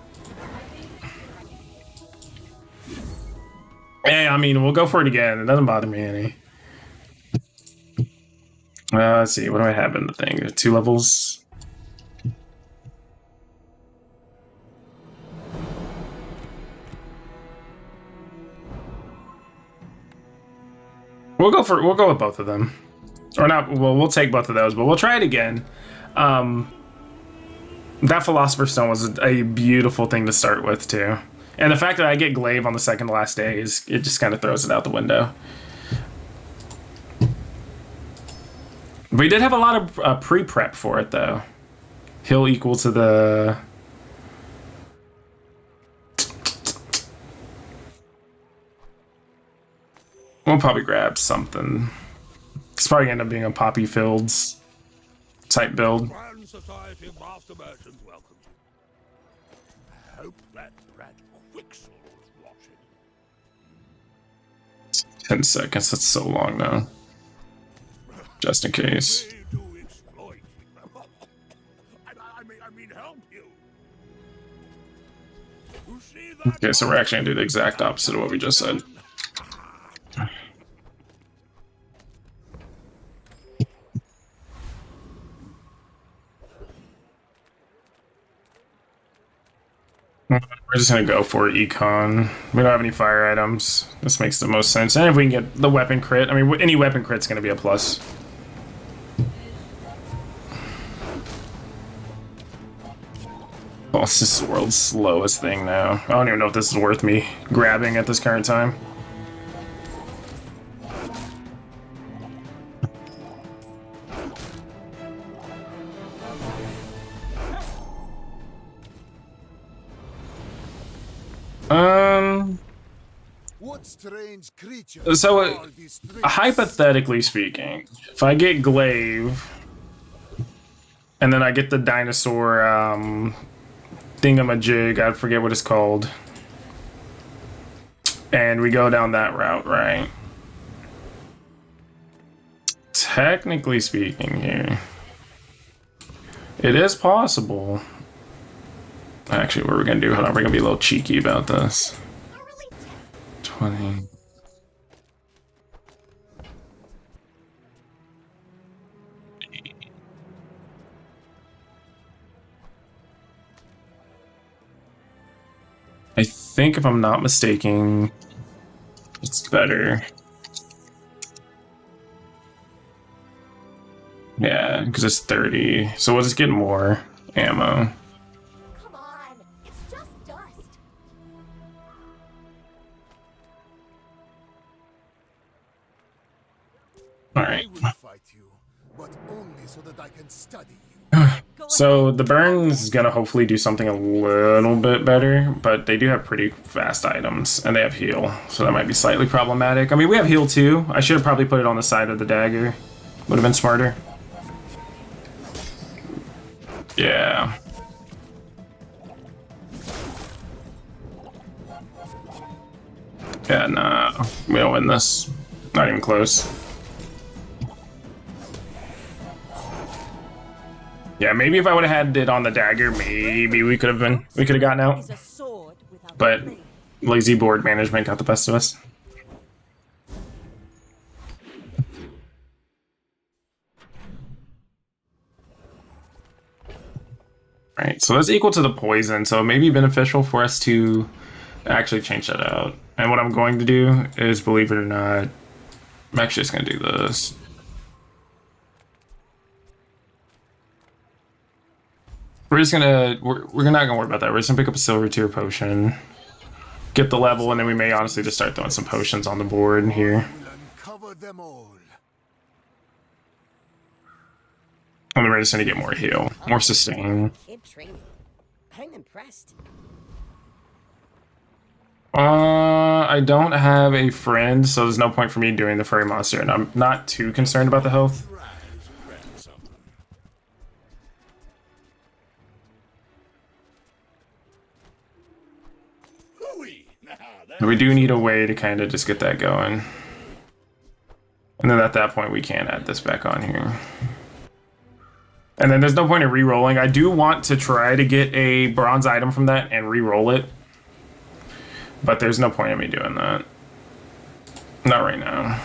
Hey, I mean, we'll go for it again. It doesn't bother me any. Let's see. What do I have in the thing? 2 levels. We'll go with both of them. Or not, well, we'll take both of those, but we'll try it again. That Philosopher's Stone was a beautiful thing to start with, too. And the fact that I get glaive on the second to last day, it just kind of throws it out the window. We did have a lot of pre-prep for it, though. He'll equal to the... We'll probably grab something. It's probably gonna end up being a Poppy Fields type build. Grand Society of Master Merchants welcome you. I hope that rat Quixel is watching. 10 seconds, that's so long now. Just in case. Way to exploit you. I mean help you. You see that? Okay, so we're actually gonna do the exact opposite of what we just said. We're just gonna go for econ. We don't have any fire items. This makes the most sense. And if we can get the weapon crit, I mean, any weapon crit's gonna be a plus. Oh, this is the world's slowest thing now. I don't even know if this is worth me grabbing at this current time. What strange creature So, are these things? hypothetically speaking, if I get glaive, and then I get the dinosaur, thingamajig, I forget what it's called, and we go down that route, right? Technically speaking here, it is possible. Actually, what we're gonna do, hold on, we're gonna be a little cheeky about this. 20. I think if I'm not mistaken, it's better. Yeah, because it's 30. So we'll just get more ammo. Come on, it's just dust. Alright. I will fight you, but only so that I can study you. So the burns is gonna hopefully do something a little bit better, but they do have pretty fast items, and they have heal, so that might be slightly problematic. I mean, we have heal too. I should have probably put it on the side of the dagger. Would have been smarter. Yeah. Yeah, nah. We don't win this. Not even close. Yeah, maybe if I would have had it on the dagger, maybe we could have gotten out. Is a sword without But blade. lazy board management got the best of us. Alright, so that's equal to the poison, so it may be beneficial for us to actually change that out. And what I'm going to do is, believe it or not, I'm actually just going to do this. We're just gonna, we're not gonna worry about that. We're just gonna pick up a silver tier potion, get the level, and then we may honestly just start throwing some potions on the board here. Will uncover them all. And then we're just gonna get more heal, more sustain. Kid training. I'm impressed. I don't have a friend, so there's no point for me doing the furry monster, and I'm not too concerned about the health. But we do need a way to kind of just get that going. And then at that point, we can add this back on here. And then there's no point in re-rolling. I do want to try to get a bronze item from that and re-roll it. But there's no point in me doing that. Not right now.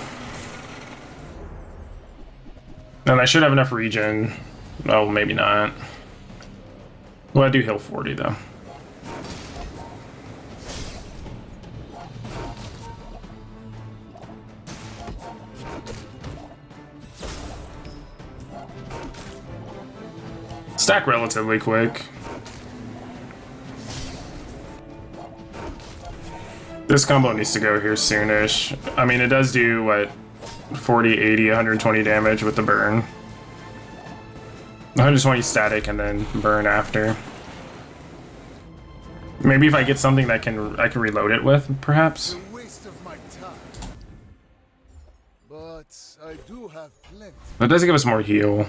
And I should have enough regen. Well, maybe not. Well, I do heal 40 though. Stack relatively quick. This combo needs to go here soonish. I mean, it does do, what, 40, 80, 120 damage with the burn. 120 static and then burn after. Maybe if I get something that I can reload it with, perhaps. A waste of my time. But I do have plenty. That does give us more heal.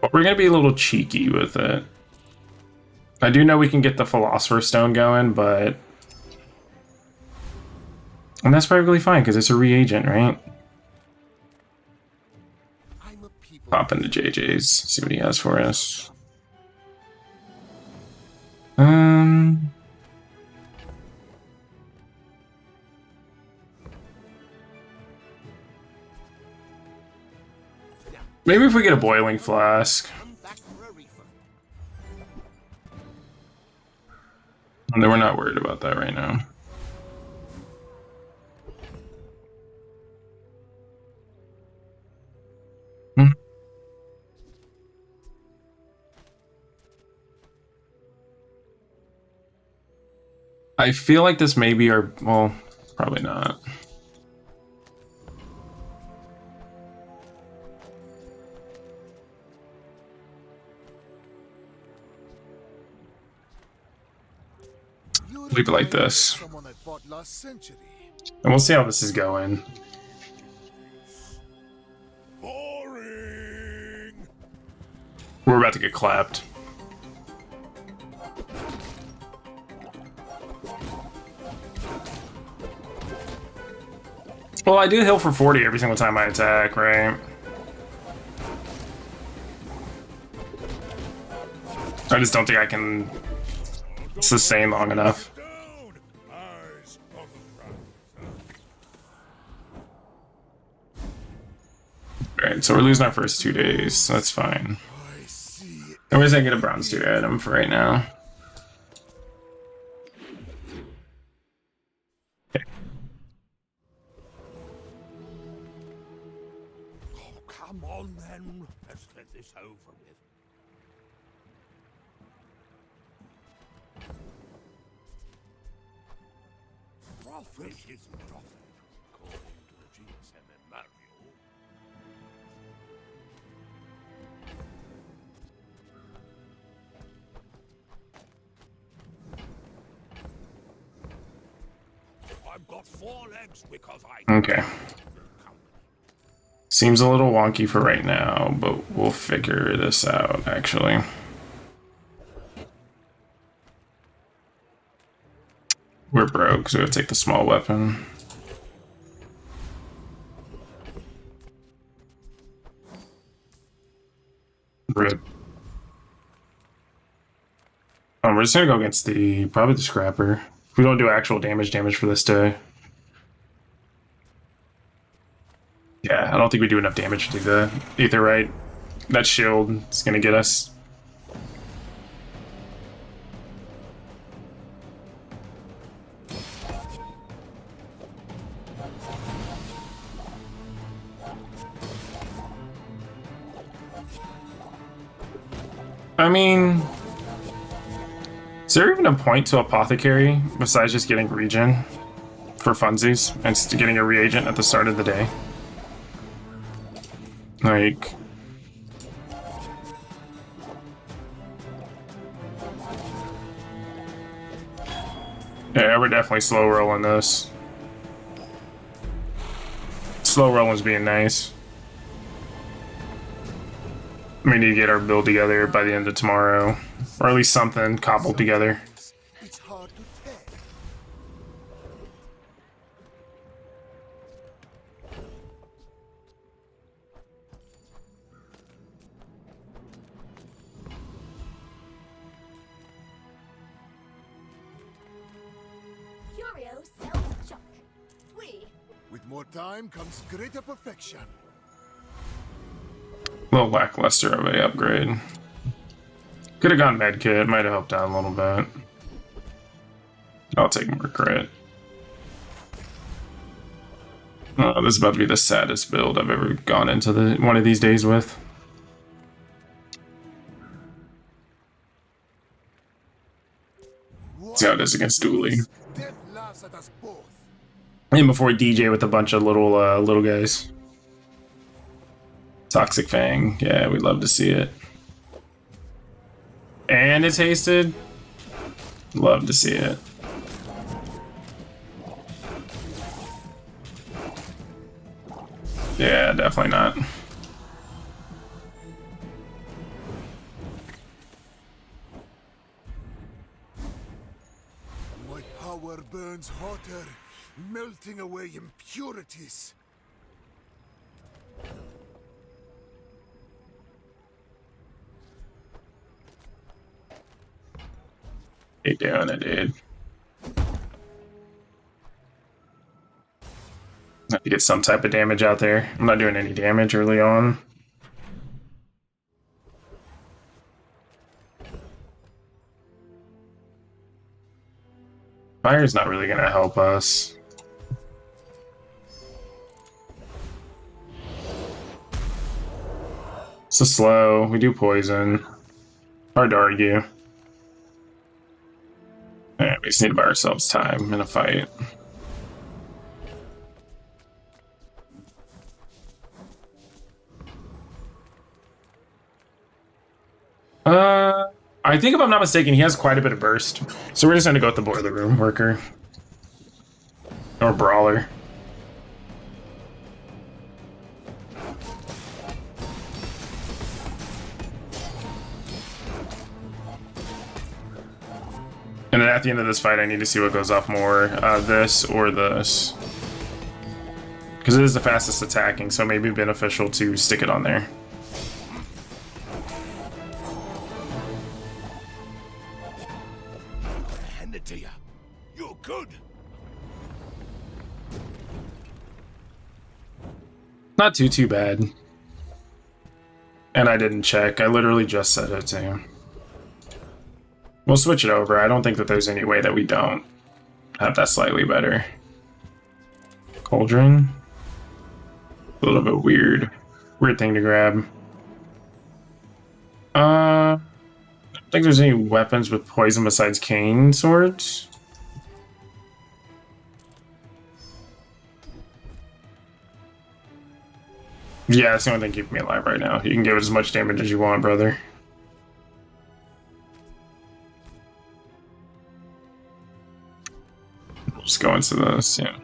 But we're gonna be a little cheeky with it. I do know we can get the Philosopher's Stone going, but... And that's probably fine, because it's a reagent, right? I'm a people. Pop into JJ's, see what he has for us. Maybe if we get a boiling flask. Come back for a refund. And then we're not worried about that right now. I feel like this may be our... Well, probably not. Leave it like this. Someone I fought last century. And we'll see how this is going. Boring. We're about to get clapped. Well, I do heal for 40 every single time I attack, right? I just don't think I can sustain long enough. Down. Eyes on the prize. Alright, so we're losing our first 2 days, so that's fine. I see. And we're just gonna get a bronze tier item for right now. Okay. Come on then, let's get this over with. Profit is profit, according to the GSM manual. I've got 4 legs because I... Okay. Seems a little wonky for right now, but we'll figure this out, actually. We're broke, so we'll take the small weapon. Rip. We're just gonna go against probably the scrapper. We don't do actual damage for this day. Yeah, I don't think we do enough damage to do that. Either right. That shield is gonna get us. I mean, is there even a point to Apothecary besides just getting regen for funsies and getting a reagent at the start of the day? Like, yeah, we're definitely slow rolling this. Slow rolling's being nice. We need to get our build together by the end of tomorrow, or at least something cobbled together. It's hard to tell. Curio sells junk. With more time comes greater perfection. A little lackluster of a upgrade. Could have gone medkit, might have helped out a little bit. I'll take more crit. Oh, this is about to be the saddest build I've ever gone into one of these days with. See how it is against Dooley. Death laughs at us both. And before we DJ with a bunch of little guys. Toxic Fang, yeah, we'd love to see it. And it's hasted. Love to see it. Yeah, definitely not. My power burns hotter, melting away impurities. You doing it, dude? Have to get some type of damage out there. I'm not doing any damage early on. Fire's not really gonna help us. It's a slow. We do poison. Hard to argue. Alright, we just need to buy ourselves time in a fight. I think if I'm not mistaken, he has quite a bit of burst. So we're just gonna go with the Boiler Room Worker. Or Brawler. And then at the end of this fight, I need to see what goes off more, this or this. Because it is the fastest attacking, so it may be beneficial to stick it on there. Hand it to you. You're good. Not too bad. And I didn't check. I literally just said it to him. We'll switch it over. I don't think that there's any way that we don't have that slightly better. Cauldron. A little bit weird. Weird thing to grab. I don't think there's any weapons with poison besides cane swords. Yeah, that's the only thing keeping me alive right now. You can give it as much damage as you want, brother. We'll just go into this, yeah.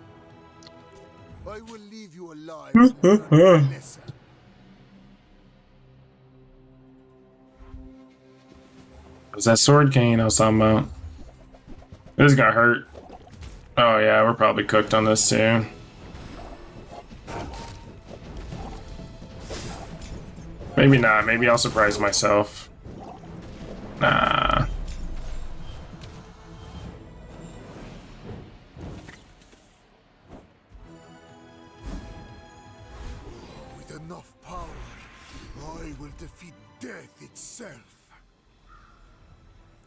I will leave you alive. and learn a lesson. Was that sword cane I was talking about? This is gonna hurt. Oh yeah, we're probably cooked on this too. Maybe not. Maybe I'll surprise myself. Nah. With enough power, I will defeat death itself.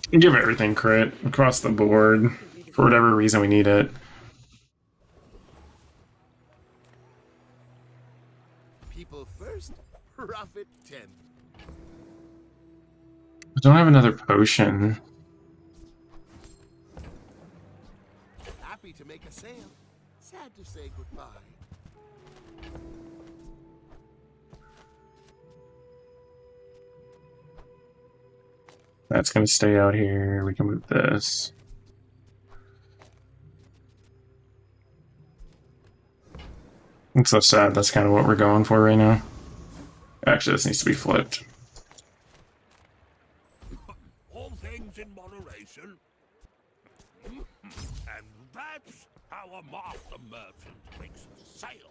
Give everything crit across the board. For whatever reason we need it. People first, profit 10. I don't have another potion. Happy to make a sale. Sad to say goodbye. That's gonna stay out here. We can move this. I'm so sad. That's kind of what we're going for right now. Actually, this needs to be flipped. All things in moderation. And that's how a master merchant makes a sale.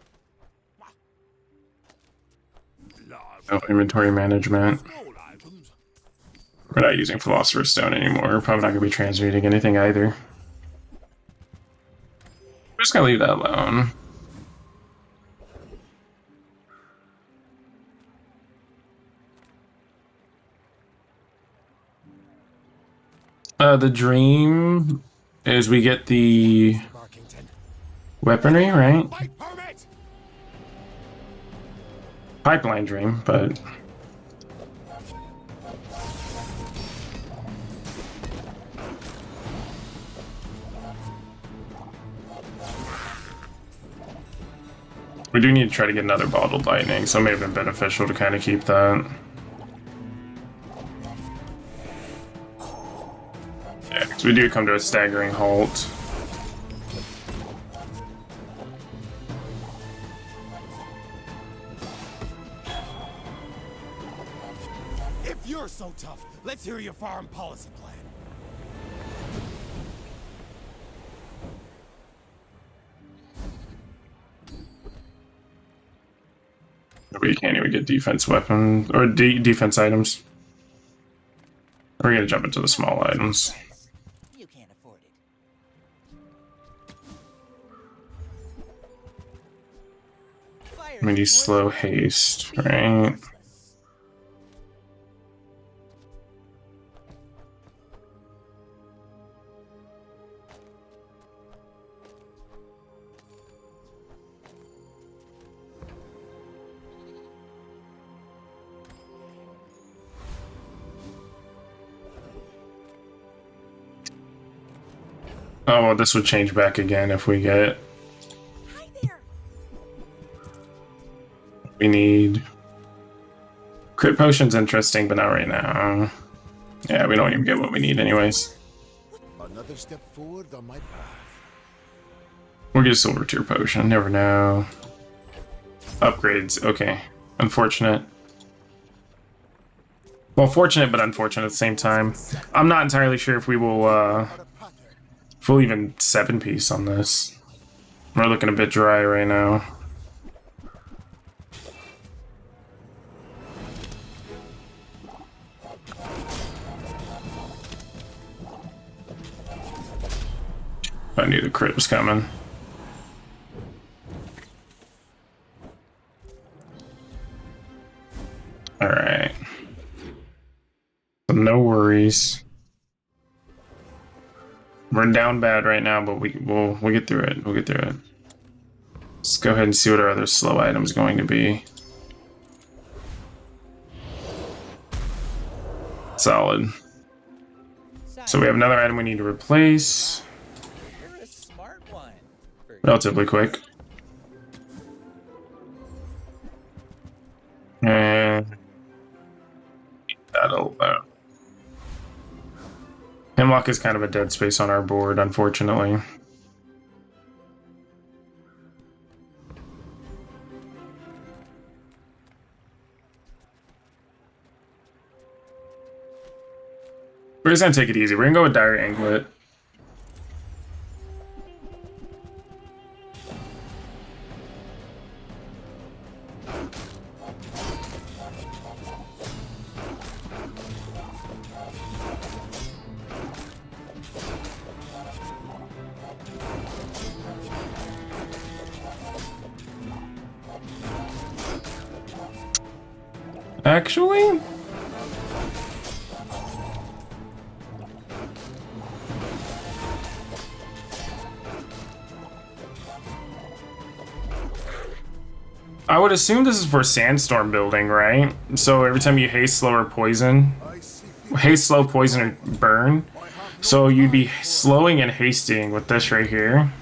Large No inventory management. small items. We're not using Philosopher's Stone anymore. We're probably not going to be transmuting anything either. We're just going to leave that alone. The dream is we get the weaponry, right? By permit! Pipeline dream, but... We do need to try to get another bottled lightning, so it may have been beneficial to kind of keep that. Yeah, because we do come to a staggering halt. If you're so tough, let's hear your foreign policy plan. We can't even get defense weapons or defense items. We're gonna jump into the small items. You can't afford it. Fire We need is more slow than haste, speed right? useless. Oh, well, this would change back again if we get... Hi there. We need... Crit potion's interesting, but not right now. Yeah, we don't even get what we need anyways. Another step forward on my path. We'll get a silver tier potion, never know. Upgrades, okay. Unfortunate. Well, fortunate, but unfortunate at the same time. I'm not entirely sure if we will, if we'll even 7-piece on this. We're looking a bit dry right now. I knew the crit was coming. Alright. So no worries. We're down bad right now, but we'll get through it. We'll get through it. Let's go ahead and see what our other slow item's going to be. Solid. So we have another item we need to replace. You're a smart one. Relatively quick. And that'll Hemlock is kind of a dead space on our board, unfortunately. We're just gonna take it easy. We're gonna go with Dire Anglet. Actually? I would assume this is for sandstorm building, right? So every time you haste, slow, or poison, haste, slow, poison, or burn. So you'd be slowing and hasting with this right here.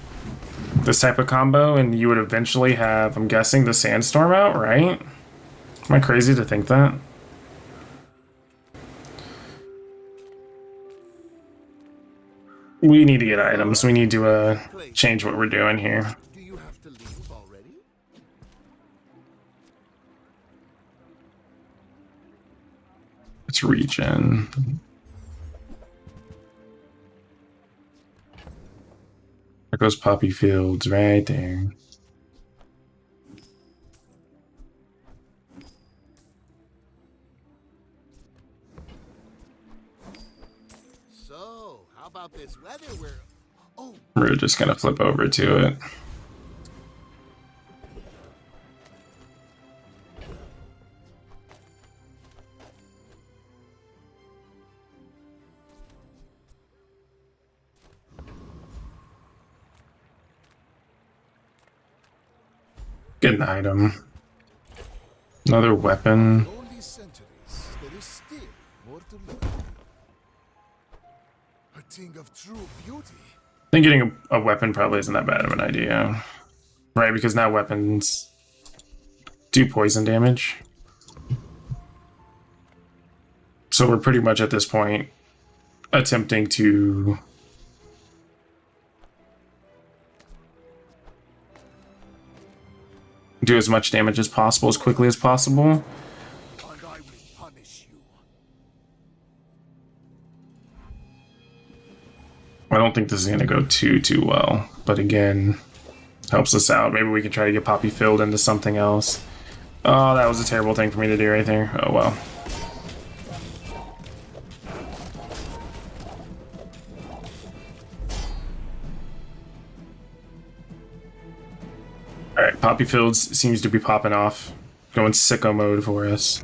This type of combo, and you would eventually have, I'm guessing, the sandstorm out, right? Am I crazy to think that? We need to get items. We need to change what we're doing here. Do you have to leave already? It's regen. There goes Poppy Fields right there. So, how about this weather where... Oh, We're just gonna flip over to it. Get an item. Another weapon. only centuries, there is still more to learn. A thing of true beauty. I think getting a weapon probably isn't that bad of an idea. Right, because now weapons do poison damage. So we're pretty much at this point attempting to do as much damage as possible, as quickly as possible. And I will punish you. I don't think this is going to go too well, but again, helps us out. Maybe we can try to get Poppy filled into something else. Oh, that was a terrible thing for me to do right there. Oh well. Alright, Poppy Fields seems to be popping off. Going sicko mode for us.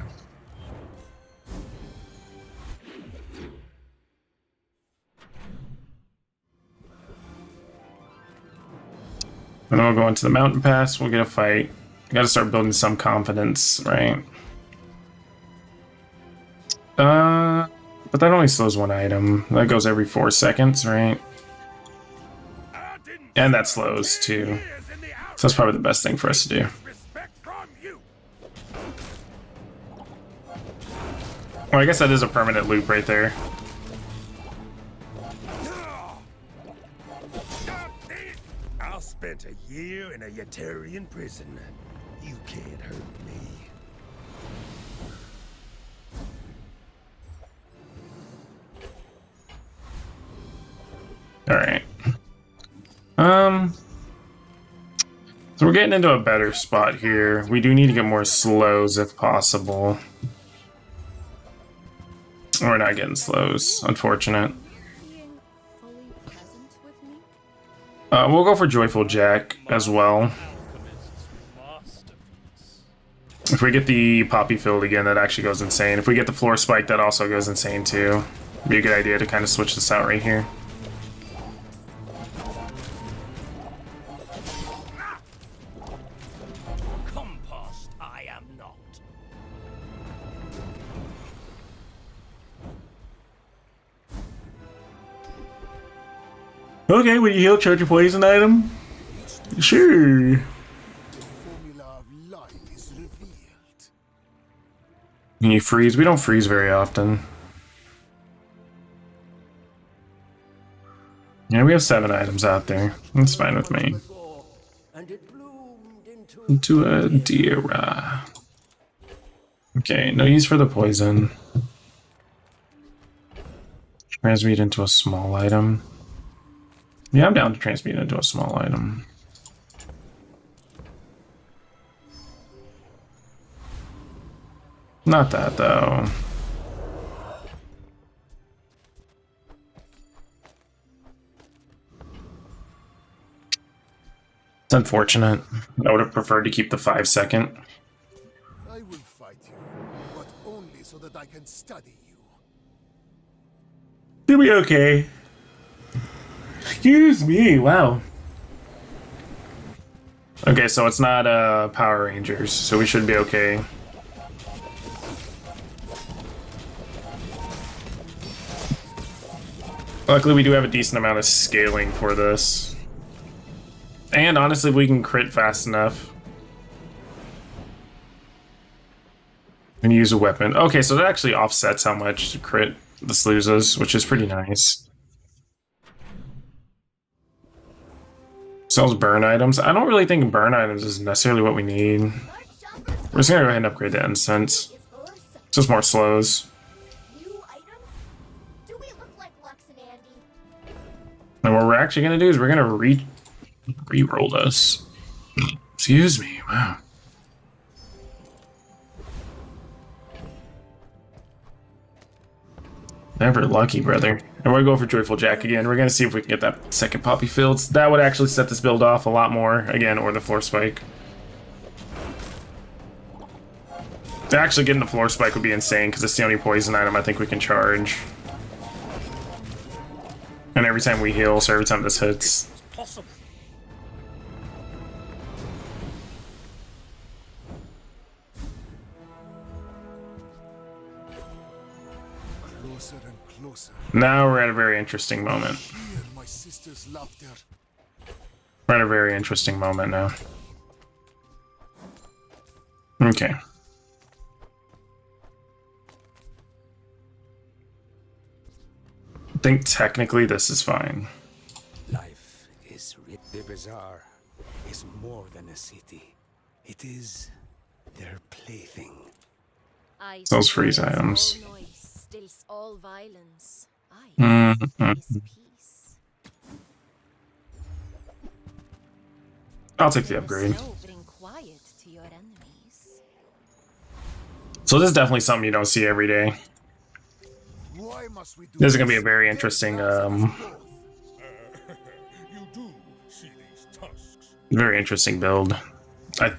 And then we'll go into the mountain pass, we'll get a fight. Gotta start building some confidence, right? But that only slows one item. That goes every 4 seconds, right? And that slows too. So that's probably the best thing for us to do. Well, I guess that is a permanent loop right there. I spent a year in a Yetarian prison. You can't hurt me. Alright. So we're getting into a better spot here. We do need to get more slows if possible. We're not getting slows, unfortunate. Being fully present with me? We'll go for Joyful Jack as well. If we get the Poppy filled again, that actually goes insane. If we get the Floor Spike, that also goes insane too. Be a good idea to kind of switch this out right here. Compost, I am not. Okay, when you heal, charge your poison item. Sure. The formula of life is revealed. Can you freeze? We don't freeze very often. Yeah, we have 7 items out there. That's fine with me. And it bloomed into Into a Dira. Okay, no use for the poison. Transmute into a small item. Yeah, I'm down to transmute into a small item. Not that, though. It's unfortunate. I would have preferred to keep the 5-second. I will fight you, but only so that I can study you. You'll be okay. Excuse me, wow. Okay, so it's not Power Rangers, so we should be okay. Luckily, we do have a decent amount of scaling for this. And honestly, we can crit fast enough. And use a weapon. Okay, so that actually offsets how much crit this loses, which is pretty nice. Sells burn items. I don't really think burn items is necessarily what we need. We're just gonna go ahead and upgrade the incense. It's just more slows. New items? Do we look like Lux and Andy? And what we're actually gonna do is we're gonna re-roll this. Excuse me, wow. Never lucky, brother. And we're going for Joyful Jack again. We're gonna see if we can get that second Poppy Fields. That would actually set this build off a lot more, again, or the Floor Spike. Actually getting the Floor Spike would be insane, because it's the only poison item I think we can charge. And every time we heal, so every time this hits. possible. Closer and closer. Now we're at a very interesting moment. Hear my sister's laughter. We're at a very interesting moment now. Okay. I think technically this is fine. Life is the Bazaar is more than a city. It is their plaything. I Those freeze swear items. all noise stills all violence. Mhm. Is peace. I'll take the The upgrade. snow bring quiet to your enemies. So this is definitely something you don't see every day. Why must we do This is gonna be a very interesting, You do see these tusks. very interesting build.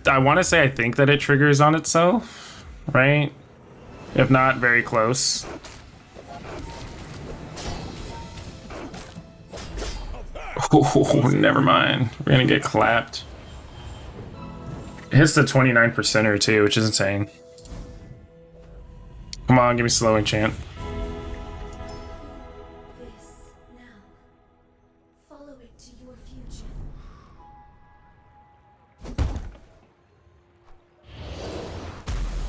I want to say I think that it triggers on itself, right? If not, very close. Oh, never mind. We're gonna get clapped. It hits the 29%er too, which is insane. Come on, give me slow enchant. This now. Follow it to your future.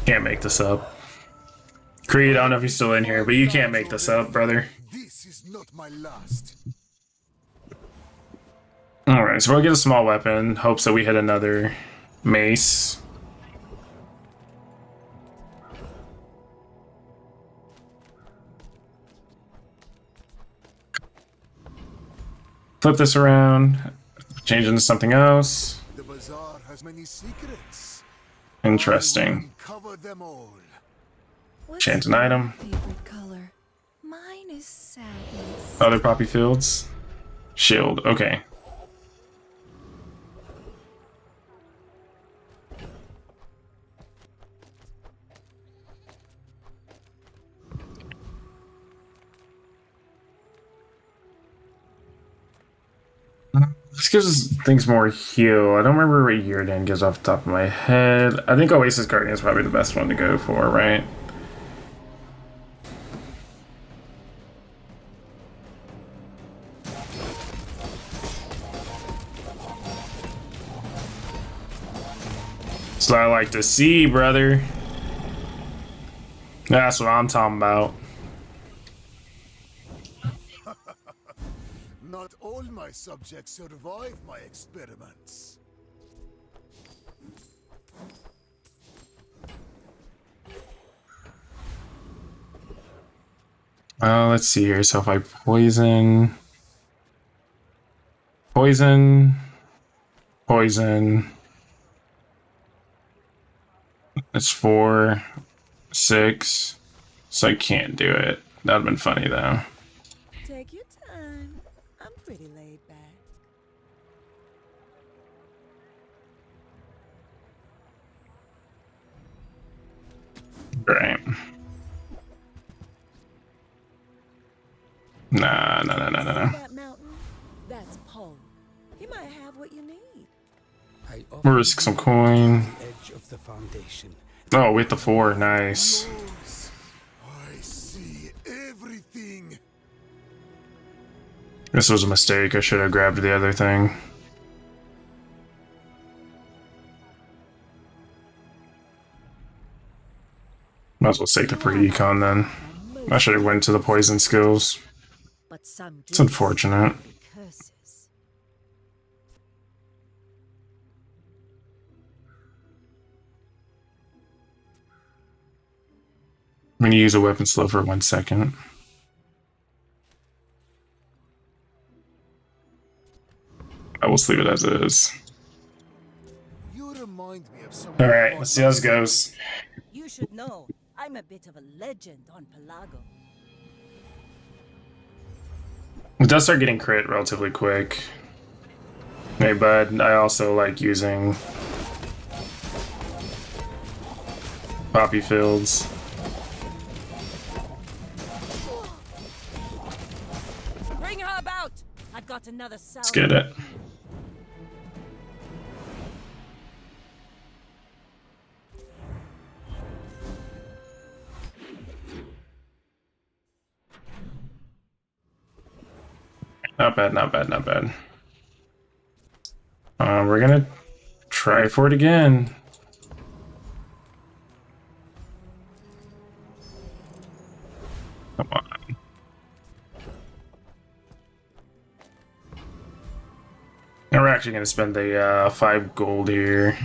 Can't make this up. Creed, I don't know if you're still in here, but you can't make this up, brother. This is not my last. Alright, so we'll get a small weapon, hopes that we hit another mace. Flip this around, change into something else. The bazaar has many secrets. Interesting. Cover them all. Chant an item. Favorite color. Mine is sadness. Other poppy fields. Shield, okay. This gives us things more heal. I don't remember what Yurdan gives off the top of my head. I think Oasis Guardian is probably the best one to go for, right? That's what I like to see, brother. That's what I'm talking about. Not all my subjects survive my experiments. Let's see here. So if I poison, it's 4, 6. So I can't do it. That'd have been funny though. Take your time. I'm pretty laid back. Right. Nah. That mountain? That's Poe. He might have what you need. I We'll risk some coin. the edge of the foundation. Oh, with the 4, nice. Lords, I see everything. This was a mistake. I should have grabbed the other thing. Might as well take the free econ then. I should have went to the poison skills. But some It's unfortunate. curses. I'm gonna use a weapon slow for 1 second. I will leave it as is. You remind me of someone. Alright, let's see how this goes. You should know, I'm a bit of a legend on Pelago. It does start getting crit relatively quick. Hey bud, I also like using poppy fields. Bring her about! I've got another salve. Let's get it. Not bad, not bad, not bad. We're gonna try for it again. Come on. Now we're actually gonna spend the 5 gold here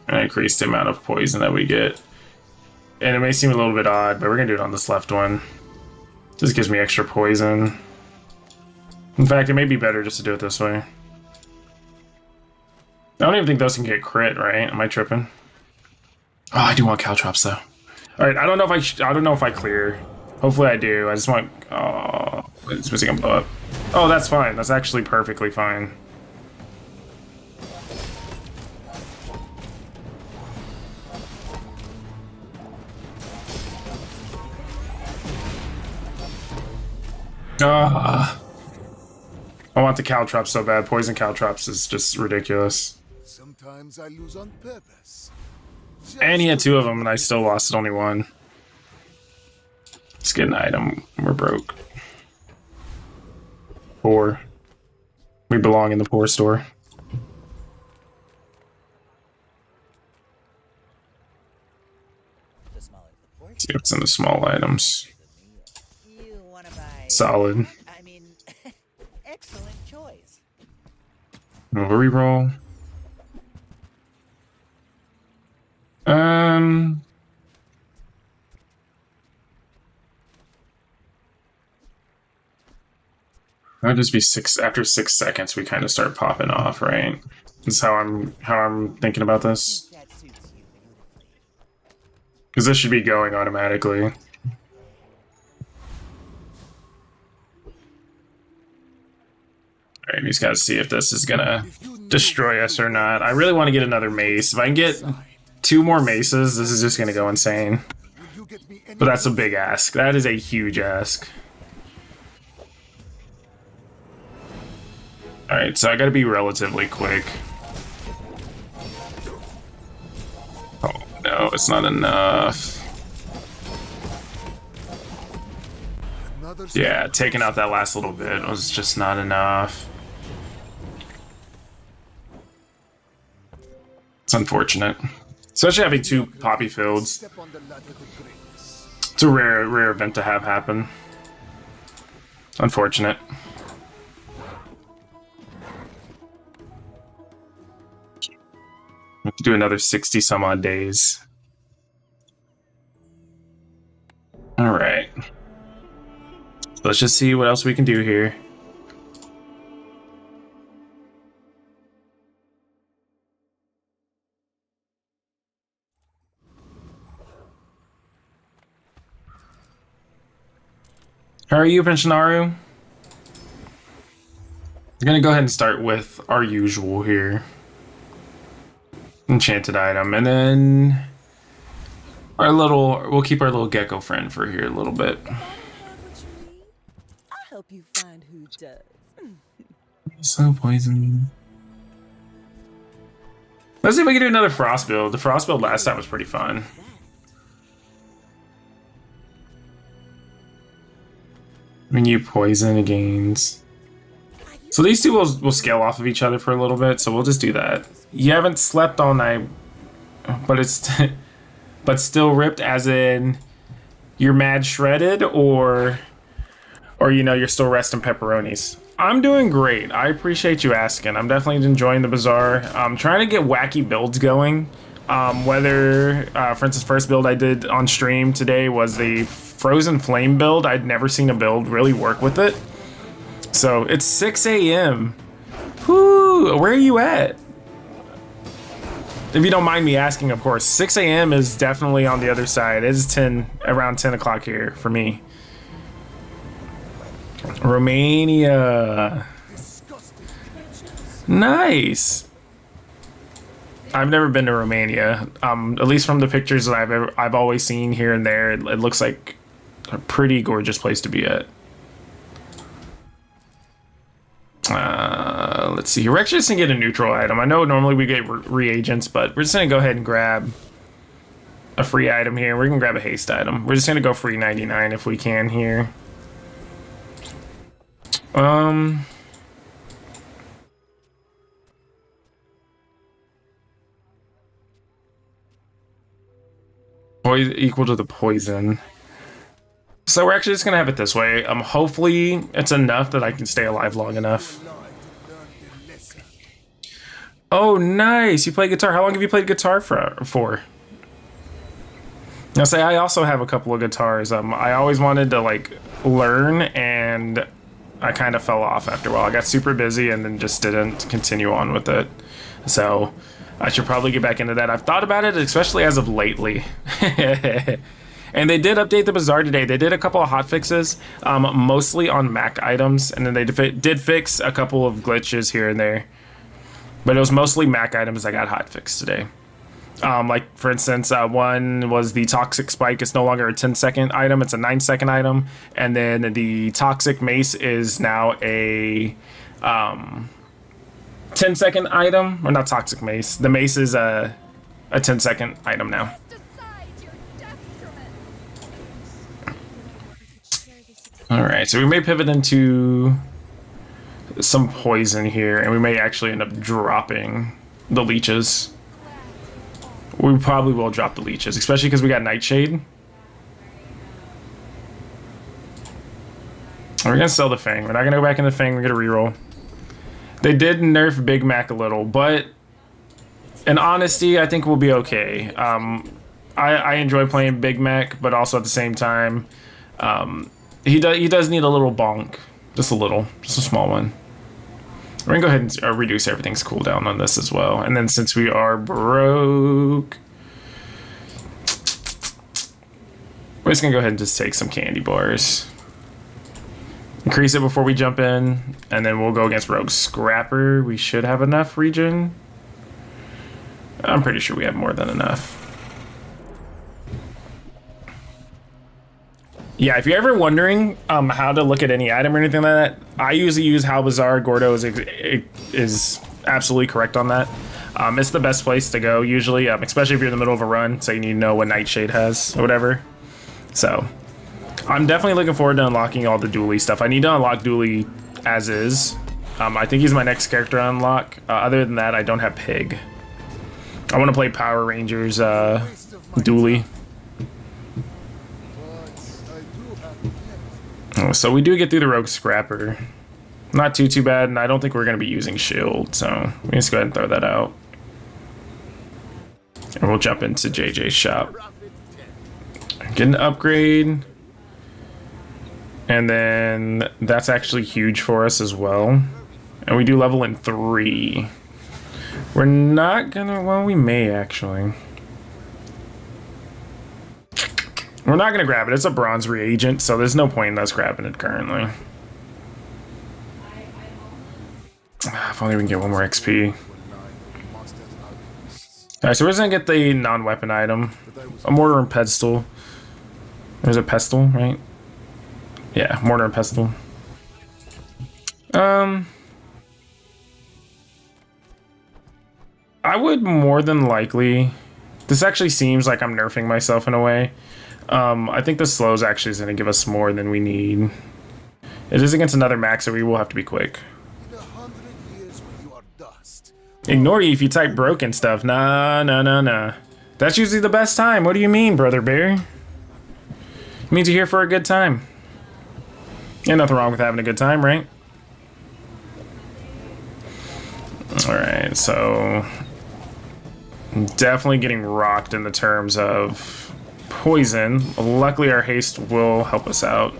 and increase the amount of poison that we get. And it may seem a little bit odd, but we're gonna do it on this left one. Just gives me extra poison. In fact, it may be better just to do it this way. I don't even think those can get crit, right? Am I tripping? Oh, I do want caltrops though. All right, I don't know if I don't know if I clear. Hopefully I do. I just want. Oh, it's missing a blow up. Oh, that's fine. That's actually perfectly fine. Ah. I want the caltrops so bad. Poison caltrops is just ridiculous. Sometimes I lose on purpose. And he had 2 of them, and I still lost it only 1. Let's get an item. We're broke. 4. We belong in the poor store. The smaller the portion, See what's in the small items. you want to buy. Solid. I mean, excellent choice. We'll reroll. That'd just be 6 after 6 seconds we kind of start popping off, right? That's how I'm thinking about this. That suits you beautifully. Because this should be going automatically. Alright, we just gotta see if this is gonna destroy us or not. I really want to get another mace. If I can get 2 more maces, this is just gonna go insane. Will you get me any But that's a big ask. That is a huge ask. Alright, so I gotta be relatively quick. Oh, no, it's not enough. another Yeah, taking out that last little bit was just not enough. It's unfortunate. Especially having 2 poppy fields. Step on the ladder to greatness. It's a rare event to have happen. Unfortunate. We have to do another 60 some odd days. Alright. Let's just see what else we can do here. How are you, Pensionaru? I'm gonna go ahead and start with our usual here. Enchanted item, and then we'll keep our little gecko friend for here a little bit. I'll help you find who does. So poison. Let's see if we can do another frost build. The frost build last time was pretty fun. Menu poison against. So these two will scale off of each other for a little bit, so we'll just do that. You haven't slept all night, but it's but still ripped, as in you're mad shredded, or you know, you're still resting pepperonis. I'm doing great. I appreciate you asking. I'm definitely enjoying the Bazaar. I'm trying to get wacky builds going. Whether, for instance, first build I did on stream today was the Frozen Flame build. I'd never seen a build really work with it. So it's 6 a.m. Whoo, where are you at? If you don't mind me asking, of course. 6 a.m. is definitely on the other side. It is around 10 o'clock here for me. Romania. Nice. I've never been to Romania. At least from the pictures that I've always seen here and there, it looks like a pretty gorgeous place to be at. Let's see. We're actually just gonna get a neutral item. I know normally we get reagents, but we're just gonna go ahead and grab a free item here. We're gonna grab a haste item. We're just gonna go free 99 if we can here. Equal to the poison. So we're actually just gonna have it this way. Hopefully it's enough that I can stay alive long enough. Oh, nice! You play guitar. How long have you played guitar for? I'll say I also have a couple of guitars. I always wanted to like learn, and I kind of fell off after a while. I got super busy and then just didn't continue on with it. So I should probably get back into that. I've thought about it, especially as of lately. And they did update the Bazaar today. They did a couple of hotfixes, mostly on Mac items, and then they did fix a couple of glitches here and there. But it was mostly Mac items that got hotfixed today. Like, for instance, one was the Toxic Spike. It's no longer a 10-second item. It's a 9-second item. And then the Toxic Mace is now a 10-second item. Or not Toxic Mace. The Mace is a 10-second item now. Alright, so we may pivot into some poison here, and we may actually end up dropping the leeches. We probably will drop the leeches, especially because we got Nightshade. We're gonna sell the Fang. We're not gonna go back in the Fang. We're gonna reroll. They did nerf Big Mac a little, but in honesty, I think we'll be okay. I enjoy playing Big Mac, but also at the same time, he does need a little bonk, just a little, just a small one. We're gonna go ahead and reduce everything's cooldown on this as well. And then since we are broke, we're just gonna go ahead and just take some candy bars. Increase it before we jump in, and then we'll go against Rogue Scrapper. We should have enough regen. I'm pretty sure we have more than enough. Yeah, if you're ever wondering how to look at any item or anything like that, I usually use How Bazaar. Gordo is absolutely correct on that. It's the best place to go usually, especially if you're in the middle of a run, so you need to know what Nightshade has or whatever. So I'm definitely looking forward to unlocking all the Dooley stuff. I need to unlock Dooley as is. I think he's my next character to unlock. Other than that, I don't have Pig. I want to play Power Rangers dually. So we do get through the Rogue Scrapper. Not too bad, and I don't think we're going to be using Shield, so we just go ahead and throw that out. And we'll jump into JJ's shop. Get an upgrade. And then that's actually huge for us as well. And we do level in 3. We're not gonna, well, we may actually. We're not gonna grab it. It's a bronze reagent, so there's no point in us grabbing it currently. If only we can get one more XP. Alright, so we're just gonna get the non-weapon item. A mortar and pestle. There's a pestle, right? Yeah, mortar and pestle. I would more than likely... This actually seems like I'm nerfing myself in a way. I think the slows actually is going to give us more than we need. It is against another max, so we will have to be quick. Ignore you if you type broken stuff. Nah. That's usually the best time. What do you mean, Brother Bear? It means you're here for a good time. Ain't nothing wrong with having a good time, right? Alright, so... definitely getting rocked in the terms of poison. Luckily, our haste will help us out.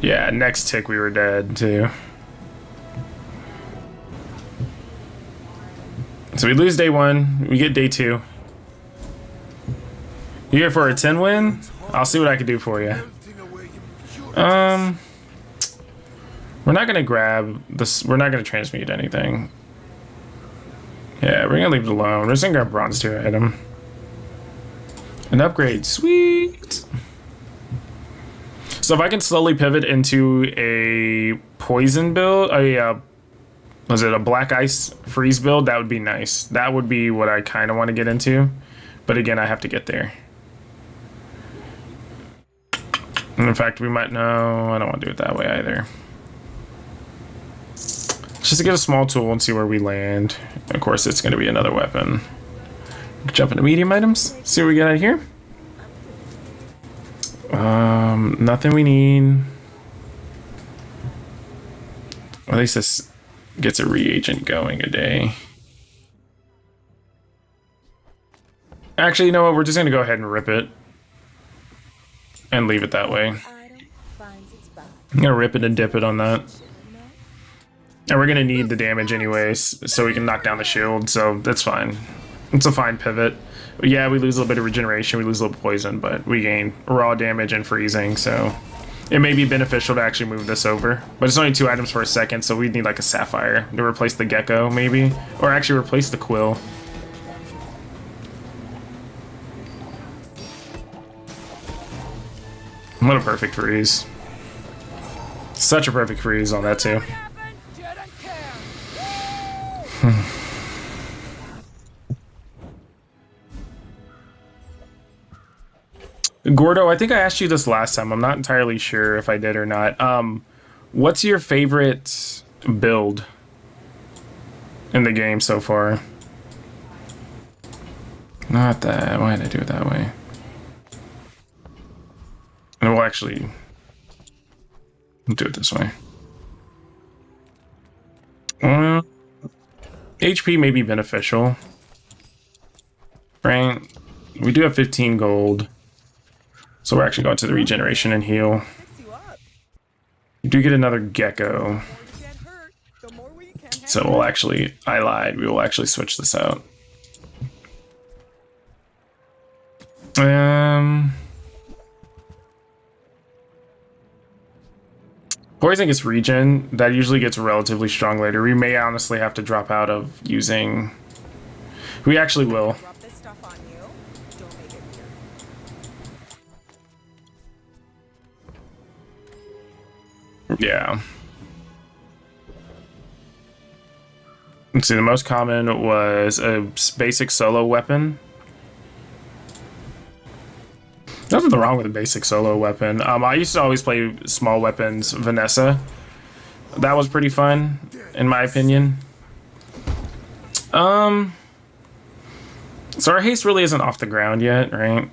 Yeah, next tick we were dead, too. So we lose day 1, we get day 2. You here for a 10 win? I'll see what I can do for you. We're not gonna grab this. We're not gonna transmute anything. Yeah, we're gonna leave it alone. We're just gonna grab bronze tier item. An upgrade, sweet. So if I can slowly pivot into a poison build, was it a black ice freeze build? That would be nice. That would be what I kind of want to get into. But again, I have to get there. And in fact, we might, no, I don't want to do it that way either. Just to get a small tool and see where we land. Of course, it's going to be another weapon. Jump into medium items. See what we got out here. Nothing we need. At least this gets a reagent going a day. Actually, you know what? We're just going to go ahead and rip it. And leave it that way. I'm going to rip it and dip it on that. And we're going to need the damage anyways, so we can knock down the shield, so that's fine. It's a fine pivot. Yeah, we lose a little bit of regeneration, we lose a little poison, but we gain raw damage and freezing, so... It may be beneficial to actually move this over. But it's only 2 items for a second, so we need like a sapphire to replace the gecko, maybe. Or actually replace the quill. What a perfect freeze. Such a perfect freeze on that too. Gordo, I think I asked you this last time. I'm not entirely sure if I did or not. What's your favorite build in the game so far? Not that. Why did I do it that way? And we'll actually do it this way. HP may be beneficial. Right? We do have 15 gold. So we're actually going to the regeneration and heal. You do get another gecko. So we'll actually, I lied, we will actually switch this out. Poison gets regen. That usually gets relatively strong later. We may honestly have to drop out of using... We actually will. Yeah. Let's see, the most common was a basic solo weapon. Nothing wrong with a basic solo weapon. I used to always play small weapons, Vanessa. That was pretty fun, in my opinion. So our haste really isn't off the ground yet, right?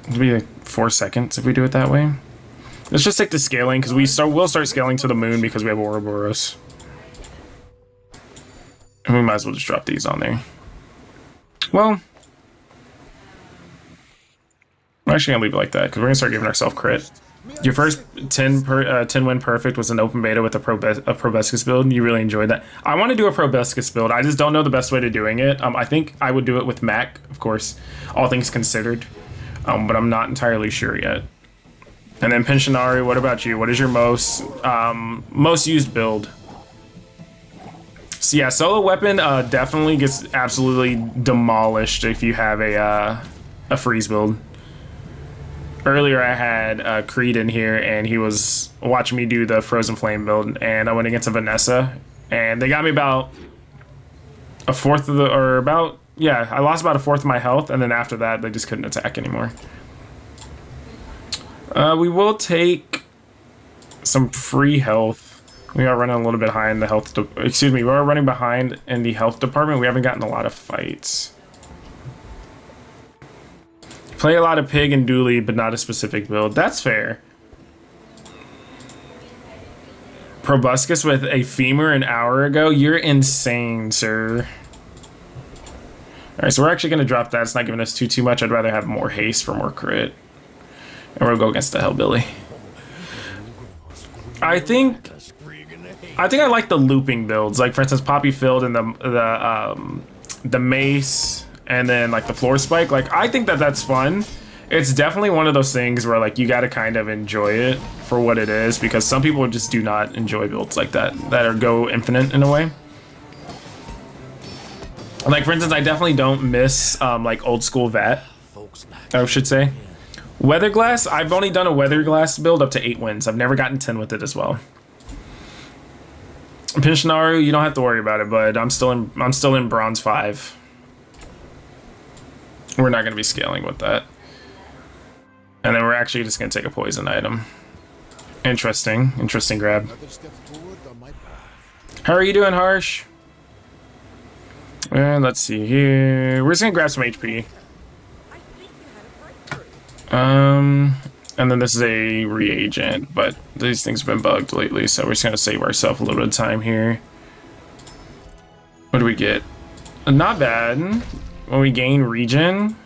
It'll be like 4 seconds if we do it that way. Let's just take the scaling, because we'll start scaling to the moon because we have Ouroboros. And we might as well just drop these on there. Well, I'm actually gonna leave it like that because we're gonna start giving ourselves crit. Your first 10 win perfect was an open beta with a Proboscis build. You really enjoyed that. I want to do a Proboscis build. I just don't know the best way to doing it. I think I would do it with Mac, of course, all things considered. But I'm not entirely sure yet. And then Pensionari, what about you? What is your most used build? So yeah, solo weapon definitely gets absolutely demolished if you have a freeze build. Earlier I had Creed in here and he was watching me do the Frozen Flame build, and I went against a Vanessa and they got me about a fourth of the, or about, yeah, I lost about a fourth of my health, and then after that they just couldn't attack anymore. We will take some free health. We are running a little bit high in the health, excuse me, we are running behind in the health department. We haven't gotten a lot of fights. Play a lot of Pig and Dooley, but not a specific build. That's fair. Proboscis with a femur an hour ago? You're insane, sir. Alright, so we're actually going to drop that. It's not giving us too much. I'd rather have more haste for more crit. And we'll go against the Hellbilly. I think I like the looping builds. Like, for instance, Poppy Filled and the Mace, and then like the Floor Spike. Like, I think that's fun. It's definitely one of those things where like you got to kind of enjoy it for what it is, because some people just do not enjoy builds like that are go infinite in a way. Like, for instance, I definitely don't miss like old school VAT, I should say. Weatherglass, I've only done a Weatherglass build up to 8 wins. I've never gotten 10 with it as well. Pishnaru, you don't have to worry about it, but I'm still in bronze 5. We're not going to be scaling with that. And then we're actually just going to take a poison item. Interesting grab. How are you doing, Harsh? And let's see here. We're just going to grab some HP. And then this is a reagent, but these things have been bugged lately, so we're just going to save ourselves a little bit of time here. What do we get? Not bad. When we gain regen.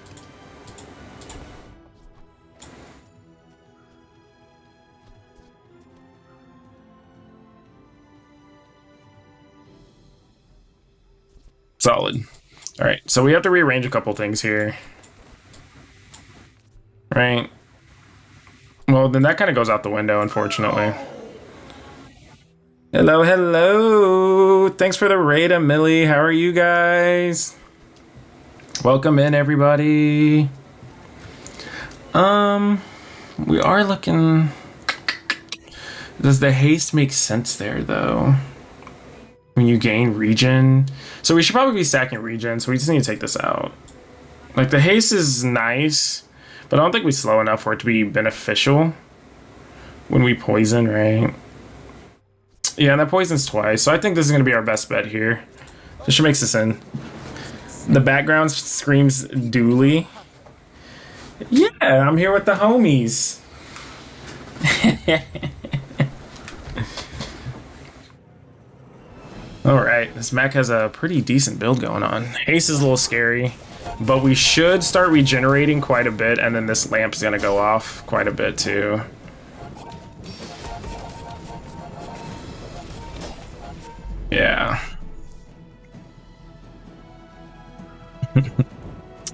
Solid. All right, so we have to rearrange a couple things here. Right. Well, then that kind of goes out the window, unfortunately. Hello. Thanks for the raid, Millie. How are you guys? Welcome in, everybody. We are looking... Does the haste make sense there, though? When you gain regen? So we should probably be stacking regen, so we just need to take this out. Like, the haste is nice, but I don't think we slow enough for it to be beneficial when we poison, right? Yeah, and that poisons twice, so I think this is going to be our best bet here. This should make this in. The background screams Dooley. Yeah, I'm here with the homies. Alright, this mech has a pretty decent build going on. Haste is a little scary, but we should start regenerating quite a bit, and then this lamp is going to go off quite a bit too. Yeah.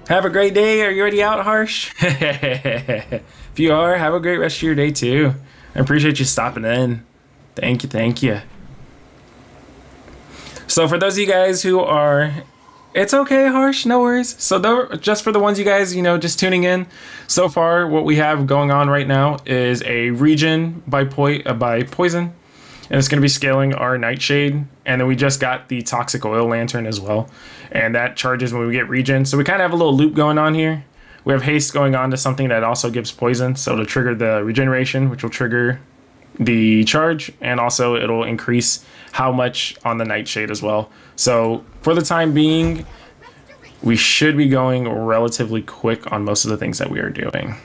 Have a great day. Are you already out, Harsh? If you are, have a great rest of your day too. I appreciate you stopping in. Thank you. So for those of you guys who are, it's okay, Harsh, no worries. So just for the ones you guys, just tuning in, so far what we have going on right now is a regen by poison, and it's going to be scaling our Nightshade, and then we just got the Toxic Oil Lantern as well, and that charges when we get regen. So we kind of have a little loop going on here. We have haste going on to something that also gives poison, so it'll trigger the regeneration, which will trigger the charge, and also it'll increase how much on the Nightshade as well. So for the time being, we should be going relatively quick on most of the things that we are doing.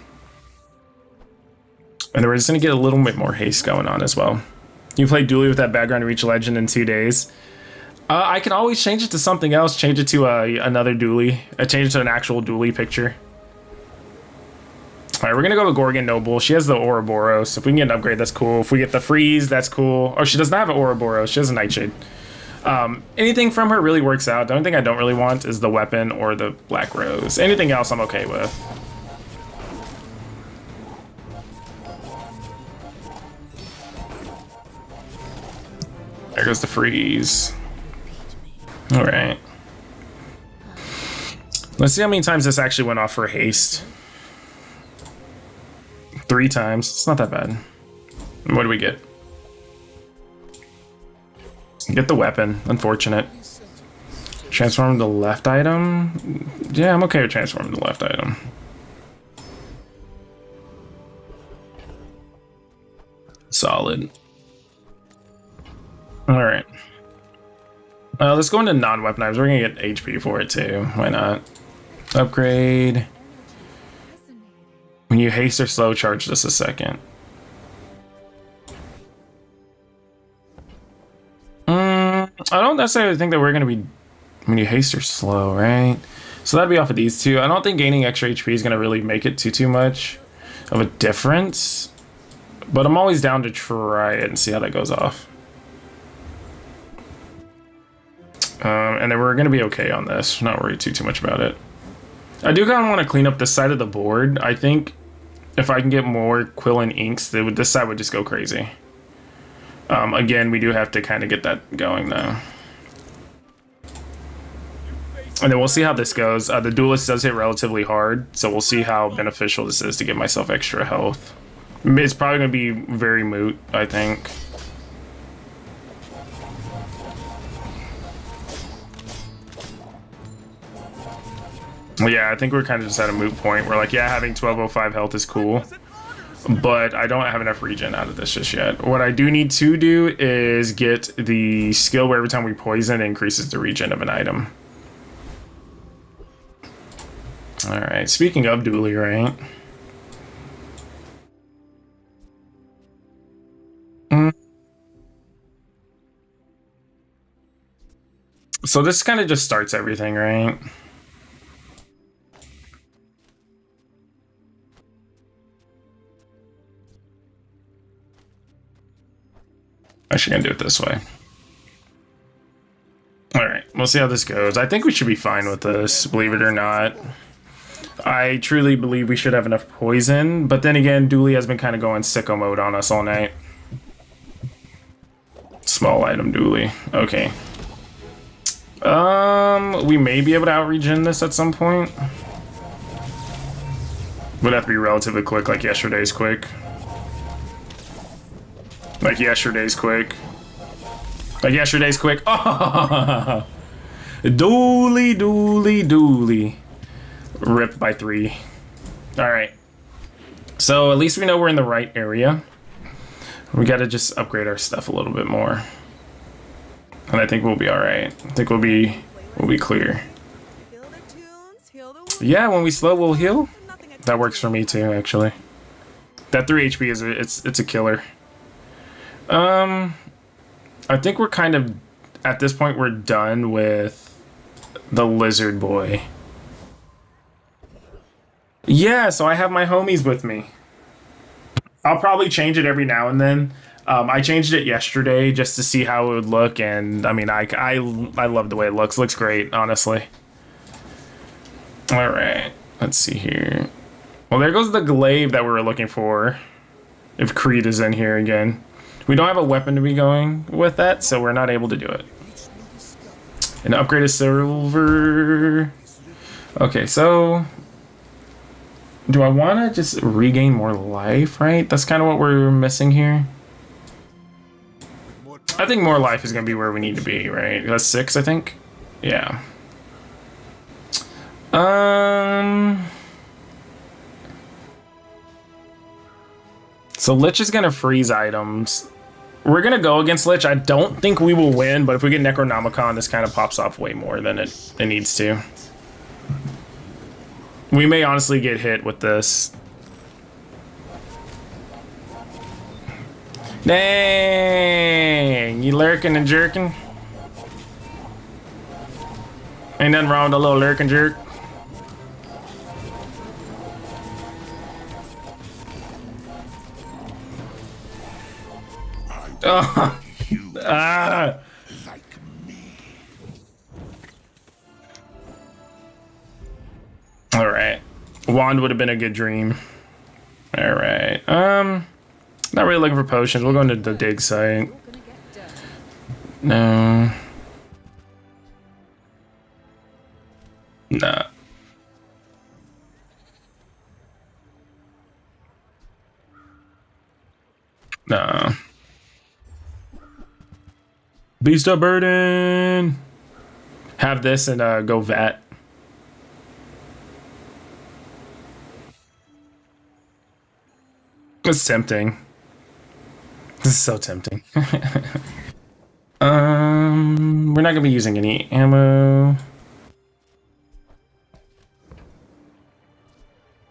And we're just going to get a little bit more haste going on as well. You play Dually with that background to reach legend in 2 days. I can always change it to something else. Change it to another Dually. Change it to an actual Dually picture. All right, we're going to go with Gorgon Noble. She has the Ouroboros. If we can get an upgrade, that's cool. If we get the Freeze, that's cool. Oh, she does not have an Ouroboros. She has a Nightshade. Anything from her really works out. The only thing I don't really want is the weapon or the Black Rose. Anything else I'm okay with. There goes the Freeze. All right. Let's see how many times this actually went off for haste. 3 times. It's not that bad. What do we get? Get the weapon. Unfortunate. Transform the left item? Yeah, I'm okay with transforming the left item. Solid. Alright. Let's go into non-weapon items. We're gonna get HP for it too. Why not? Upgrade. When you haste or slow charge just a second. I don't necessarily think that we're going to be when you haste or slow, right? So that'd be off of these two. I don't think gaining extra HP is going to really make it too much of a difference. But I'm always down to try it and see how that goes off. And then we're going to be okay on this. Not worry too much about it. I do kind of want to clean up this side of the board. I think if I can get more quill and inks, this side would just go crazy. Again, we do have to kind of get that going though. And then we'll see how this goes. The Duelist does hit relatively hard, so we'll see how beneficial this is to give myself extra health. It's probably going to be very moot, I think. Yeah, I think we're kind of just at a moot point. We're like, yeah, having 1205 health is cool, but I don't have enough regen out of this just yet. What I do need to do is get the skill where every time we poison, it increases the regen of an item. All right, speaking of Dually, right? So this kind of just starts everything, right? Actually gonna do it this way. Alright, we'll see how this goes. I think we should be fine with this, believe it or not. I truly believe we should have enough poison, but then again, Dually has been kind of going sicko mode on us all night. Small item Dually. Okay. We may be able to out-regen this at some point. Would have to be relatively quick, like yesterday's quick. Like yesterday's quick. Like yesterday's quick. Oh! Dually, Dually, Dually. Ripped by 3. Alright. So at least we know we're in the right area. We gotta just upgrade our stuff a little bit more. And I think we'll be alright. I think we'll be clear. Yeah, when we slow, we'll heal. That works for me too, actually. That 3 HP is it's a killer. I think we're kind of, at this point, we're done with the lizard boy. Yeah, so I have my homies with me. I'll probably change it every now and then. I changed it yesterday just to see how it would look, and I mean, I love the way it looks. Looks great, honestly. All right, let's see here. Well, there goes the glaive that we were looking for. If Creed is in here again. We don't have a weapon to be going with that, so we're not able to do it. An upgrade of silver. Okay, so do I want to just regain more life, right? That's kind of what we're missing here. I think more life is going to be where we need to be, right? That's 6, I think. Yeah. So Lich is going to freeze items. We're going to go against Lich. I don't think we will win, but if we get Necronomicon, this kind of pops off way more than it needs to. We may honestly get hit with this. Dang, you lurking and jerking? Ain't nothing wrong with a little lurk and jerk. Oh. Ah. Like me. All right. Wand would have been a good dream. All right. Not really looking for potions. We'll go into the dig site. No. Nah. Nah. Beast of Burden. Have this and go vat. It's tempting. This is so tempting. We're not gonna be using any ammo.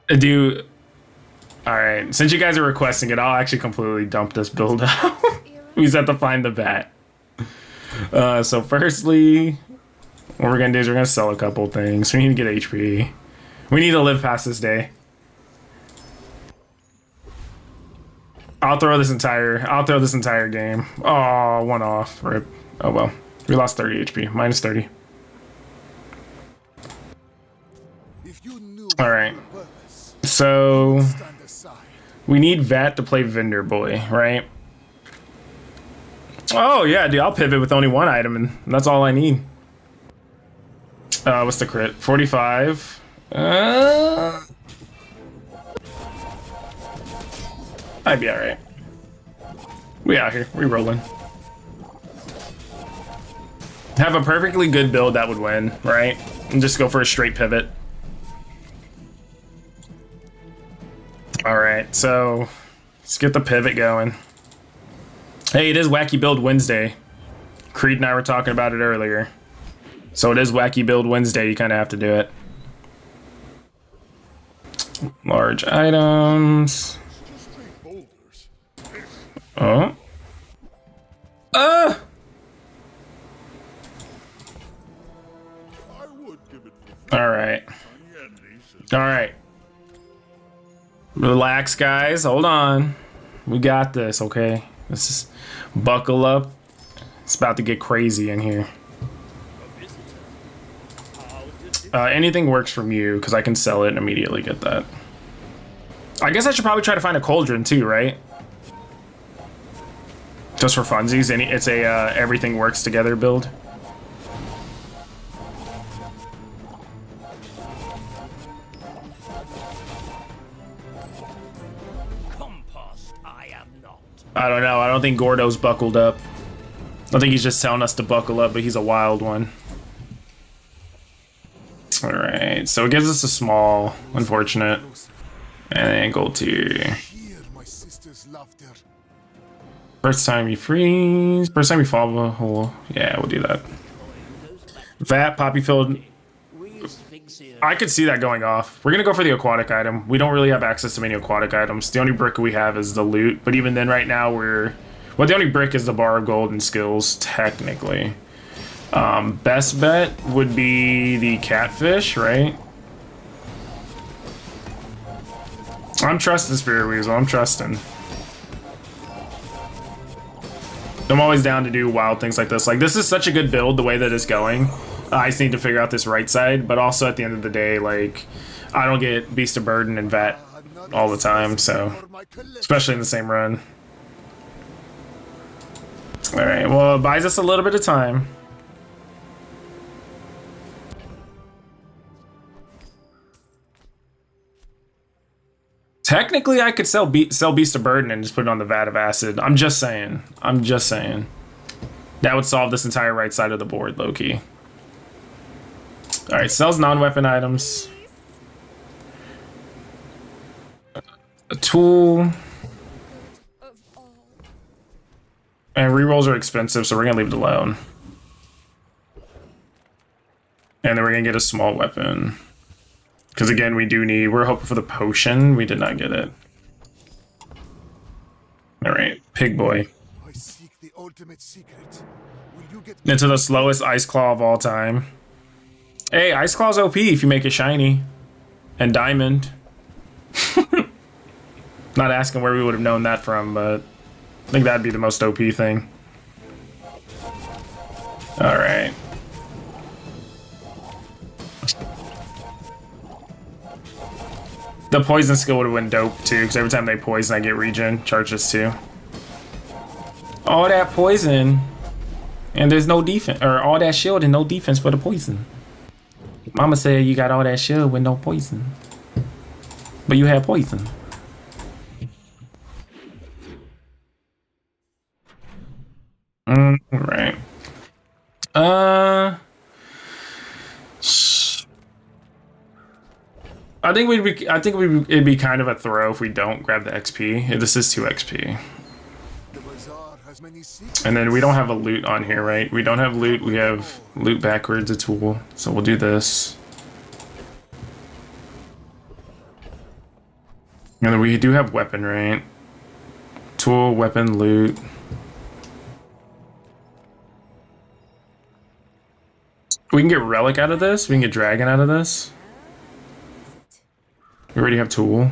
Do. All right. Since you guys are requesting it, I'll actually completely dump this build out. We just have to find the bat. So firstly, what we're gonna do is we're gonna sell a couple things. We need to get HP. We need to live past this day. I'll throw this entire game. Oh, one off. Rip. Oh well. We lost 30 HP. Minus 30. If you knew All right. my purpose, So stand aside. we need Vat to play Vendor Boy, right? Oh yeah, dude. I'll pivot with only one item, and that's all I need. What's the crit? 45. I'd be alright. We out here. We rolling. Have a perfectly good build that would win, right? And just go for a straight pivot. Alright, so let's get the pivot going. Hey, it is Wacky Build Wednesday. Creed and I were talking about it earlier. So it is Wacky Build Wednesday. You kind of have to do it. Large items. Oh. I would give it for All right. All right. Relax, guys. Hold on. We got this, okay? Let's just buckle up. It's about to get crazy in here. Anything works from you, because I can sell it and immediately get that. I guess I should probably try to find a cauldron too, right? Just for funsies. It's a everything works together build. Compost, I am not. I don't know. I don't think Gordo's buckled up. I think he's just telling us to buckle up, but he's a wild one. Alright, so it gives us a small, unfortunate. And then gold tier. hear my sister's laughter. First time you freeze. First time you fall a hole. Yeah, we'll do that. Vat, poppy filled. I could see that going off. We're gonna go for the aquatic item. We don't really have access to many aquatic items. The only brick we have is the loot. But even then, right now, well, the only brick is the bar of gold and skills, technically. Best bet would be the catfish, right? I'm trusting Spirit Weasel. I'm trusting. I'm always down to do wild things like this. Like, this is such a good build the way that it's going. I just need to figure out this right side, but also at the end of the day, like, I don't get Beast of Burden and Vat all the time, so especially in the same run. All right, well, it buys us a little bit of time. Technically, I could sell Beast of Burden and just put it on the Vat of Acid. I'm just saying. I'm just saying. That would solve this entire right side of the board, low-key. Alright, sells non-weapon items. A tool. And rerolls are expensive, so we're going to leave it alone. And then we're going to get a small weapon. Because again, we're hoping for the potion. We did not get it. All right, Pig Boy. I seek the ultimate secret. Will you get Into the slowest Ice Claw of all time. Hey, Ice Claw's OP if you make it shiny. And Diamond. Not asking where we would have known that from, but I think that'd be the most OP thing. Alright. The poison skill would have been dope too, because every time they poison, I get regen charges too. All that poison, and there's no defense, or all that shield and no defense for the poison. Mama said you got all that shield with no poison, but you had poison. Right. It'd be kind of a throw if we don't grab the XP. This is 2 XP. the Bazaar has many secrets? And then we don't have a loot on here, right? We don't have loot. We have loot backwards, a tool. So we'll do this. And then we do have weapon, right? Tool, weapon, loot. We can get relic out of this. We can get dragon out of this. We already have tool.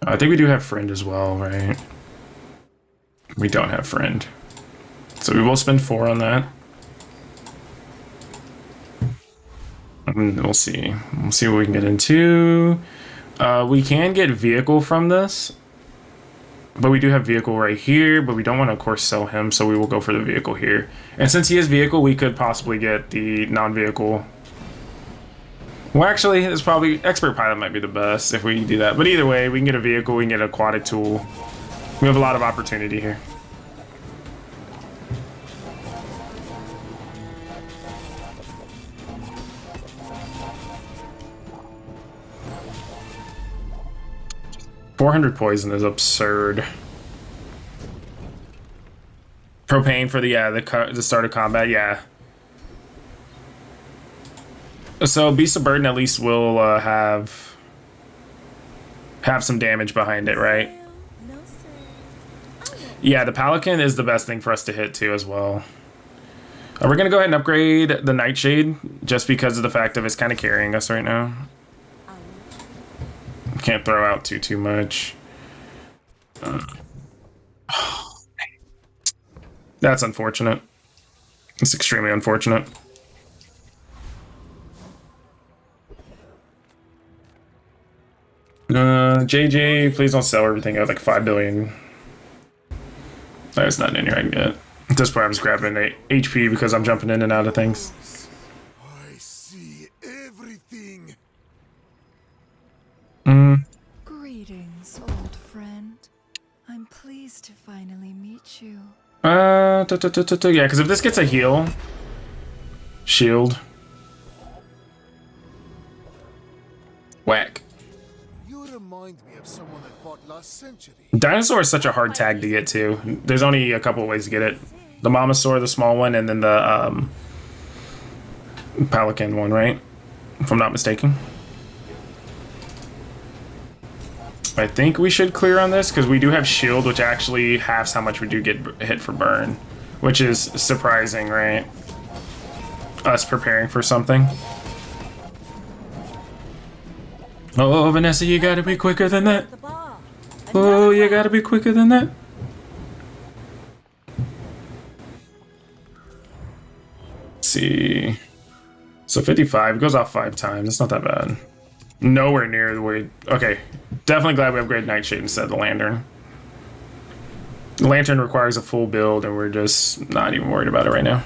I think we do have friend as well, right? We don't have friend. So we will spend 4 on that. And we'll see. We'll see what we can get into. We can get vehicle from this. But we do have vehicle right here, but we don't want to, of course, sell him, so we will go for the vehicle here. And since he is vehicle, we could possibly get the non-vehicle. Well, actually, it's probably expert pilot might be the best if we do that. But either way, we can get a vehicle, we can get an aquatic tool. We have a lot of opportunity here. $400 poison is absurd. Propane for the start of combat, yeah. So Beast of Burden at least will have some damage behind it, right? Yeah, the Pelican is the best thing for us to hit too as well. We're gonna go ahead and upgrade the Nightshade just because of the fact of it's kind of carrying us right now. Can't throw out too much. That's unfortunate. It's extremely unfortunate. JJ, please don't sell everything at like 5 billion. That's not in here I can get. At this point, I'm just grabbing an HP because I'm jumping in and out of things. I see everything. Greetings, old friend. I'm pleased to finally meet you. Yeah, because if this gets a heal, shield, whack. You remind me of someone I fought last century. Dinosaur is such a hard tag to get to. There's only a couple of ways to get it. The Mamasaur, the small one, and then the Pelican one, right? If I'm not mistaken. I think we should clear on this because we do have shield, which actually halves how much we do get hit for burn, which is surprising, right? Us preparing for something. Oh, Vanessa, you gotta be quicker than that. Oh, you gotta be quicker than that. Let's see. So 55 goes off 5 times. It's not that bad. Nowhere near the way. Okay, definitely glad we upgraded Nightshade instead of the Lantern. The Lantern requires a full build, and we're just not even worried about it right now.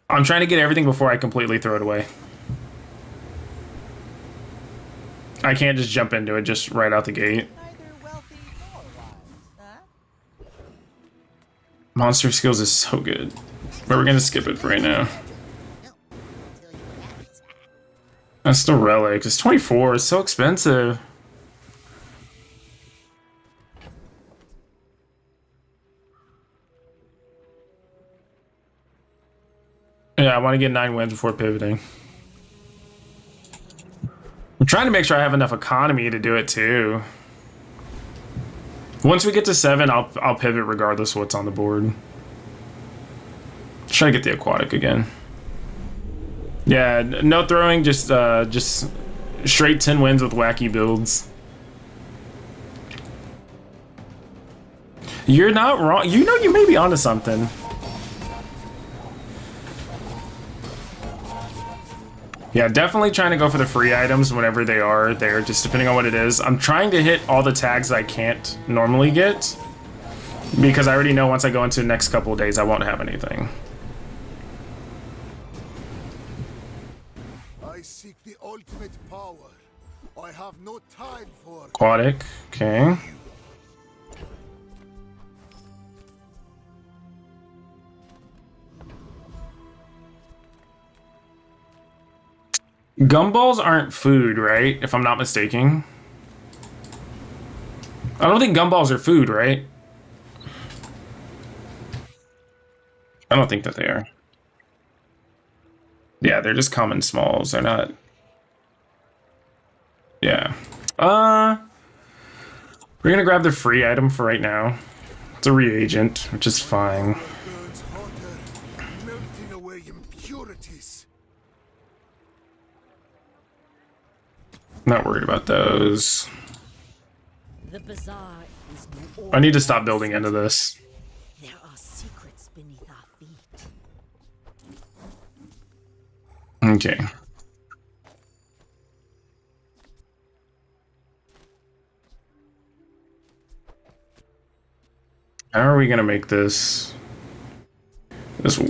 I'm trying to get everything before I completely throw it away. I can't just jump into it just right out the gate. Monster skills is so good, but we're gonna skip it for right now. That's the relic. It's 24. It's so expensive. Yeah, I want to get 9 wins before pivoting. I'm trying to make sure I have enough economy to do it too. Once we get to 7, I'll pivot regardless of what's on the board. Try to get the aquatic again. Yeah, no throwing, just straight 10 wins with wacky builds. You're not wrong. You know, you may be onto something. Yeah, definitely trying to go for the free items whenever they are there, just depending on what it is. I'm trying to hit all the tags I can't normally get, because I already know once I go into the next couple of days, I won't have anything. I seek the ultimate power. I have no time for Aquatic, okay. Gumballs aren't food, right? If I'm not mistaken. I don't think gumballs are food, right? I don't think that they are. Yeah, they're just common smalls. They're not... Yeah. We're gonna grab the free item for right now. It's a reagent, which is fine. burns hotter, melting away impurities. Not worried about those. The Bazaar is no I need to stop building into this. There are secrets beneath our feet. Okay. How are we gonna make this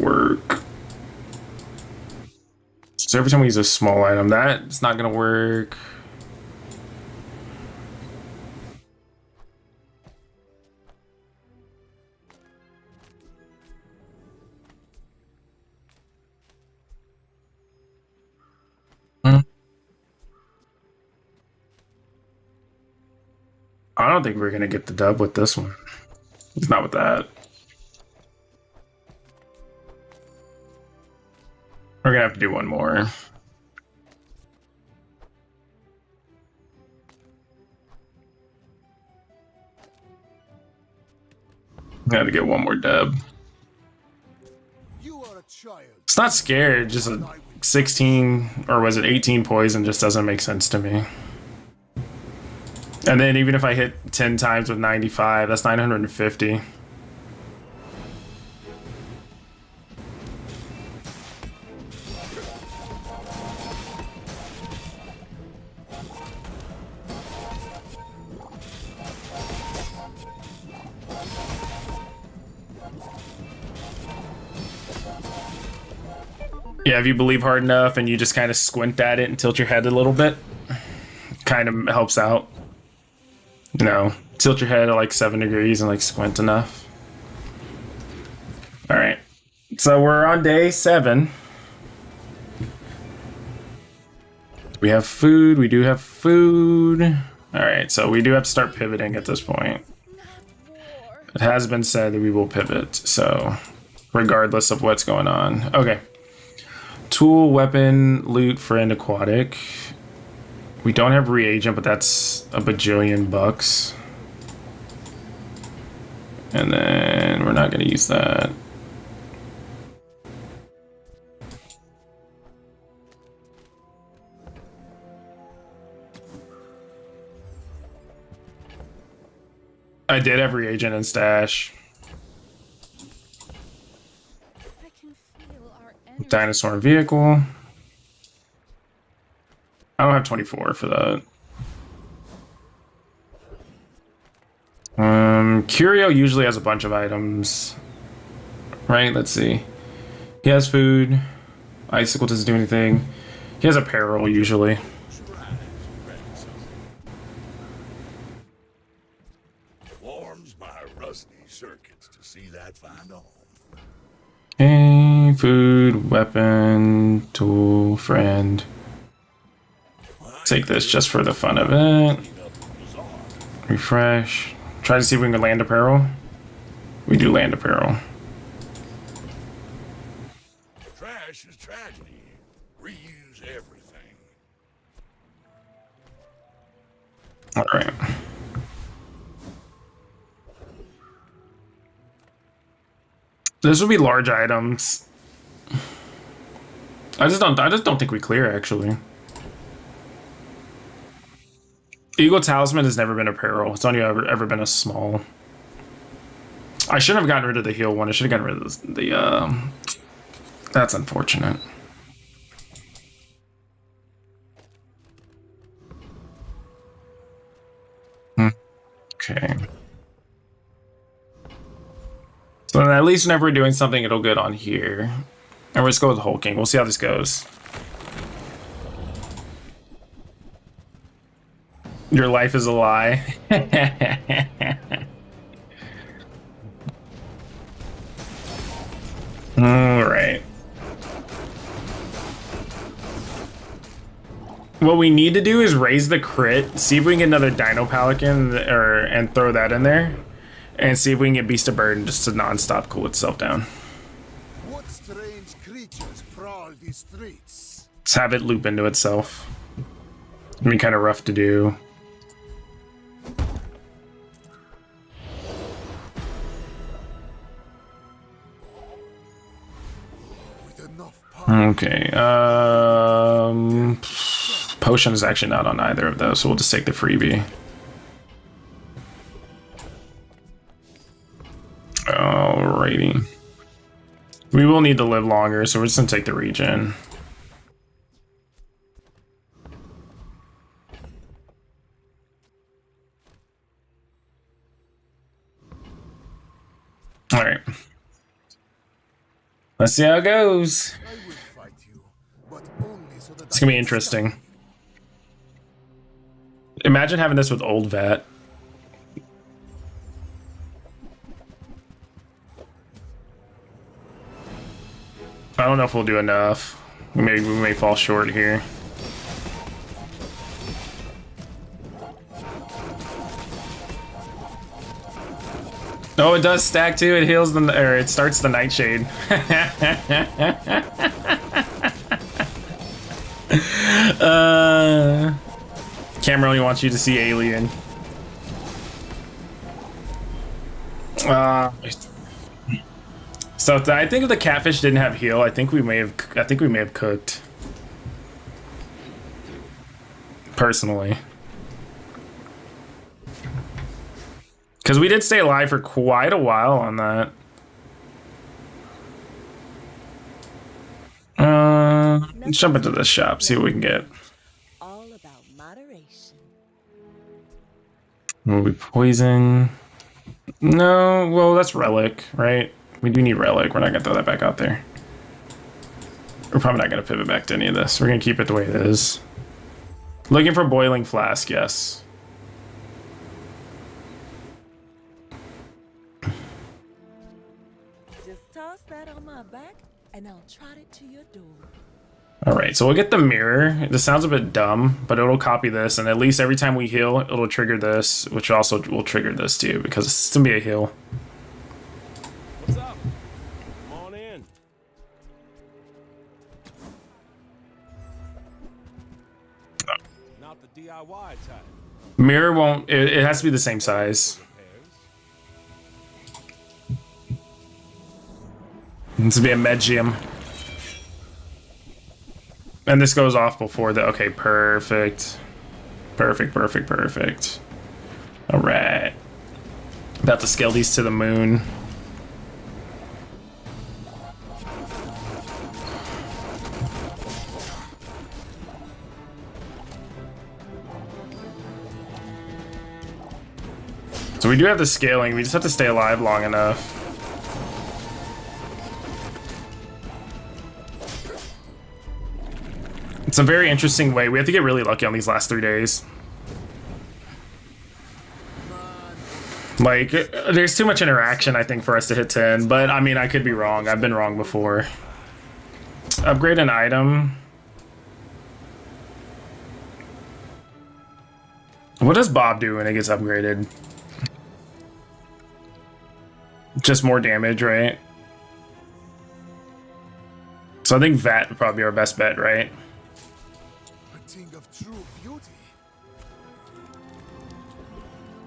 work? So every time we use a small item, that's not gonna work. I don't think we're gonna get the dub with this one. It's not with that. We're gonna have to do one more. Got to get one more dub. You are a child. It's not scared, just a 16, or was it 18 poison just doesn't make sense to me. And then even if I hit 10 times with 95, that's 950. Yeah, if you believe hard enough and you just kind of squint at it and tilt your head a little bit, kind of helps out. You know, tilt your head at like 7 degrees and like squint enough. All right, so we're on day 7. We have food. We do have food. All right, so we do have to start pivoting at this point. It has been said that we will pivot, so regardless of what's going on. Okay. Tool, weapon, loot, friend, aquatic. We don't have reagent, but that's a bajillion bucks. And then we're not going to use that. I did have reagent and stash. I can feel our energy. Dinosaur and vehicle. I don't have 24 for that. Curio usually has a bunch of items. Right, let's see. He has food. Icicle doesn't do anything. He has apparel usually. Warms my rusty circuits to see that find home. Okay, food, weapon, tool, friend. Take this just for the fun of it. Refresh. Try to see if we can land apparel. We do land apparel. Trash is tragedy. Reuse everything. All right. This would be large items. I just don't think we clear actually. Eagle Talisman has never been a peril. It's only ever been a small. I shouldn't have gotten rid of the heal one. I should have gotten rid of the that's unfortunate. Okay. So then at least whenever we're doing something, it'll good on here. And we'll just go with hulking. We'll see how this goes. Your life is a lie. All right. What we need to do is raise the crit, see if we can get another Dino Pelican and throw that in there, and see if we can get Beast of Burden just to non-stop cool itself down. What strange creatures prowl these streets? Let's have it loop into itself. It'd be kind of rough to do. With enough power, Okay. Potion is actually not on either of those, so we'll just take the freebie. Alrighty. We will need to live longer, so we're just gonna take the regen. Alright. Let's see how it goes. I will fight you, but only so that It's gonna be interesting. Imagine having this with old vat. I don't know if we'll do enough. We may fall short here. Oh, it does stack too. It heals the, or it starts the Nightshade. Camera only wants you to see Alien. So I think if the catfish didn't have heal, I think we may have cooked. Personally. Because we did stay alive for quite a while on that. Let's jump into this shop, see what we can get. All about moderation. Will we poison? No, well, that's relic, right? We do need relic. We're not gonna throw that back out there. We're probably not gonna pivot back to any of this. We're gonna keep it the way it is. Looking for boiling flask, yes. Just toss that on my back, and I'll trot it to your door. All right, so we'll get the mirror. This sounds a bit dumb, but it'll copy this, and at least every time we heal, it'll trigger this, which also will trigger this too, because it's gonna be a heal. What's up? Come on in. Not the DIY type. Mirror won't. It has to be the same size. This will be a medium. And this goes off before the. Okay, perfect. Perfect, perfect, perfect. All right. About to scale these to the moon. So we do have the scaling. We just have to stay alive long enough. It's a very interesting way. We have to get really lucky on these last 3 days. Like, there's too much interaction, I think, for us to hit 10. But, I mean, I could be wrong. I've been wrong before. Upgrade an item. What does Bob do when it gets upgraded? Just more damage, right? So I think Vat would probably be our best bet, right? A thing of true beauty.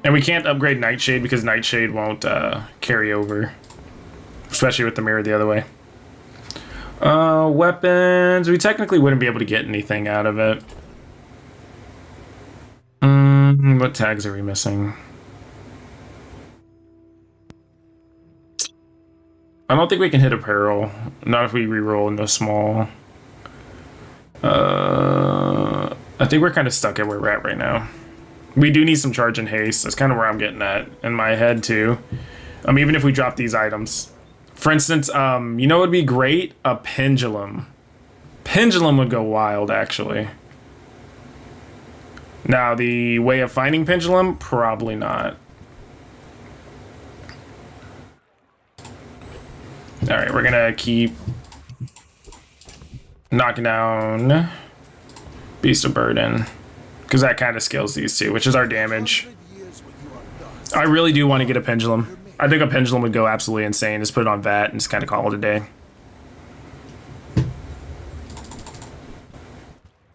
And we can't upgrade Nightshade because Nightshade won't carry over. Especially with the mirror the other way. Weapons. We technically wouldn't be able to get anything out of it. What tags are we missing? I don't think we can hit apparel. Not if we reroll into small. I think we're kind of stuck at where we're at right now. We do need some charge and haste. That's kind of where I'm getting at in my head too. Even if we drop these items. For instance, you know what would be great? A pendulum. Pendulum would go wild, actually. Now, the way of finding pendulum? Probably not. Alright, we're gonna keep knocking down Beast of Burden. Because that kind of scales these two, which is our damage. I really do want to get a pendulum. I think a pendulum would go absolutely insane. Just put it on Vat and just kind of call it a day.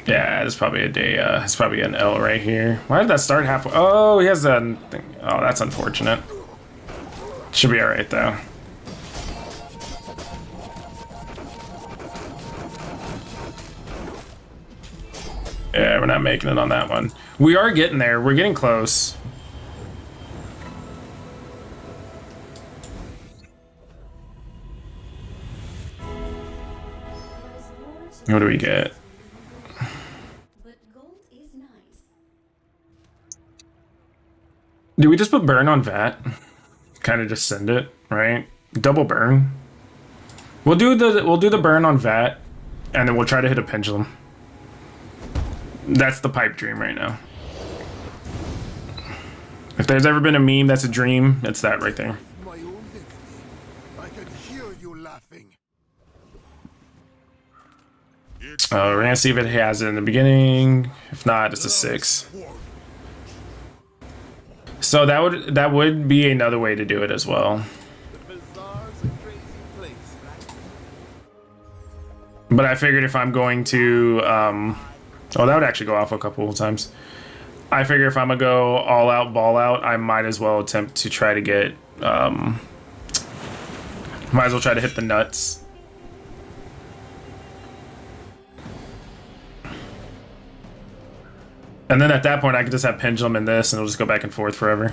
Yeah, it's probably a day. It's probably an L right here. Why did that start halfway? Oh, he has that thing. Oh, that's unfortunate. Should be alright though. Yeah, we're not making it on that one. We are getting there. We're getting close. What do we get? But gold is nice. Do we just put burn on Vat? Kind of just send it, right? Double burn. We'll do the burn on Vat, and then we'll try to hit a pendulum. That's the pipe dream right now. If there's ever been a meme that's a dream, it's that right there. My own dignity. I can hear you laughing. We're gonna see if it has it in the beginning. If not, it's a 6. So that would be another way to do it as well. The Bazaar's a crazy place, right? But I figured if I'm going to, oh, that would actually go off a couple of times. I figure if I'm gonna go all out, ball out, I might as well attempt to try to get, might as well try to hit the nuts. And then at that point, I could just have pendulum in this, and it'll just go back and forth forever.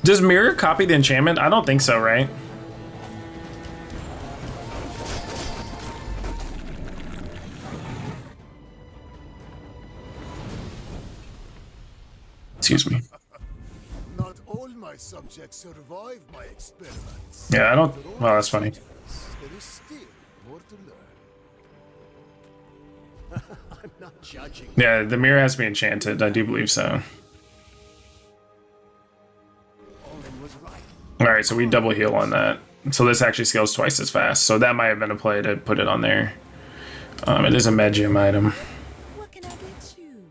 Does mirror copy the enchantment? I don't think so, right? Excuse me. Not all my subjects survive my experiments. Yeah, I don't. Well, that's funny. There is still more to learn. I'm not judging. Yeah, the mirror has to be enchanted. I do believe so. Alright, so we double heal on that. So this actually scales twice as fast. So that might have been a play to put it on there. It is a Medium item. What can I get you?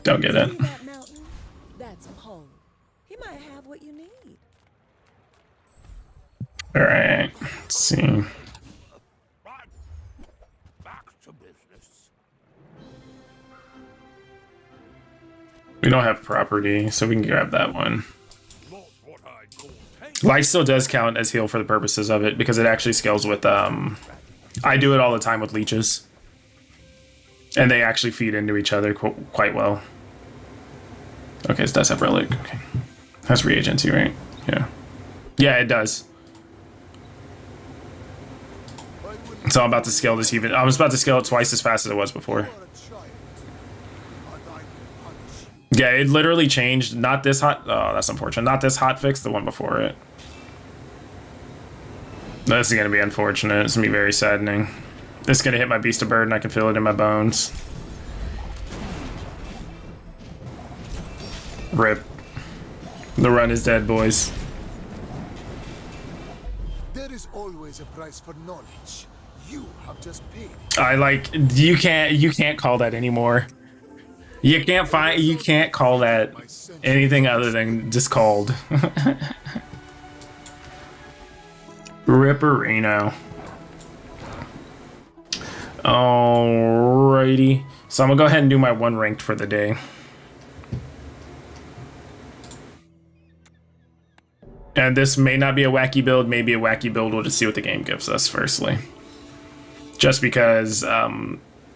Don't get it. See that mountain? That's Paul. He might have what you need. Alright, let's see. Right. Back to business. We don't have property, so we can grab that one. Not what I'd call tame. Life still does count as heal for the purposes of it, because it actually scales with, I do it all the time with leeches. And they actually feed into each other quite well. Okay, it does have relic. Okay. That's reagency, right? Yeah. Yeah, it does. So I'm about to scale this even. I was about to scale it twice as fast as it was before. Yeah, it literally changed. Not this hot. Oh, that's unfortunate. Not this hot fix, the one before it. This is going to be unfortunate. It's going to be very saddening. This is going to hit my Beast of Burden. I can feel it in my bones. Rip. The run is dead, boys. There is always a price for knowledge. You have just paid. I like. You can't call that anymore. You can't call that anything other than just called. Ripperino. Alrighty. So I'm gonna go ahead and do my one ranked for the day. And this may not be a wacky build, maybe a wacky build. We'll just see what the game gives us firstly. Just because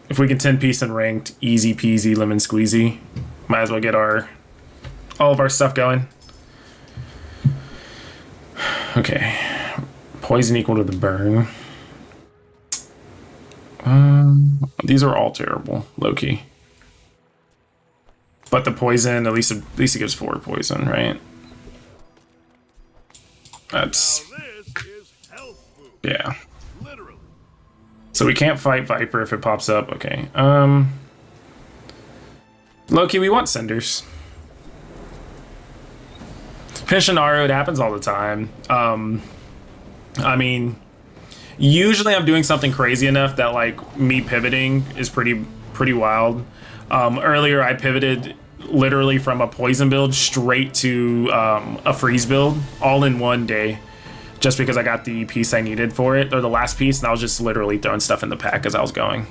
if we can 10-piece and ranked, easy peasy, lemon squeezy. Might as well get all of our stuff going. Okay. Poison equal to the burn. These are all terrible, low-key. But the poison, at least it gives 4 poison, right? That's... yeah. So we can't fight Viper if it pops up. Okay. Loki, we want Cinders. Pishinaro, it happens all the time. I mean, usually I'm doing something crazy enough that like me pivoting is pretty wild. Earlier I pivoted literally from a poison build straight to a freeze build all in one day. Just because I got the piece I needed for it, or the last piece, and I was just literally throwing stuff in the pack as I was going.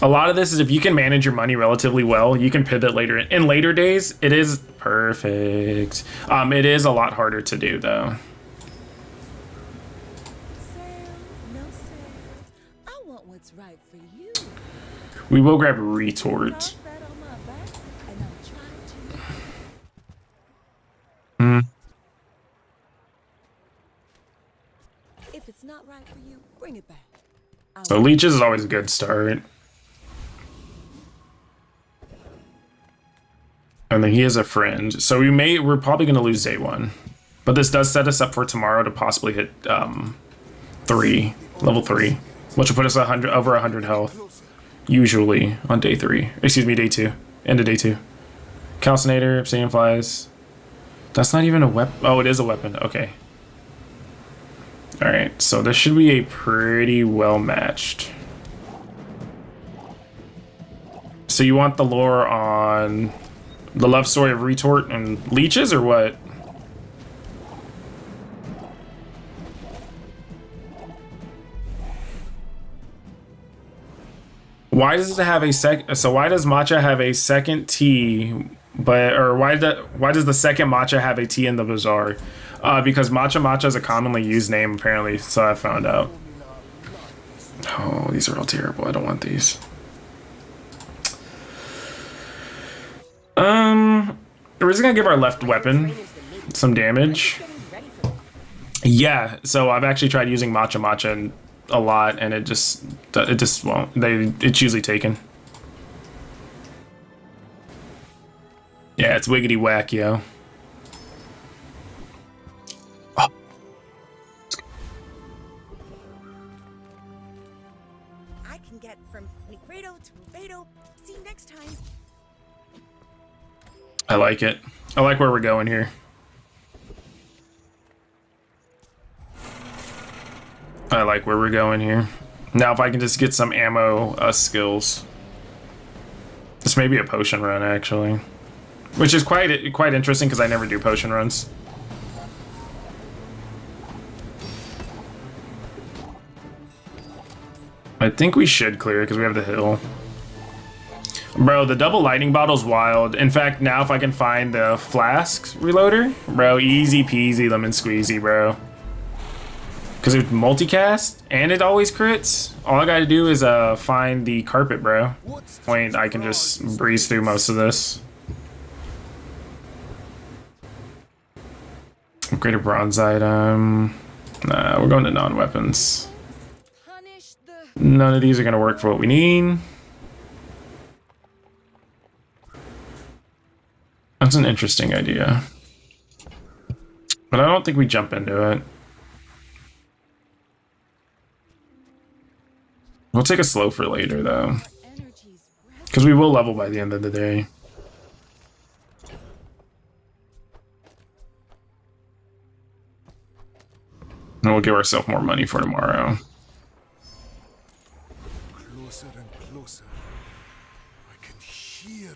A lot of this is if you can manage your money relatively well, you can pivot later. In later days, it is perfect. It is a lot harder to do, though. No, sir. I want what's right for you. We will grab Retort. Cross that on my back, and I'll try to. If it's not right for you, bring it back. So Leeches is always a good start. And then he is a friend. So we're probably going to lose day 1. But this does set us up for tomorrow to possibly hit level 3, which will put us over 100 health, usually on day 3. Excuse me, day 2. End of day 2. Calcinator, Obsidian Flies. That's not even a weapon. Oh, it is a weapon. Okay. Alright, so this should be a pretty well matched. So you want the lore on the love story of Retort and Leeches, or what? Why does it have a so why does matcha have a second tea, why does the second matcha have a tea in the bazaar? Because matcha is a commonly used name, apparently, so I found out. Oh, these are all terrible. I don't want these. We're just gonna give our left weapon some damage. Yeah, so I've actually tried using matcha a lot, and it just won't. It's usually taken. Yeah, it's wiggity whack, yo. I can get from Negredo to Beto. See you next time. I like it. I like where we're going here. I like where we're going here. Now if I can just get some ammo skills. This may be a potion run, actually. Which is quite interesting because I never do potion runs. I think we should clear it because we have the hill. Bro, the double lightning bottle's wild. In fact, now if I can find the flask reloader, bro, easy peasy lemon squeezy, bro. Because it's multicast and it always crits. All I gotta do is find the carpet, bro. Wait, I can just breeze through most of this. Upgrade a bronze item. Nah, we're going to non-weapons. None of these are gonna work for what we need. That's an interesting idea. But I don't think we jump into it. We'll take a slow for later, though. Because we will level by the end of the day. And we'll give ourselves more money for tomorrow. Closer and closer.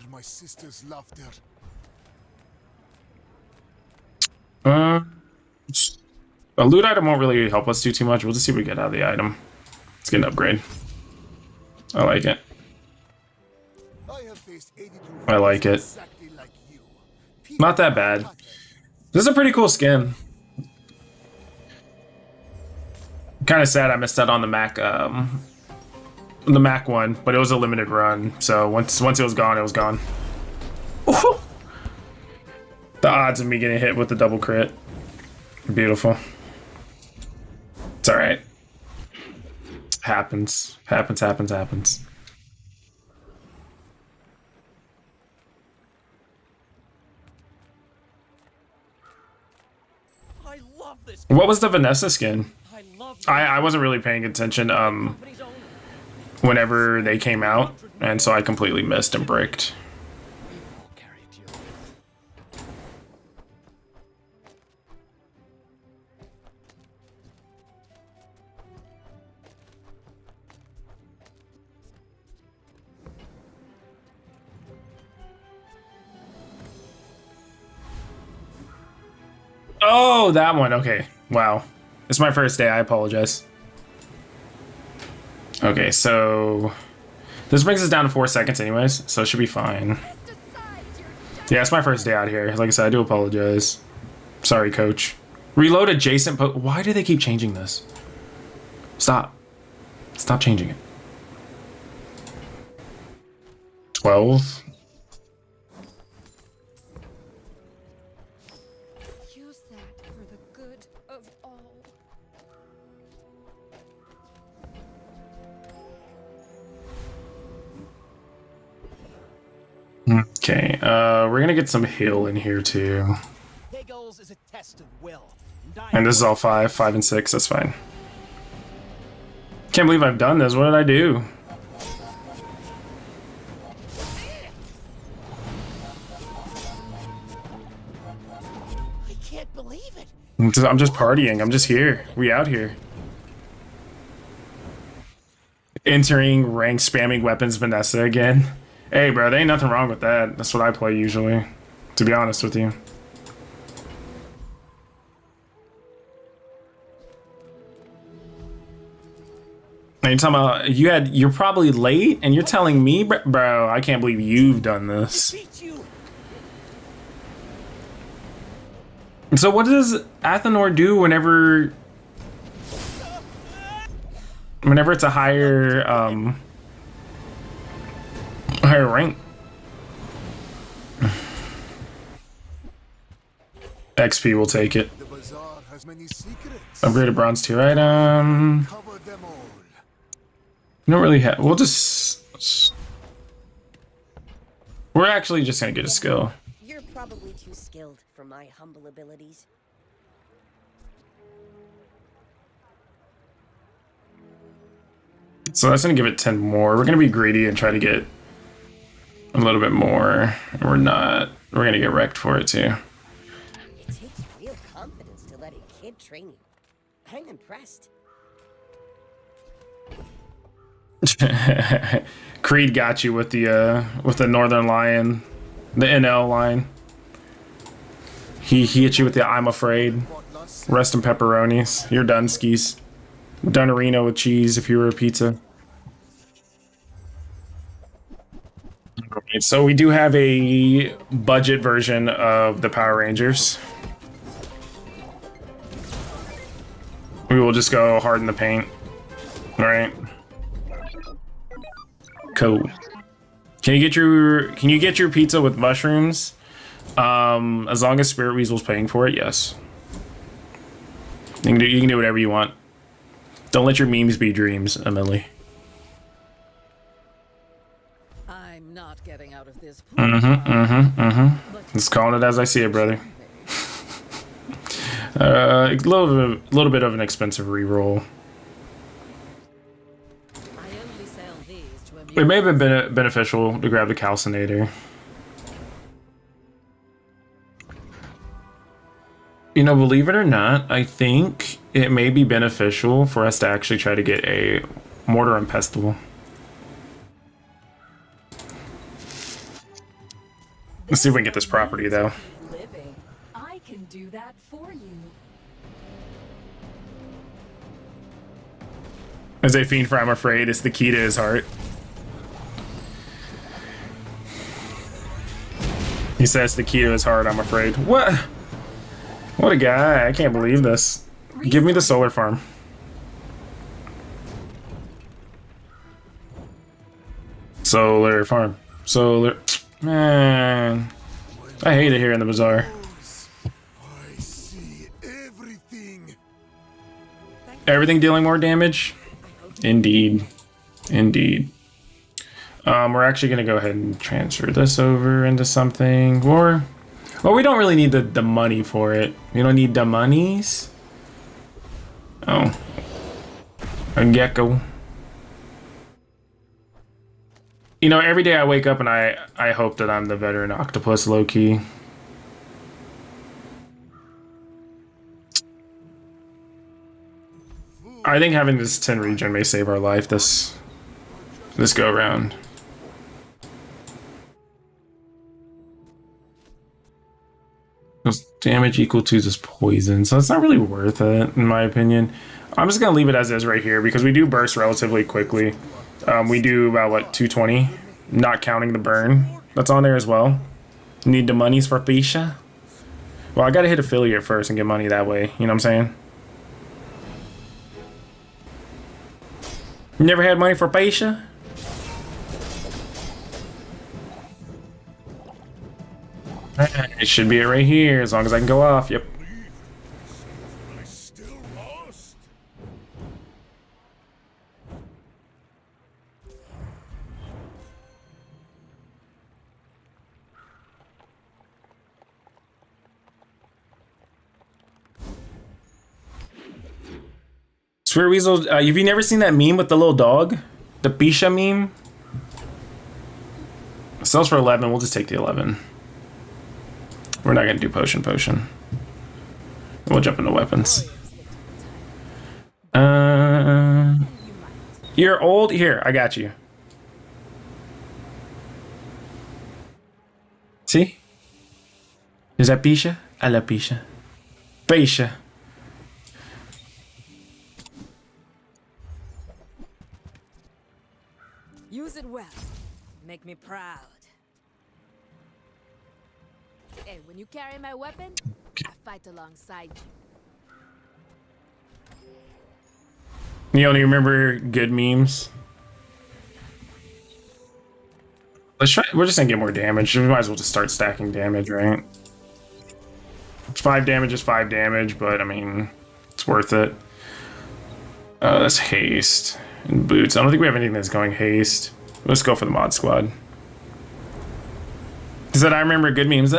my sister's laughter. A loot item won't really help us do too much. We'll just see what we get out of the item. Let's get an upgrade. I like it. I have faced 82 I like it. exactly like you. Not that bad. This is a pretty cool skin. Kind of sad I missed out on the Mac one, but it was a limited run. So once it was gone, it was gone. Ooh. The odds of me getting hit with the double crit. Beautiful. It's alright. Happens. Happens. I love this. What was the Vanessa skin? I love I wasn't really paying attention whenever they came out, and so I completely missed and bricked. Oh, that one. Okay. Wow. It's my first day. I apologize. Okay, so this brings us down to 4 seconds anyways, so it should be fine. Yeah, it's my first day out here. Like I said, I do apologize. Sorry, coach. Reload adjacent why do they keep changing this? Stop. Stop changing it. 12. Use that for the good of all. Okay, we're gonna get some heal in here too. Giggles is a test of will. And this is all 5 and 6, that's fine. Can't believe I've done this. What did I do? I can't believe it. I'm just partying. I'm just here. We out here. Entering rank spamming weapons Vanessa again. Hey, bro, there ain't nothing wrong with that. That's what I play usually, to be honest with you. Are you talking about you're probably late and you're telling me, bro, I can't believe you've done this. So what does Athenor do whenever it's a higher higher rank? XP will take it. The Bazaar has many secrets. Upgraded bronze 2 item. Cover them all. We don't really have. We'll just. We're actually just gonna get a skill. You're probably too skilled for my humble abilities. So that's gonna give it 10 more. We're gonna be greedy and try to get a little bit more. We're not. We're gonna get wrecked for it too. It takes real confidence to let a kid train you. I'm impressed. Creed got you with the Northern Lion, the NL line. He hit you with the I'm afraid. Rest in pepperonis. You're done, skis. Dunarino with cheese if you were a pizza. Alright, so we do have a budget version of the Power Rangers. We will just go hard in the paint. Alright. Cool. Can you get your pizza with mushrooms? As long as Spirit Weasel's paying for it, yes. You can do whatever you want. Don't let your memes be dreams, Emily. I'm not getting out of this. Just calling it as I see it, brother. A little bit of an expensive reroll. It may have been beneficial to grab the calcinator. You know, believe it or not, I think it may be beneficial for us to actually try to get a mortar and pestle. Let's see if we can get this property though. Living. I can do that for you. As a fiend for I'm afraid is the key to his heart. He says the key to his heart, I'm afraid. What? What a guy. I can't believe this. Give me the solar farm. Solar farm. Solar. Man. I hate it here in the bazaar. I see everything. Everything dealing more damage? Indeed. Indeed. We're actually going to go ahead and transfer this over into something. Or, well, we don't really need the money for it. We don't need the monies. Oh. A gecko. You know, every day I wake up and I hope that I'm the veteran octopus, low-key. I think having this 10 regen may save our life this go around. Damage equal to this poison, so it's not really worth it in my opinion. I'm just gonna leave it as is right here because we do burst relatively quickly. We do about what, 220, not counting the burn that's on there as well. Need the monies for Pisha. Well, I gotta hit affiliate first and get money that way, you know what I'm saying? You never had money for Pisha? It should be it right here, as long as I can go off. Yep. I still lost. Swear Weasel, have you never seen that meme with the little dog? The Pisha meme? It sells for 11, we'll just take the 11. We're not gonna do potion. We'll jump into weapons. You're old? Here, I got you. See? Is that Pisha? I love Pisha. Pisha. Use it well. Make me proud. Hey, when you carry my weapon, I fight alongside you. You only remember good memes? Let's try. We're just gonna get more damage. We might as well just start stacking damage, right? 5 damage is 5 damage, but I mean, it's worth it. That's haste and boots. I don't think we have anything that's going haste. Let's go for the mod squad. Is that I remember good memes?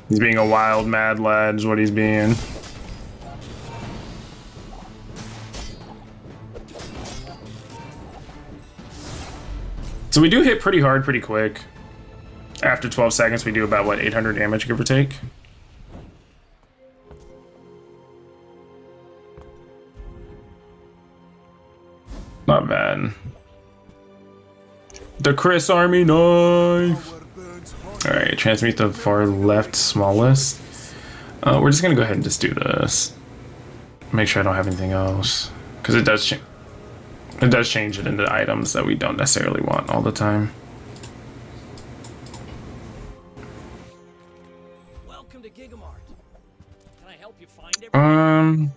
He's being a wild, mad lad is what he's being. So we do hit pretty hard pretty quick. After 12 seconds, we do about, what, 800 damage, give or take? Not bad. The Chris Army knife! Alright, transmute the far left smallest. We're just gonna go ahead and just do this. Make sure I don't have anything else. Because it does change it into items that we don't necessarily want all the time. Welcome to Gigamart. Can I help you find everything?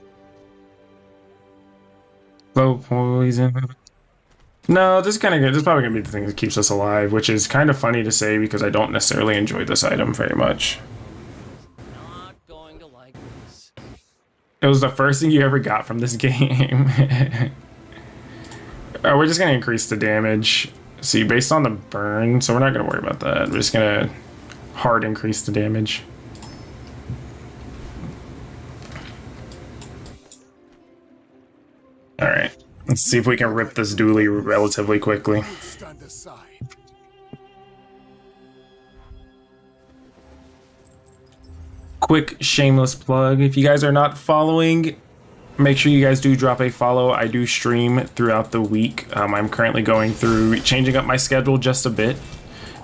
Low poison. No, this is kind of good. This is probably gonna be the thing that keeps us alive, which is kind of funny to say because I don't necessarily enjoy this item very much. Not going to like this. It was the first thing you ever got from this game. We're just gonna increase the damage. See, based on the burn, so we're not gonna worry about that. We're just gonna hard increase the damage. All right, let's see if we can rip this dually relatively quickly. Stand aside. Quick shameless plug: if you guys are not following make sure you guys do drop a follow. I do stream throughout the week. I'm currently going through changing up my schedule just a bit,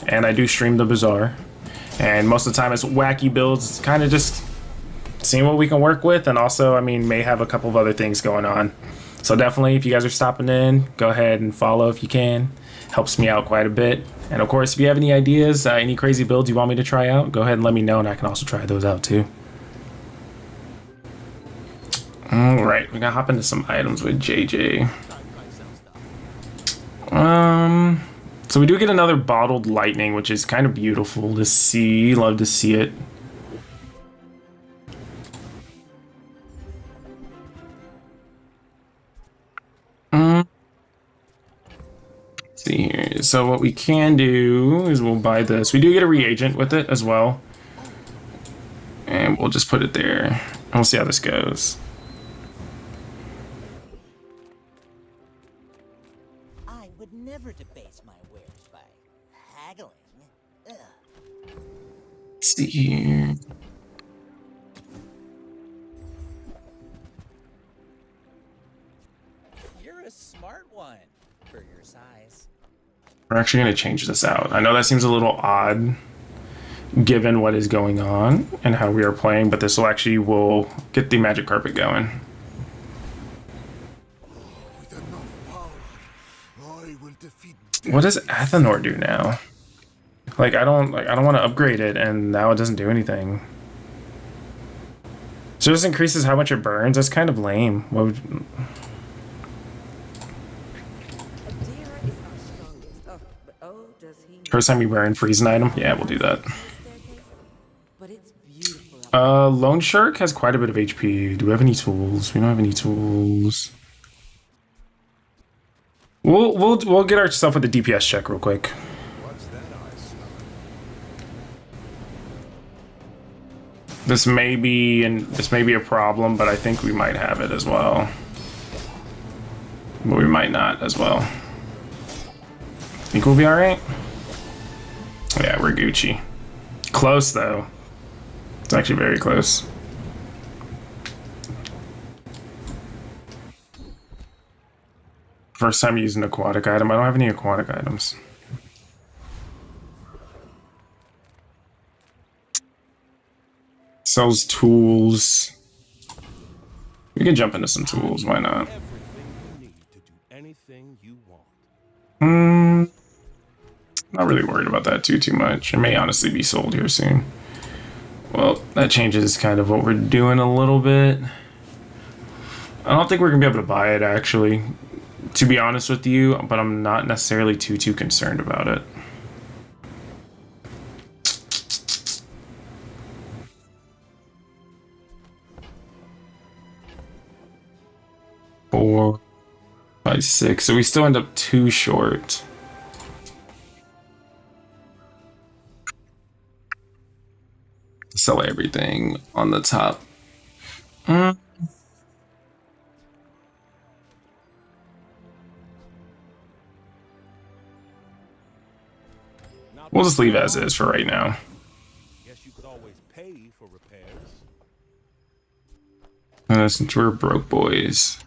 and I do stream the Bazaar. And most of the time it's wacky builds. It's kind of just seeing what we can work with, and also, I mean, may have a couple of other things going on. So definitely, if you guys are stopping in, go ahead and follow if you can. Helps me out quite a bit. And of course, if you have any ideas, any crazy builds you want me to try out, go ahead and let me know, and I can also try those out too. All right, we're gonna hop into some items with JJ. So we do get another bottled lightning, which is kind of beautiful to see. Love to see it. Let's see here. So what we can do is we'll buy this. We do get a reagent with it as well, and we'll just put it there, and we'll see how this goes. I would never debase my wares by haggling. Ugh. Let's see here. You're a smart one for your size. We're actually going to change this out. I know that seems a little odd given what is going on and how we are playing, but this will get the magic carpet going. With enough power, I will defeat What does Athenor do now? Like I don't want to upgrade it, and now it doesn't do anything. So this increases how much it burns. That's kind of lame. What would, first time you burn, freeze an item? Yeah, we'll do that. Lone Shark has quite a bit of HP. Do we have any tools? We don't have any tools. We'll get our stuff with the DPS check real quick. This may be a problem, but I think we might have it as well. But we might not as well. Think we'll be alright? Yeah, we're Gucci. Close though. It's actually very close. First time using an aquatic item. I don't have any aquatic items. Sells tools. We can jump into some tools, why not? Not really worried about that too much. It may honestly be sold here soon. Well, that changes kind of what we're doing a little bit. I don't think we're gonna be able to buy it actually, to be honest with you, but I'm not necessarily too concerned about it. Four, 5, 6. So we still end up too short. Sell everything on the top. We'll just leave as is for right now. Guess you could always pay for repairs. Since we're broke boys.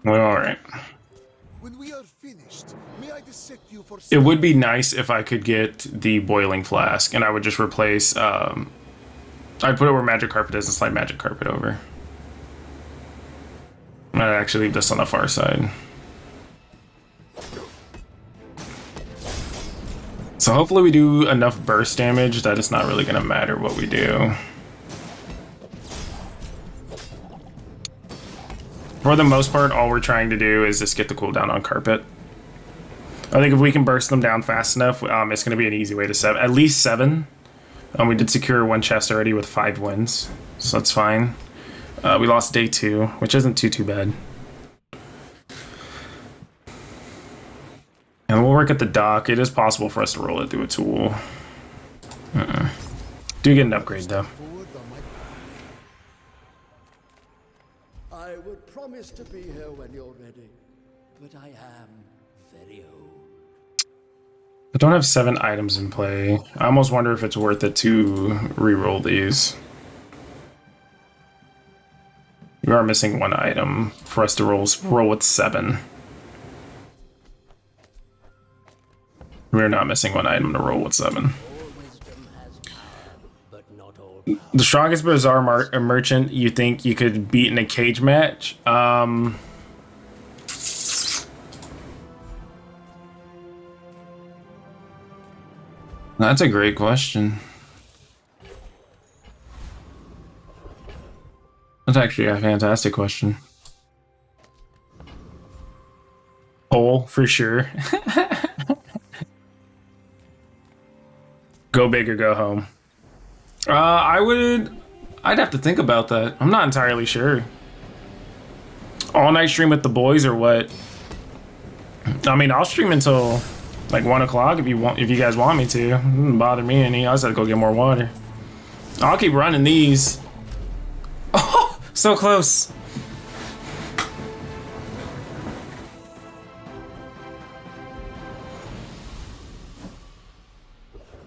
Well, all right. When we are finished, may I dissect you for It would be nice if I could get the boiling flask, and I would just replace. I'd put it where magic carpet is and slide magic carpet over. I'd actually leave this on the far side. So hopefully we do enough burst damage that it's not really going to matter what we do. For the most part, all we're trying to do is just get the cooldown on carpet. I think if we can burst them down fast enough, it's going to be an easy way to at least 7. We did secure 1 chest already with 5 wins, so that's fine. We lost day 2, which isn't too bad. And we'll work at the dock. It is possible for us to roll it through a tool. Do get an upgrade though. forward on my promise to be here when you're ready, but I am very old. I don't have 7 items in play. I almost wonder if it's worth it to re-roll these. We are missing 1 item for us to roll with 7. We're not missing 1 item to roll with 7. The strongest Bazaar merchant you think you could beat in a cage match? That's a great question. That's actually a fantastic question. Hole, for sure. Go big or go home. I'd have to think about that. I'm not entirely sure. All night stream with the boys or what? I mean, I'll stream until like 1 o'clock if you guys want me to. It doesn't bother me any. I just have to go get more water. I'll keep running these. Oh, so close.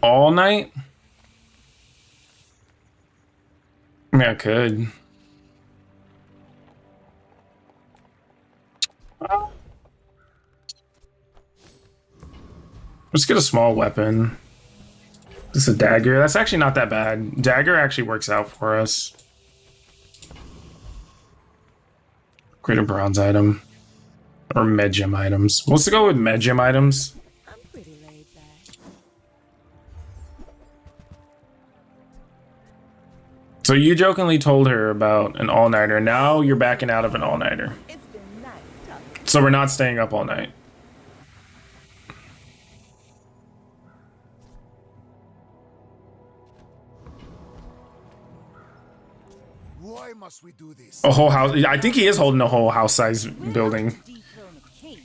All night? I mean, I could. Let's get a small weapon. This is a dagger. That's actually not that bad. Dagger actually works out for us. Create a bronze item. Or medgem items. Let's go with medgem items. I'm pretty laid back. So you jokingly told her about an all-nighter. Now you're backing out of an all-nighter. It's been nice talking. So we're not staying up all night. Why must we do this? A whole house. I think he is holding a whole house-size building. Dethrone a king,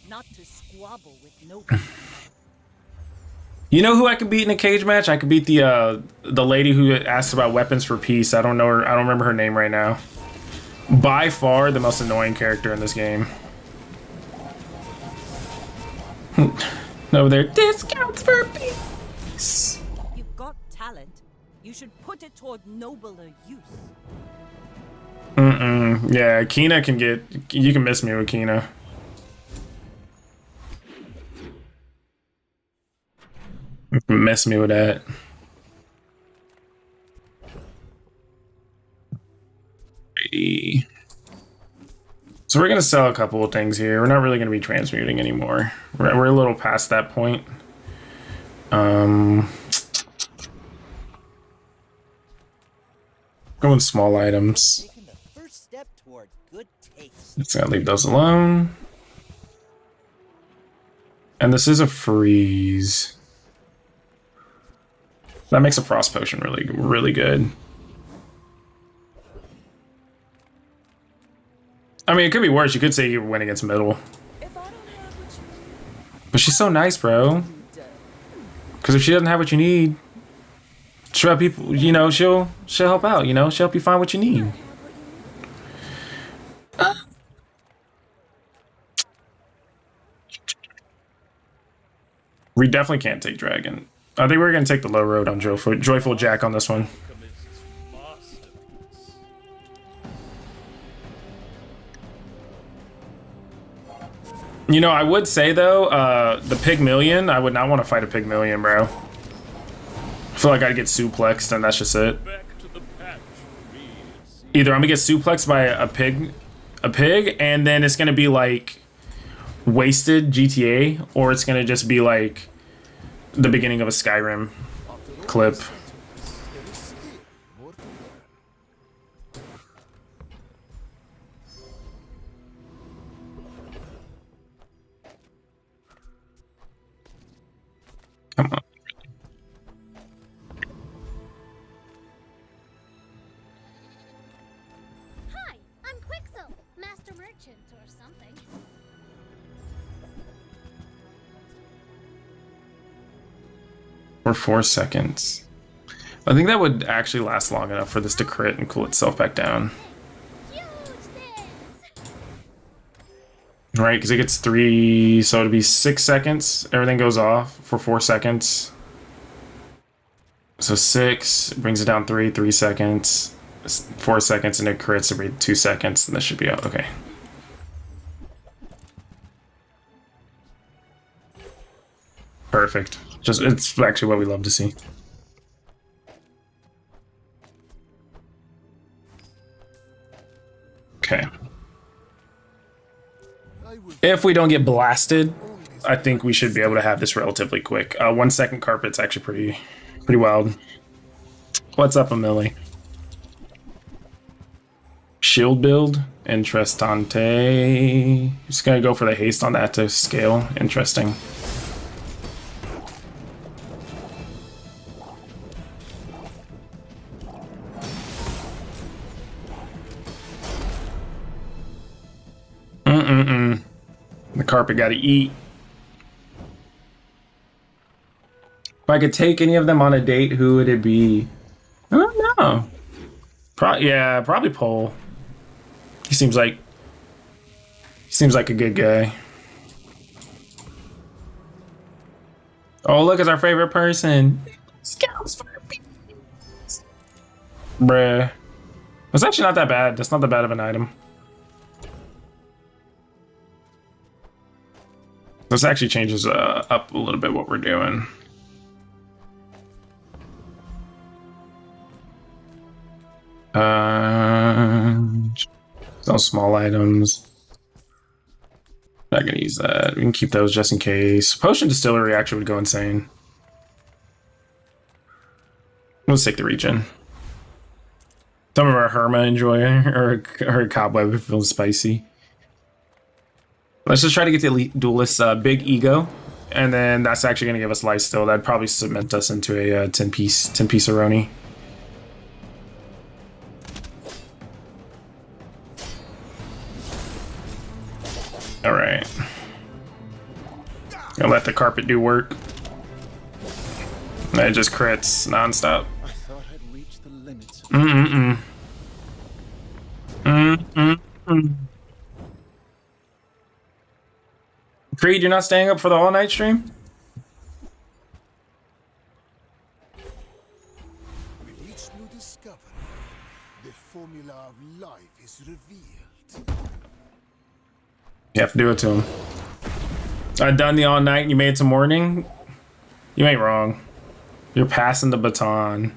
not to squabble with no. You know who I could beat in a cage match? I could beat the lady who asked about weapons for peace. I don't know her. I don't remember her name right now. By far the most annoying character in this game. Over there, discounts for peace. You've got talent. You should put it toward nobler use. Yeah, Kina can get. You can miss me with Kina. Mess me with that. Alrighty. So we're gonna sell a couple of things here. We're not really gonna be transmuting anymore. We're a little past that point. Going small items. Taking the first step toward good taste. Just gonna leave those alone. And this is a freeze. That makes a frost potion really, really good. I mean, it could be worse. You could say you win against middle. But she's so nice, bro. Because if she doesn't have what you need, she'll help people, you know, she'll help out, you know? She'll help you find what you need. We definitely can't take dragon. I think we're going to take the low road on Joyful Jack on this one. You know, I would say, though, the Pygmalion, I would not want to fight a Pygmalion, bro. I feel like I'd get suplexed, and that's just it. Either I'm going to get suplexed by a pig, and then it's going to be, like, wasted GTA, or it's going to just be, like, the beginning of a Skyrim clip. Come on. Hi, I'm Quixel, Master Merchant or something. For 4 seconds. I think that would actually last long enough for this to crit and cool itself back down. Huge things! Right, because it gets 3, so it'll be 6 seconds. Everything goes off for 4 seconds. So 6 brings it down 3 seconds, 4 seconds, and it crits every 2 seconds, and this should be out. Okay. Perfect. Just it's actually what we love to see. Okay. If we don't get blasted, I think we should be able to have this relatively quick. 1 second carpet's actually pretty wild. What's up, Emily? Shield build, Interestante. Just gonna go for the haste on that to scale. Interesting. The carpet gotta eat. If I could take any of them on a date, who would it be? I don't know. Probably Pole. He seems like a good guy. Oh, look, it's our favorite person. Scouts for bees. Bruh. It's actually not that bad. That's not that bad of an item. This actually changes up a little bit what we're doing. Those small items. Not gonna use that. We can keep those just in case. Potion Distillery actually would go insane. Let's take the regen. Some of our Herma enjoy or Cobweb if it feels spicy. Let's just try to get the Elite Duelist big ego, and then that's actually going to give us life still. That'd probably cement us into a 10-piece Aroni. All right. Gonna let the carpet do work. It just crits nonstop. I thought I'd reached the limits. Creed, you're not staying up for the all-night stream? With each new discovery, the formula of life is revealed. You have to do it to him. I've done the all night and you made it to morning? You ain't wrong. You're passing the baton.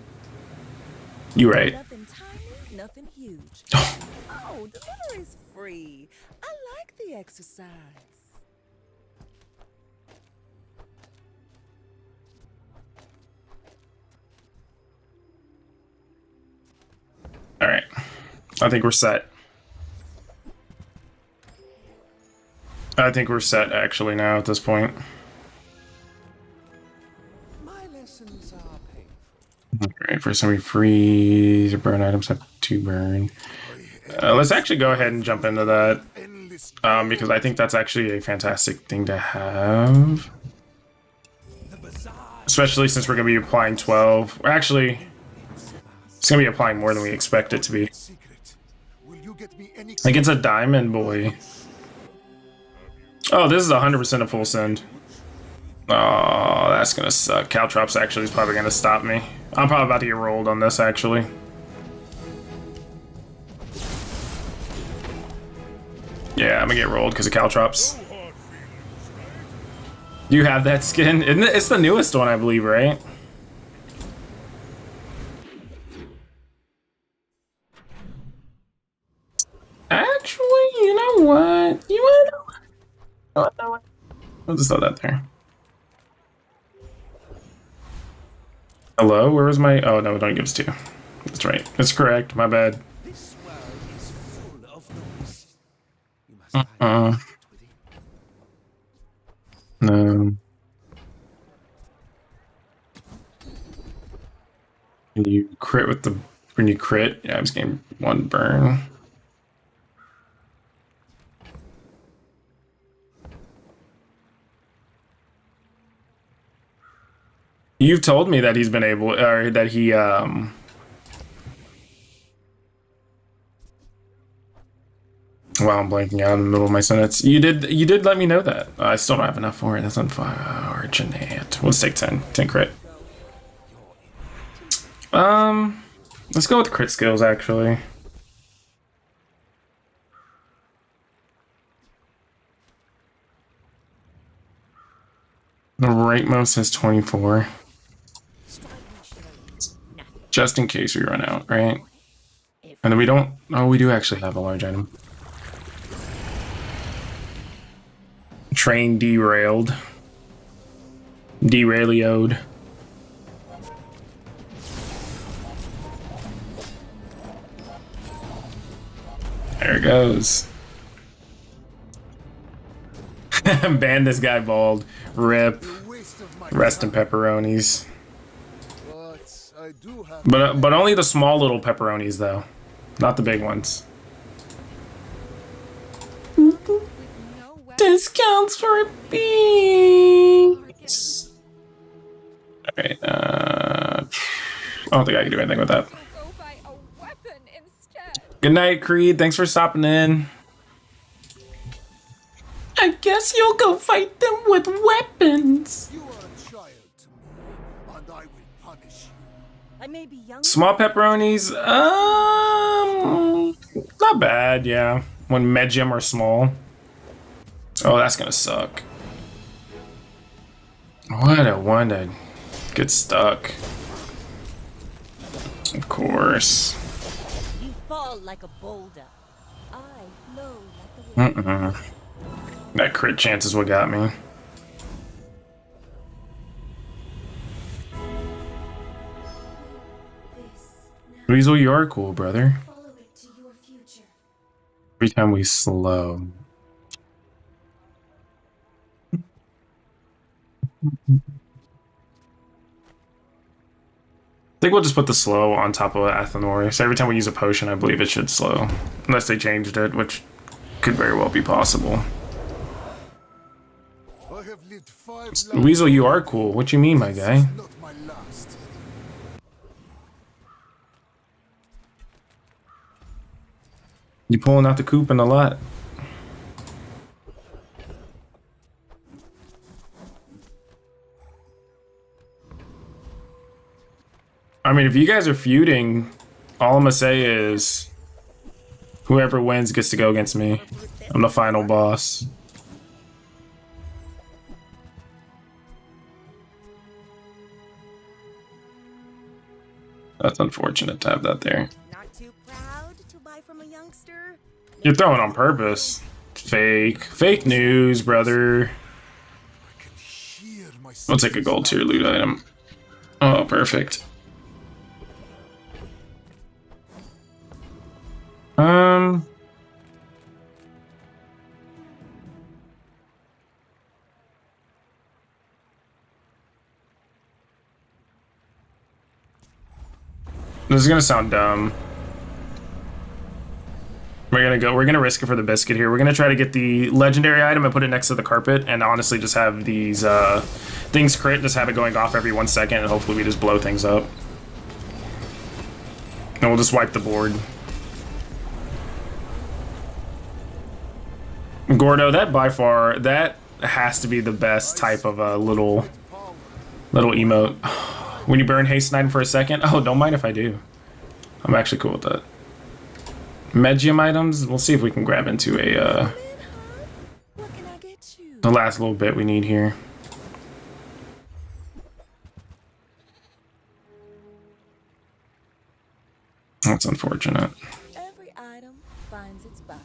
You right. Nothing tiny, nothing huge. Oh, delivery's free. I like the exercise. All right. I think we're set. I think we're set actually now at this point. My lessons are painful. Alright, for some free to burn items have to burn. Let's actually go ahead and jump into that. Because I think that's actually a fantastic thing to have. Especially since we're going to be applying 12. We're actually, it's going to be applying more than we expect it to be. Like, it's a diamond boy. Oh, this is 100% a full send. Oh, that's going to suck. Caltrops actually is probably going to stop me. I'm probably about to get rolled on this, actually. Yeah, I'm going to get rolled because of Caltrops. Do you have that skin? It's the newest one, I believe, right? Actually, you know what? You want to know what? I'll just throw that there. Hello? Where was my... Oh, no, don't give us 2. That's right. That's correct. My bad. This world is full of noise. You must find out with it. No. When you crit with the... When you crit... Yeah, I was getting 1 burn. You've told me that he's been able... Or that he, Wow, I'm blanking out in the middle of my sentence. You did let me know that. I still don't have enough for it. That's unfortunate. Let's take 10. 10 crit. Let's go with crit skills, actually. The rightmost has 24. Just in case we run out, right? And then we don't... Oh, we do actually have a large item. Train derailed. Derailioed. There it goes. Ban this guy bald. Rip. Rest in pepperonis. But only the small little pepperonis though. Not the big ones. Discounts for beats. Alright, I don't think I can do anything with that. Good night, Creed. Thanks for stopping in. I guess you'll go fight them with weapons. You are a child to me, and I will punish you. I may be young. Small pepperonis, not bad, yeah. When medium or small. Oh, that's gonna suck. What a one to get stuck. Of course. You fall like a boulder. I flow like the wind. That crit chance is what got me. Weasel, you are cool, brother. Every time we slow. I think we'll just put the slow on top of Athenor. So every time we use a potion, I believe it should slow. Unless they changed it, which could very well be possible. I have lived 5 Weasel, you are cool. What you mean, my guy? not my last. You pulling out the coop in a lot. I mean, if you guys are feuding, all I'm gonna say is whoever wins gets to go against me. I'm the final boss. That's unfortunate to have that there. Not too proud to buy from a youngster. You're throwing on purpose. Fake. Fake news, brother. I'll take a gold tier loot item. Oh, perfect. This is gonna sound dumb. We're gonna risk it for the biscuit here. We're gonna try to get the legendary item and put it next to the carpet and honestly just have these things crit, just have it going off every 1 second and hopefully we just blow things up. And we'll just wipe the board. Gordo, that by far, that has to be the best type of a little emote. When you burn haste item for a second, oh, don't mind if I do. I'm actually cool with that. Medium items, we'll see if we can grab into a What can I get you? the last little bit we need here. That's unfortunate. Every item finds its buyer.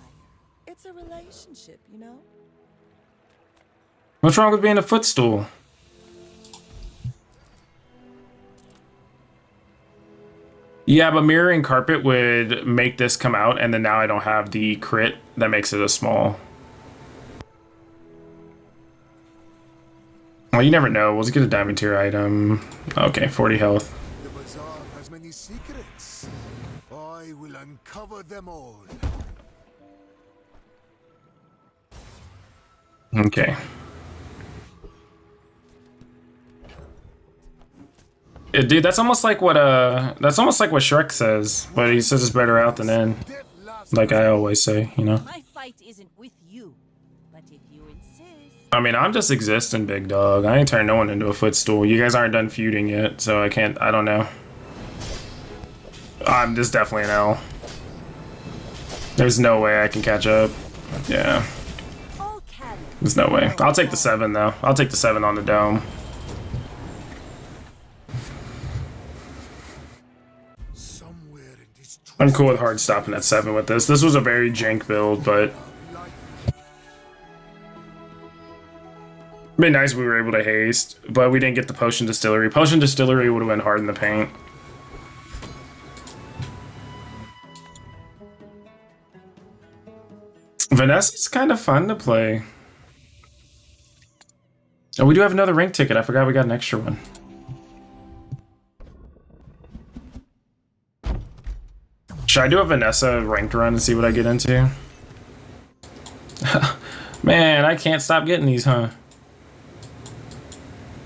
It's a relationship, you know? What's wrong with being a footstool? Yeah, but mirroring carpet would make this come out, and then now I don't have the crit that makes it a small. Well, you never know. We'll just get a diamond tier item. Okay, 40 health. The Bazaar has many secrets. I will uncover them all. Okay. Yeah, dude, that's almost like what Shrek says, but he says it's better out than in. Like I always say, you know. My fight but if you insist. I mean, I'm just existing, big dog. I ain't turned no one into a footstool. You guys aren't done feuding yet, so I can't. I don't know. This is definitely an L. There's no way I can catch up. Yeah. There's no way. I'll take the 7 though. I'll take the 7 on the dome. I'm cool with hard stopping at 7 with this. This was a very jank build, but it'd be nice if we were able to haste, but we didn't get the potion distillery. Potion distillery would have been hard in the paint. Vanessa's kind of fun to play. Oh, we do have another rank ticket. I forgot we got an extra one. Should I do a Vanessa ranked run and see what I get into? Man, I can't stop getting these, huh?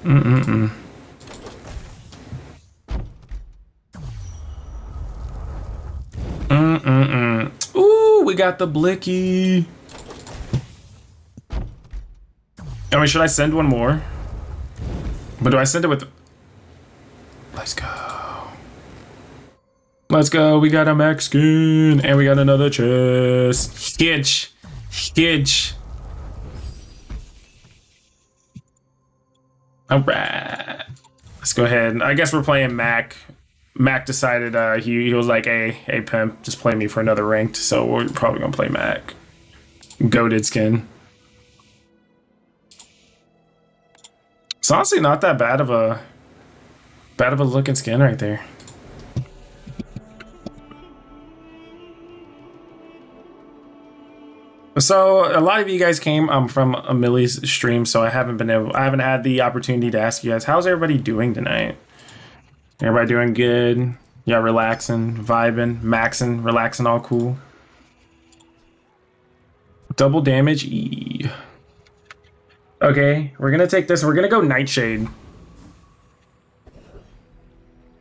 Mm-mm-mm. Mm-mm-mm. Ooh, we got the Blicky. I mean, should I send one more? But do I send it with... Let's go. Let's go. We got a Mexican. And we got another chest. Hitch. Hitch. Alright. Let's go ahead. I guess we're playing Mac. Mac decided he was like, hey, pimp, just play me for another ranked. So we're probably going to play Mac. Goated skin. It's honestly not that bad of a looking skin right there. So a lot of you guys came from Millie's stream, so I haven't had the opportunity to ask you guys, how's everybody doing tonight? Everybody doing good? Yeah, relaxing, vibing, maxing, relaxing, all cool. Double damage E. Okay, we're gonna take this. We're gonna go Nightshade.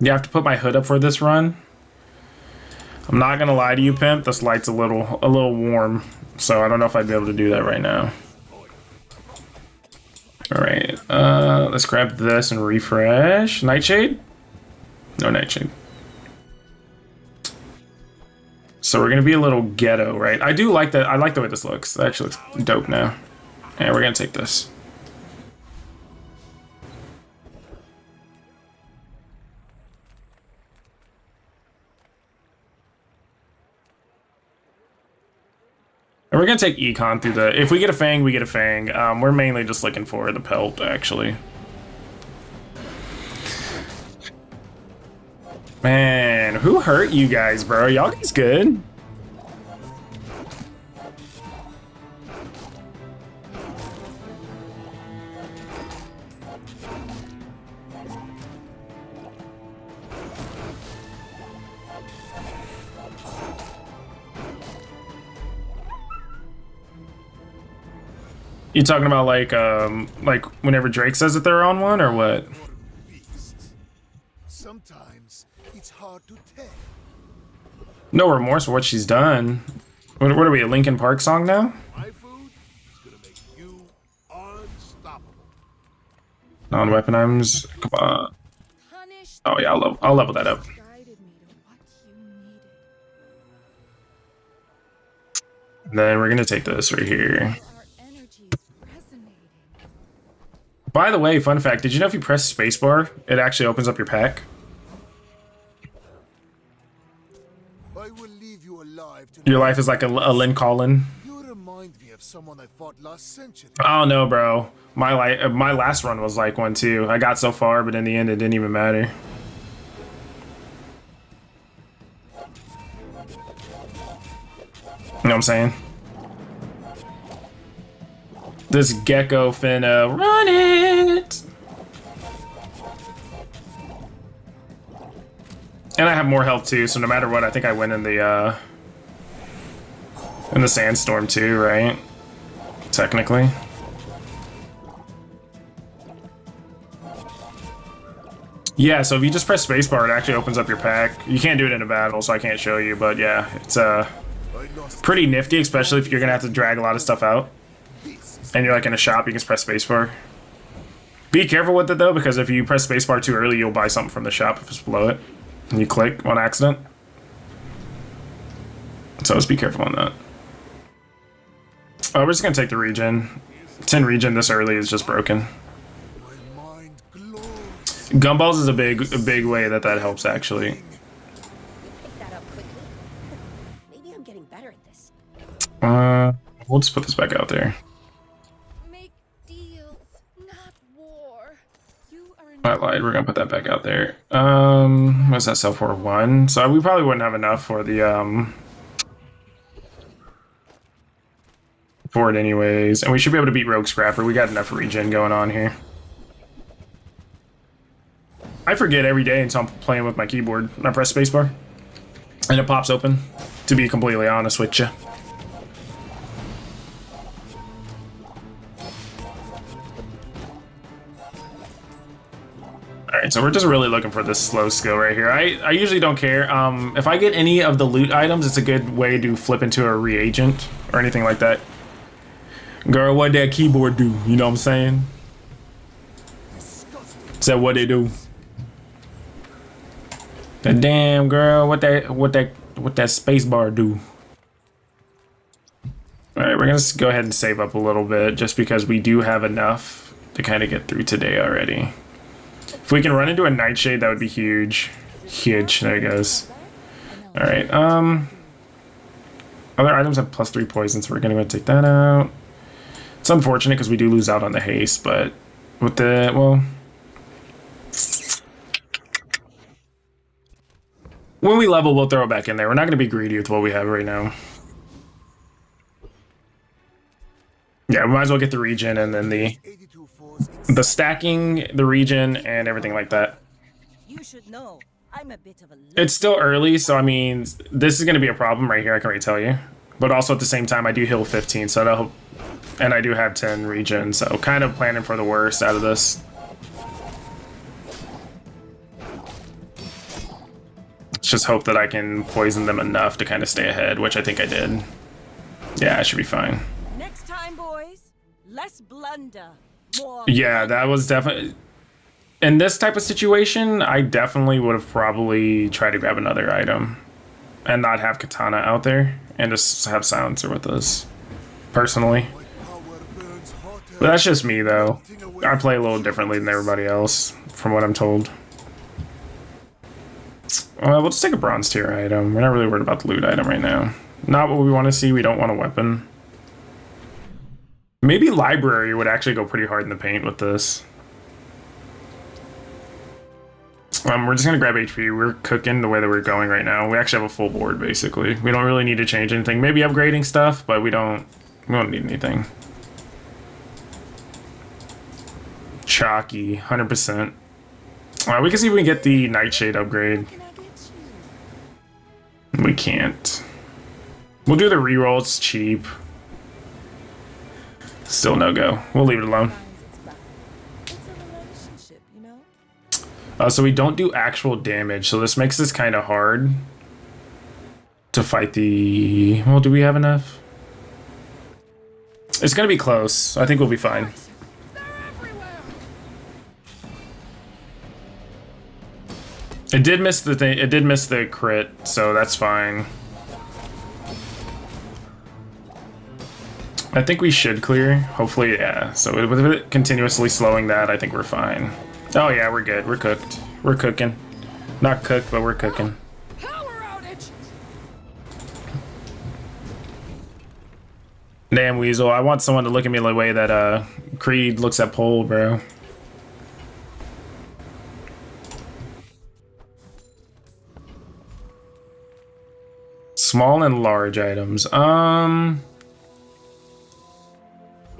You have to put my hood up for this run. I'm not gonna lie to you, pimp. This light's a little warm, so I don't know if I'd be able to do that right now. All right, let's grab this and refresh. Nightshade? No Nightshade. So we're gonna be a little ghetto, right? I do like that. I like the way this looks. That actually looks dope now. And we're gonna take this. And we're gonna take Econ through the... If we get a Fang, we get a Fang. We're mainly just looking for the pelt, actually. Man, who hurt you guys, bro? Y'all guys good? You talking about like whenever Drake says that they're on one, or what? Sometimes it's hard to tell. No remorse for what she's done. What are we, a Linkin Park song now? My food is gonna make you unstoppable. Non-weapon items. Come on. Oh yeah, I'll level that up. And then we're gonna take this right here. By the way, fun fact, did you know if you press spacebar, it actually opens up your pack? I will leave you alive to Your life is like a Lynn Collin. You remind me of someone I fought last century. Oh no, bro. My last run was like one too. I got so far, but in the end, it didn't even matter. You know what I'm saying? This gecko finna run it. And I have more health too, so no matter what, I think I win in the sandstorm too, right? Technically. Yeah, so if you just press spacebar, it actually opens up your pack. You can't do it in a battle, so I can't show you, but yeah, it's pretty nifty, especially if you're gonna have to drag a lot of stuff out. and you're like in a shop, you can just press spacebar. Be careful with it though, because if you press spacebar too early, you'll buy something from the shop if it's below it, and you click on accident. So just be careful on that. Oh, we're just gonna take the regen. 10 regen this early is just broken. Gumballs is a big way that helps actually. You picked that up quickly. Maybe I'm getting better at this. We'll just put this back out there. Make deals, not war. You are I lied. We're gonna put that back out there. What's that sell for? 1. So we probably wouldn't have enough for the for it anyways, and we should be able to beat Rogue Scrapper. We got enough regen going on here. I forget every day until I'm playing with my keyboard. I press spacebar, and it pops open. To be completely honest with you. Alright, so we're just really looking for this slow skill right here. I usually don't care. If I get any of the loot items, it's a good way to flip into a reagent or anything like that. Girl, what that keyboard do? You know what I'm saying? Is that what they do? That damn girl, what that space bar do? Alright, we're gonna go ahead and save up a little bit just because we do have enough to kind of get through today already. If we can run into a nightshade, that would be huge. Huge, there it goes. Alright, other items have +3 poison, so we're gonna go take that out. It's unfortunate because we do lose out on the haste, but with the, well, when we level, we'll throw it back in there. We're not going to be greedy with what we have right now. Yeah, we might as well get the regen and then the stacking, the regen, and everything like that. You should know, I'm a bit of a... It's still early, so I mean, this is going to be a problem right here, I can already tell you. But also at the same time, I do heal 15, so that'll... And I do have 10 regen, so kind of planning for the worst out of this. Let's just hope that I can poison them enough to kind of stay ahead, which I think I did. Yeah, I should be fine. Next time, boys, less blunder, more... Yeah, that was definitely... In this type of situation, I definitely would have probably tried to grab another item and not have Katana out there and just have Silencer with us, personally. But that's just me, though. I play a little differently than everybody else, from what I'm told. We'll just take a bronze tier item. We're not really worried about the loot item right now. Not what we want to see. We don't want a weapon. Maybe library would actually go pretty hard in the paint with this. We're just going to grab HP. We're cooking the way that we're going right now. We actually have a full board, basically. We don't really need to change anything. Maybe upgrading stuff, but we don't need anything. Chalky, 100%. We can see if we can get the Nightshade upgrade. We can't. We'll do the reroll, it's cheap. Still no go. We'll leave it alone. So we don't do actual damage, so this makes this kind of hard to fight the... Well, do we have enough? It's gonna be close. I think we'll be fine. It did miss the thing. It did miss the crit, so that's fine. I think we should clear. Hopefully, yeah. So with it continuously slowing that, I think we're fine. Oh yeah, we're good. We're cooked. We're cooking. Not cooked, but we're cooking. Damn, Weasel. I want someone to look at me the way that Creed looks at Pole, bro. Small and large items.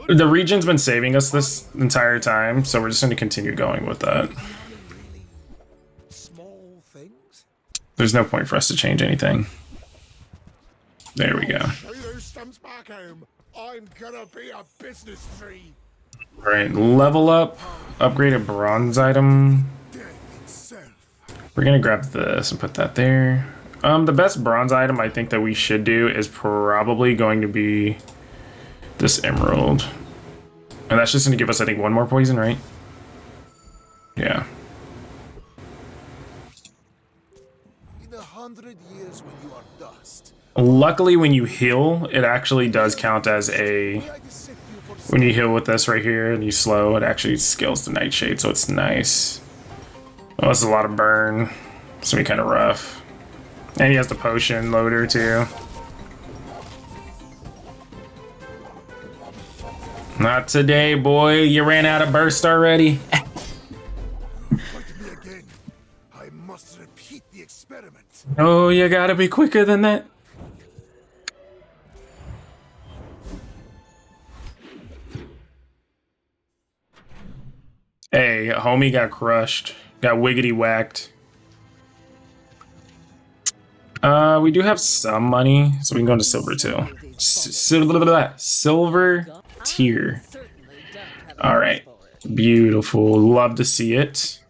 The region's been saving us this entire time, so we're just going to continue going with that. There's no point for us to change anything. There we go. I'm gonna be a business tree. Alright, level up, upgrade a bronze item. We're gonna grab this and put that there. The best bronze item I think that we should do is probably going to be this emerald. And that's just going to give us, I think, one more poison, right? Yeah. In 100 years when you are dust, Luckily, when you heal, it actually does count as a... may I dissect you for When you heal with this right here and you slow, it actually scales the nightshade, so it's nice. Oh, that's a lot of burn. It's gonna be kind of rough. And he has the potion loader too. Not today, boy. You ran out of burst already. fight me again. I must repeat the experiment. Oh, you gotta be quicker than that. Hey, homie got crushed. Got wiggity whacked. We do have some money, so we can go into silver too. Silver tier. Alright. Beautiful. Love to see it.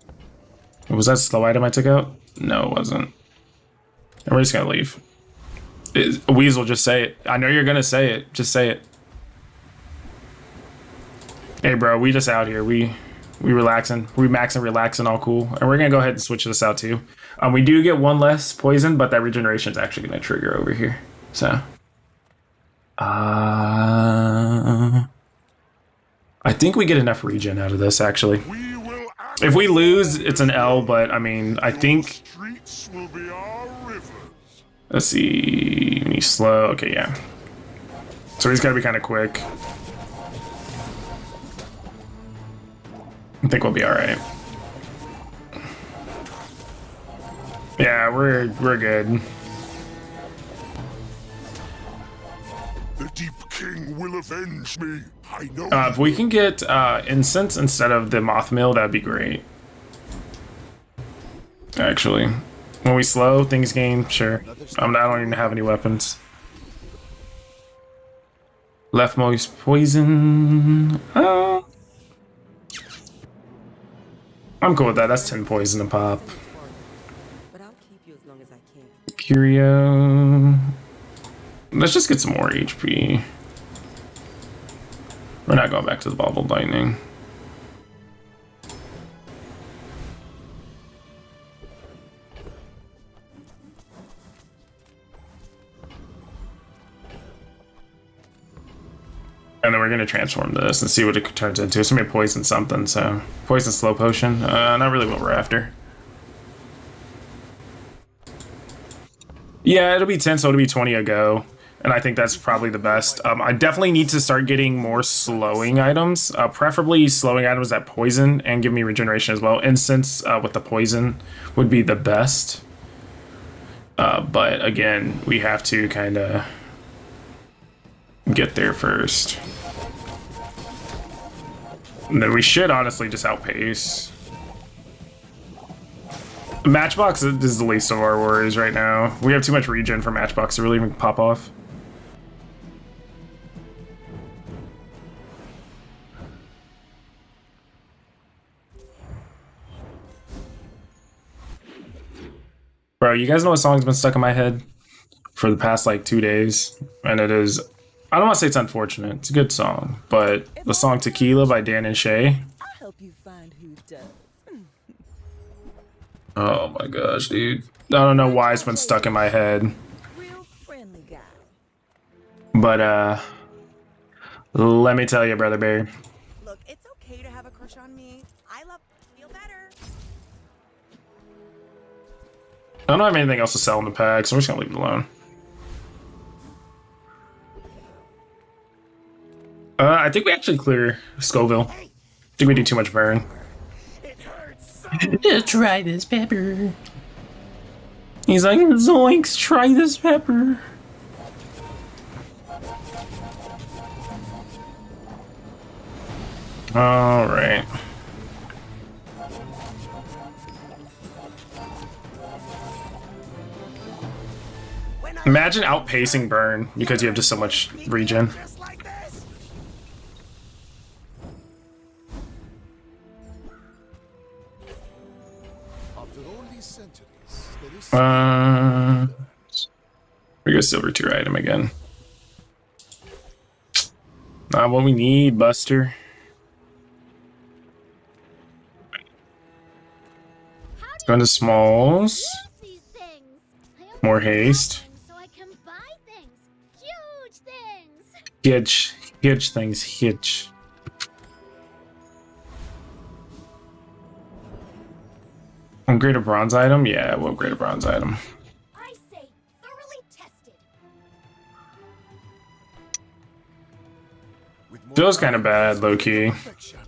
Was that a slow item I took out? No, it wasn't. And we're just gonna leave. Weasel, just say it. I know you're gonna say it. Just say it. Hey, bro, we just out here. We relaxing. We maxing, relaxing, all cool. And we're gonna go ahead and switch this out too. We do get one less poison, but that regeneration is actually gonna trigger over here. So, I think we get enough regen out of this actually. If we lose, it's an L, but I mean, I think. Let's see. When he's slow, okay, yeah. So he's gotta be kind of quick. I think we'll be all right. Yeah, we're good. The Deep King will avenge me. I know. If we can get incense instead of the moth mill, that'd be great. Actually, when we slow, things gain. Sure. I don't even have any weapons. Leftmost poison. I'm cool with that. That's 10 poison to pop. But I'll keep you as long as I can. Curio. Let's just get some more HP. We're not going back to the bobbled lightning. And then we're gonna transform this and see what it turns into. It's gonna be poison something, so poison slow potion. Not really what we're after. Yeah, it'll be 10, so it'll be 20 a go. And I think that's probably the best. I definitely need to start getting more slowing items, preferably slowing items that poison and give me regeneration as well. Incense with the poison would be the best. But again, we have to kind of get there first. And then we should honestly just outpace. Matchbox is the least of our worries right now. We have too much regen for Matchbox to really even pop off. Bro, you guys know what song's been stuck in my head for the past like 2 days? And it is, I don't want to say it's unfortunate. It's a good song, but the song Tequila by Dan and Shay. I'll help you find who does. Oh my gosh, dude. I don't know why it's been stuck in my head. Real friendly guy. But let me tell you, Brother Barry. Look, it's okay to have a crush on me. I love feel better. I don't have anything else to sell in the pack, so I'm just gonna leave it alone. I think we actually clear Scoville. I think we do too much burn. Try this pepper. He's like, zoinks, try this pepper. All right. Imagine outpacing burn because you have just so much regen. We go silver tier item again. Not what we need, Buster. Let's go into smalls. These things. I only More have haste. things so I can buy things. Huge things. Huge things, huge. Upgrade a bronze item? Yeah, we'll upgrade a bronze item. I say thoroughly tested. With more Feels kind of bad, low key. perfection.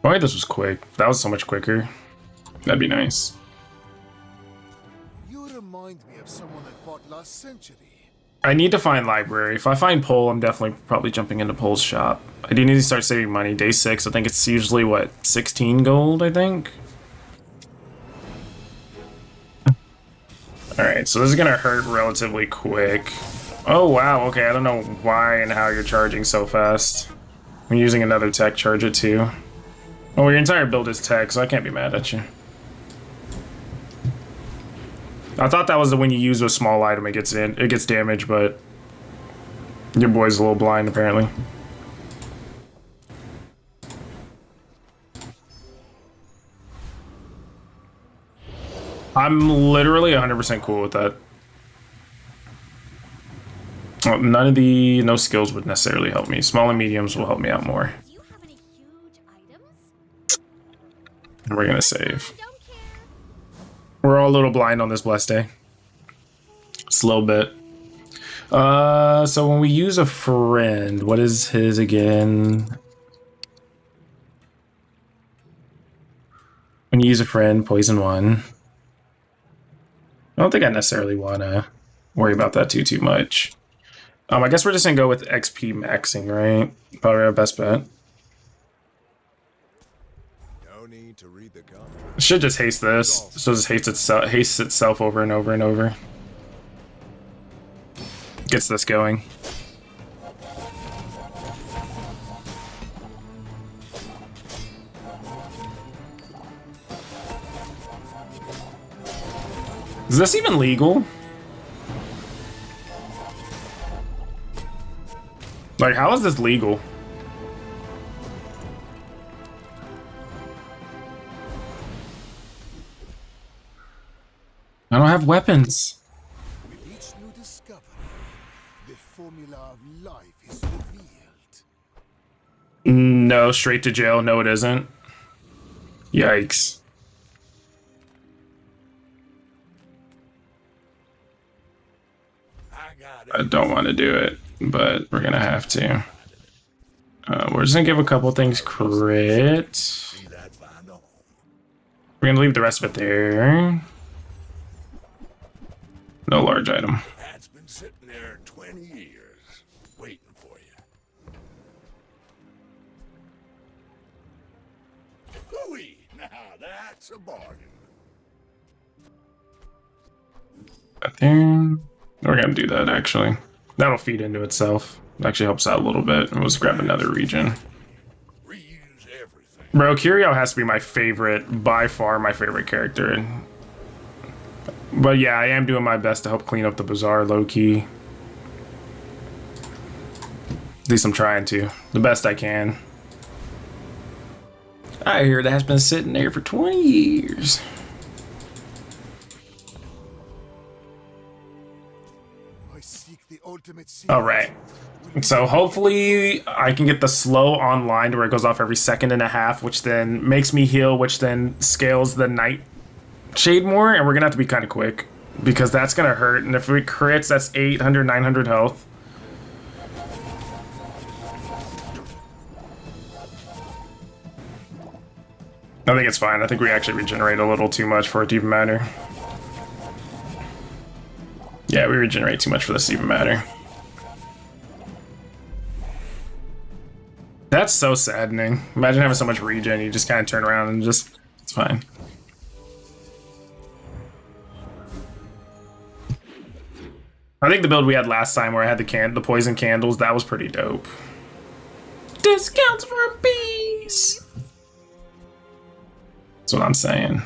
Boy, this was quick. That was so much quicker. That'd be nice. You remind me of someone I fought last century. I need to find library. If I find Pole, I'm definitely probably jumping into Pole's shop. I do need to start saving money. Day 6, I think it's usually, what, 16 gold, I think? Alright, so this is gonna hurt relatively quick. Oh, wow, okay, I don't know why and how you're charging so fast. I'm using another tech, charge it too. Oh, your entire build is tech, so I can't be mad at you. I thought that was the when you use a small item it gets damaged, but your boy's a little blind apparently. I'm literally 100% cool with that. Well, no skills would necessarily help me. Small and mediums will help me out more. Do you have any huge items? And we're gonna save. I don't care. We're all a little blind on this blessed day. Just a little bit. So when we use a friend, what is his again? When you use a friend, poison 1. I don't think I necessarily want to worry about that too much. I guess we're just gonna go with XP maxing, right? Probably our best bet. No need to read the contract. Should just haste this. So just hastes itself over and over and over. Gets this going. Is this even legal? Like, how is this legal? I don't have weapons. With each new discovery, the formula of life is revealed. No, straight to jail. No, it isn't. Yikes. I don't want to do it, but we're gonna have to. We're just gonna give a couple things crit. We're gonna leave the rest of it there. No large item. That's been sitting there 20 years, waiting for you. Hooey! Now that's a bargain. That there. We're gonna do that actually. That'll feed into itself. It actually helps out a little bit. And let's grab another region. Reuse everything. Bro, Kirio has to be my favorite, by far my favorite character. But yeah, I am doing my best to help clean up the Bazaar low-key. At least I'm trying to. The best I can. I hear that's been sitting there for 20 years. I seek the ultimate Alright. So hopefully I can get the slow online to where it goes off every 1.5 seconds, which then makes me heal, which then scales the night shade more, and we're gonna have to be kind of quick because that's gonna hurt, and if it crits, that's 800, 900 health. I think it's fine. I think we actually regenerate a little too much for it to even matter. Yeah, we regenerate too much for this to even matter. That's so saddening. Imagine having so much regen, you just kind of turn around and just, it's fine. I think the build we had last time where I had the poison candles, that was pretty dope. Discounts for bees! That's what I'm saying.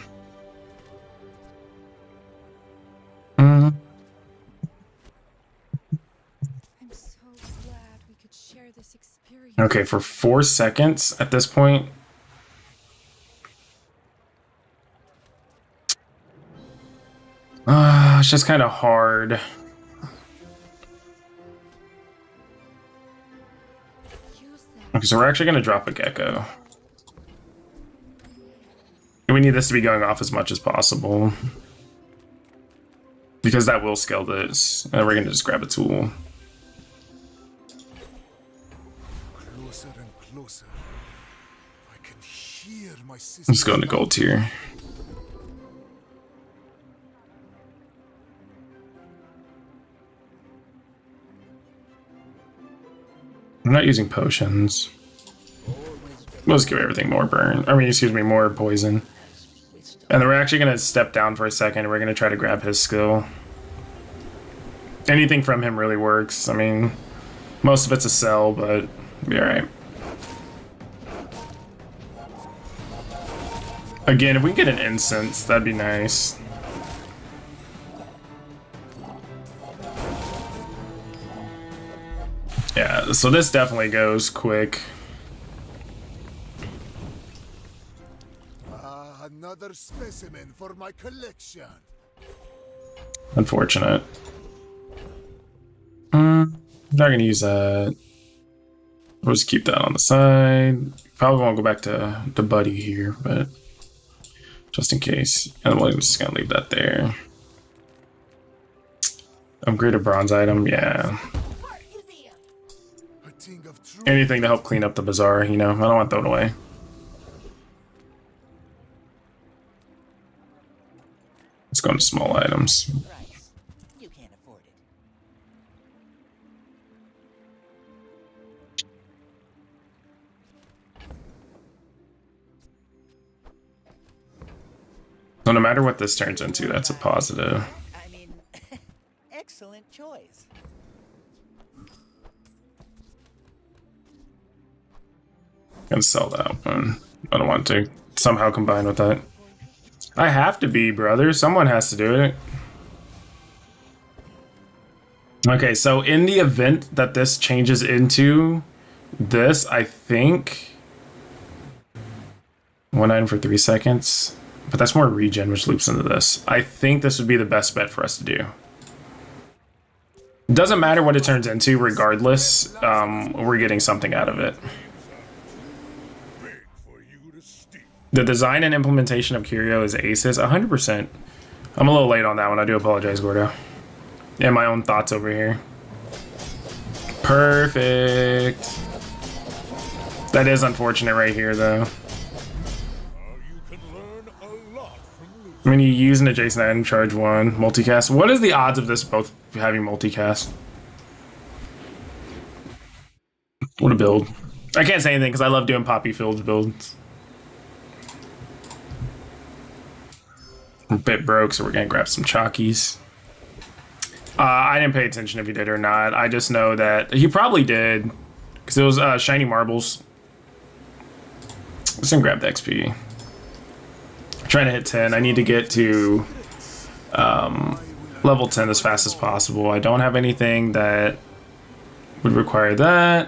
Period. Okay, for 4 seconds at this point. It's just kind of hard. Use them. Okay, so we're actually going to drop a gecko. We need this to be going off as much as possible. Because that will scale this. And we're going to just grab a tool. Closer and closer. I can hear my sister. Let's go into gold tier. I'm not using potions. We'll just give everything more burn. I mean, excuse me, more poison. And then we're actually going to step down for a second and we're going to try to grab his skill. Anything from him really works. I mean, most of it's a sell, but be alright. Again, if we can get an incense, that'd be nice. Yeah, so this definitely goes quick. Another specimen for my collection. Unfortunate. I'm not gonna use that. We'll just keep that on the side. Probably won't go back to Buddy here, but just in case. And we're just gonna leave that there. Upgrade a bronze item, yeah. Anything to help clean up the bazaar, you know. I don't want to throw it away. Let's go into small items. You can't afford it. So no matter what this turns into, that's a positive. I mean, excellent choice. Gonna sell that one. I don't want to somehow combine with that. I have to be, brother. Someone has to do it. Okay, so in the event that this changes into this, I think 1 item for 3 seconds, but that's more regen, which loops into this. I think this would be the best bet for us to do. Doesn't matter what it turns into, regardless. We're getting something out of it. The design and implementation of Curio is aces, 100%. I'm a little late on that one. I do apologize, Gordo. And my own thoughts over here. Perfect. That is unfortunate right here, though. When you use an adjacent item, charge 1, multicast. What is the odds of this both having multicast? What a build. I can't say anything because I love doing Poppy Fields builds. I'm a bit broke, so we're gonna grab some chalkies. I didn't pay attention if he did or not. I just know that he probably did, because it was shiny marbles. Let's grab the XP. I'm trying to hit 10. I need to get to level 10 as fast as possible. I don't have anything that would require that.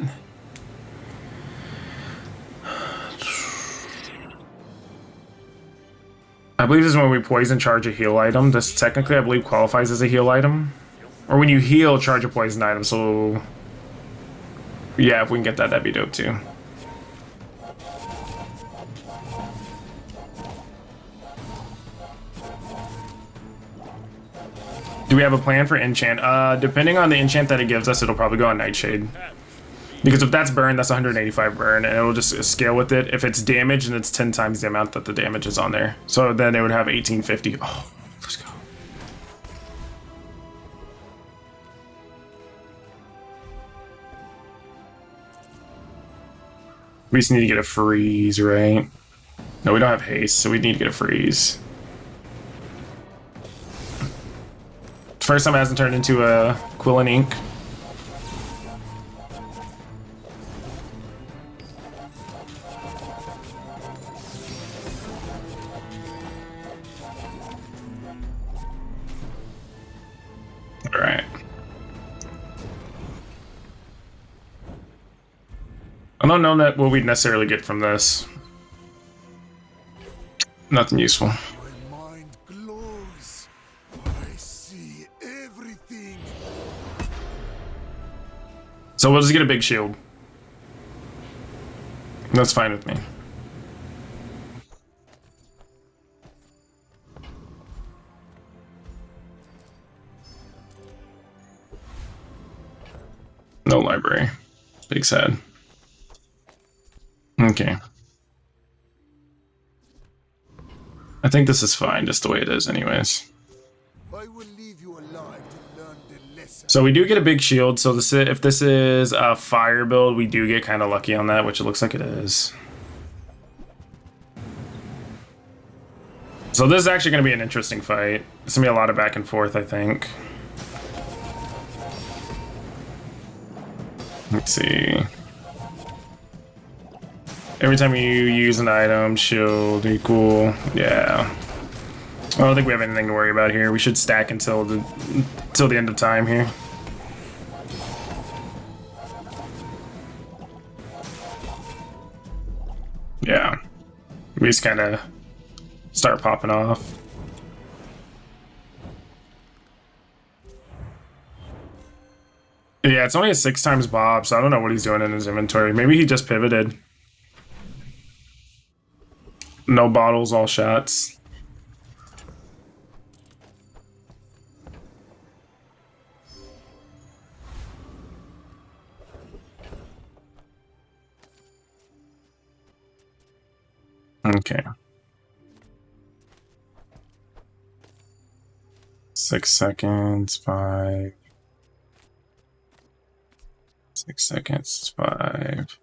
I believe this is when we poison charge a heal item. This technically, I believe, qualifies as a heal item. Or when you heal, charge a poison item. So, yeah, if we can get that, that'd be dope too. Do we have a plan for enchant? Depending on the enchant that it gives us, it'll probably go on Nightshade. Because if that's burn, that's 185 burn, and it'll just scale with it. If it's damage, then it's 10 times the amount that the damage is on there. So then it would have 1850. Oh, let's go. We just need to get a freeze, right? No, we don't have haste, so we need to get a freeze. First time it hasn't turned into a Quill and Ink. don't know that what we'd necessarily get from this. Nothing useful. My mind glows. I see everything. So we'll just get a big shield. That's fine with me. No library. Big sad. Okay. I think this is fine, just the way it is anyways. I will leave you alive to learn the lesson. So we do get a big shield, so this, if this is a fire build, we do get kind of lucky on that, which it looks like it is. So this is actually going to be an interesting fight. It's going to be a lot of back and forth, I think. Let's see. Every time you use an item, shield equal. Yeah. I don't think we have anything to worry about here. We should stack until the end of time here. Yeah. We just kind of start popping off. Yeah, it's only a 6 times Bob, so I don't know what he's doing in his inventory. Maybe he just pivoted. No bottles, all shots. Okay. 6 seconds, 5. 6 seconds, 5.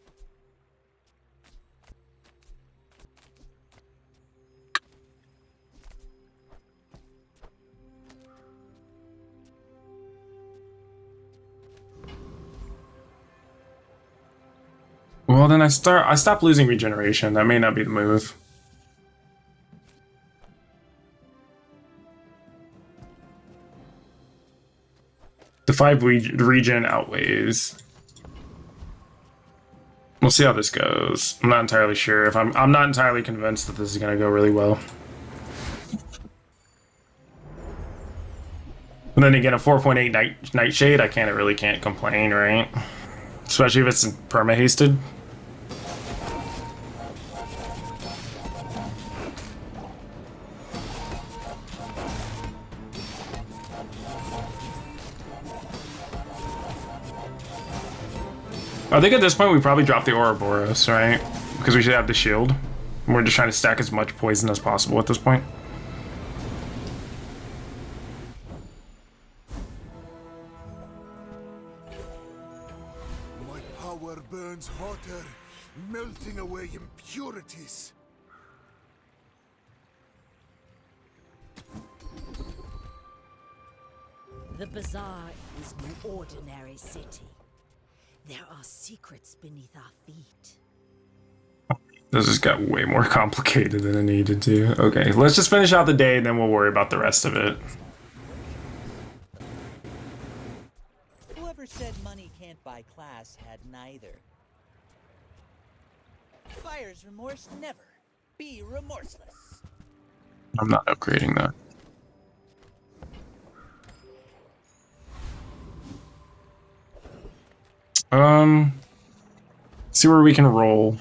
Well, then I stop losing regeneration. That may not be the move. The 5 regen outweighs. We'll see how this goes. I'm not entirely sure. If I'm not entirely convinced that this is gonna go really well. And then again, a 4.8 Nightshade, I really can't complain, right? Especially if it's perma-hasted. I think at this point we probably drop the Ouroboros, right? Because we should have the shield. We're just trying to stack as much poison as possible at this point. My power burns hotter, melting away impurities. The Bazaar is no ordinary city. There are secrets beneath our feet. This just got way more complicated than it needed to. Okay, let's just finish out the day and then we'll worry about the rest of it. Whoever said money can't buy class had neither. Buyer's remorse never. Be remorseless. I'm not upgrading that. See where we can roll.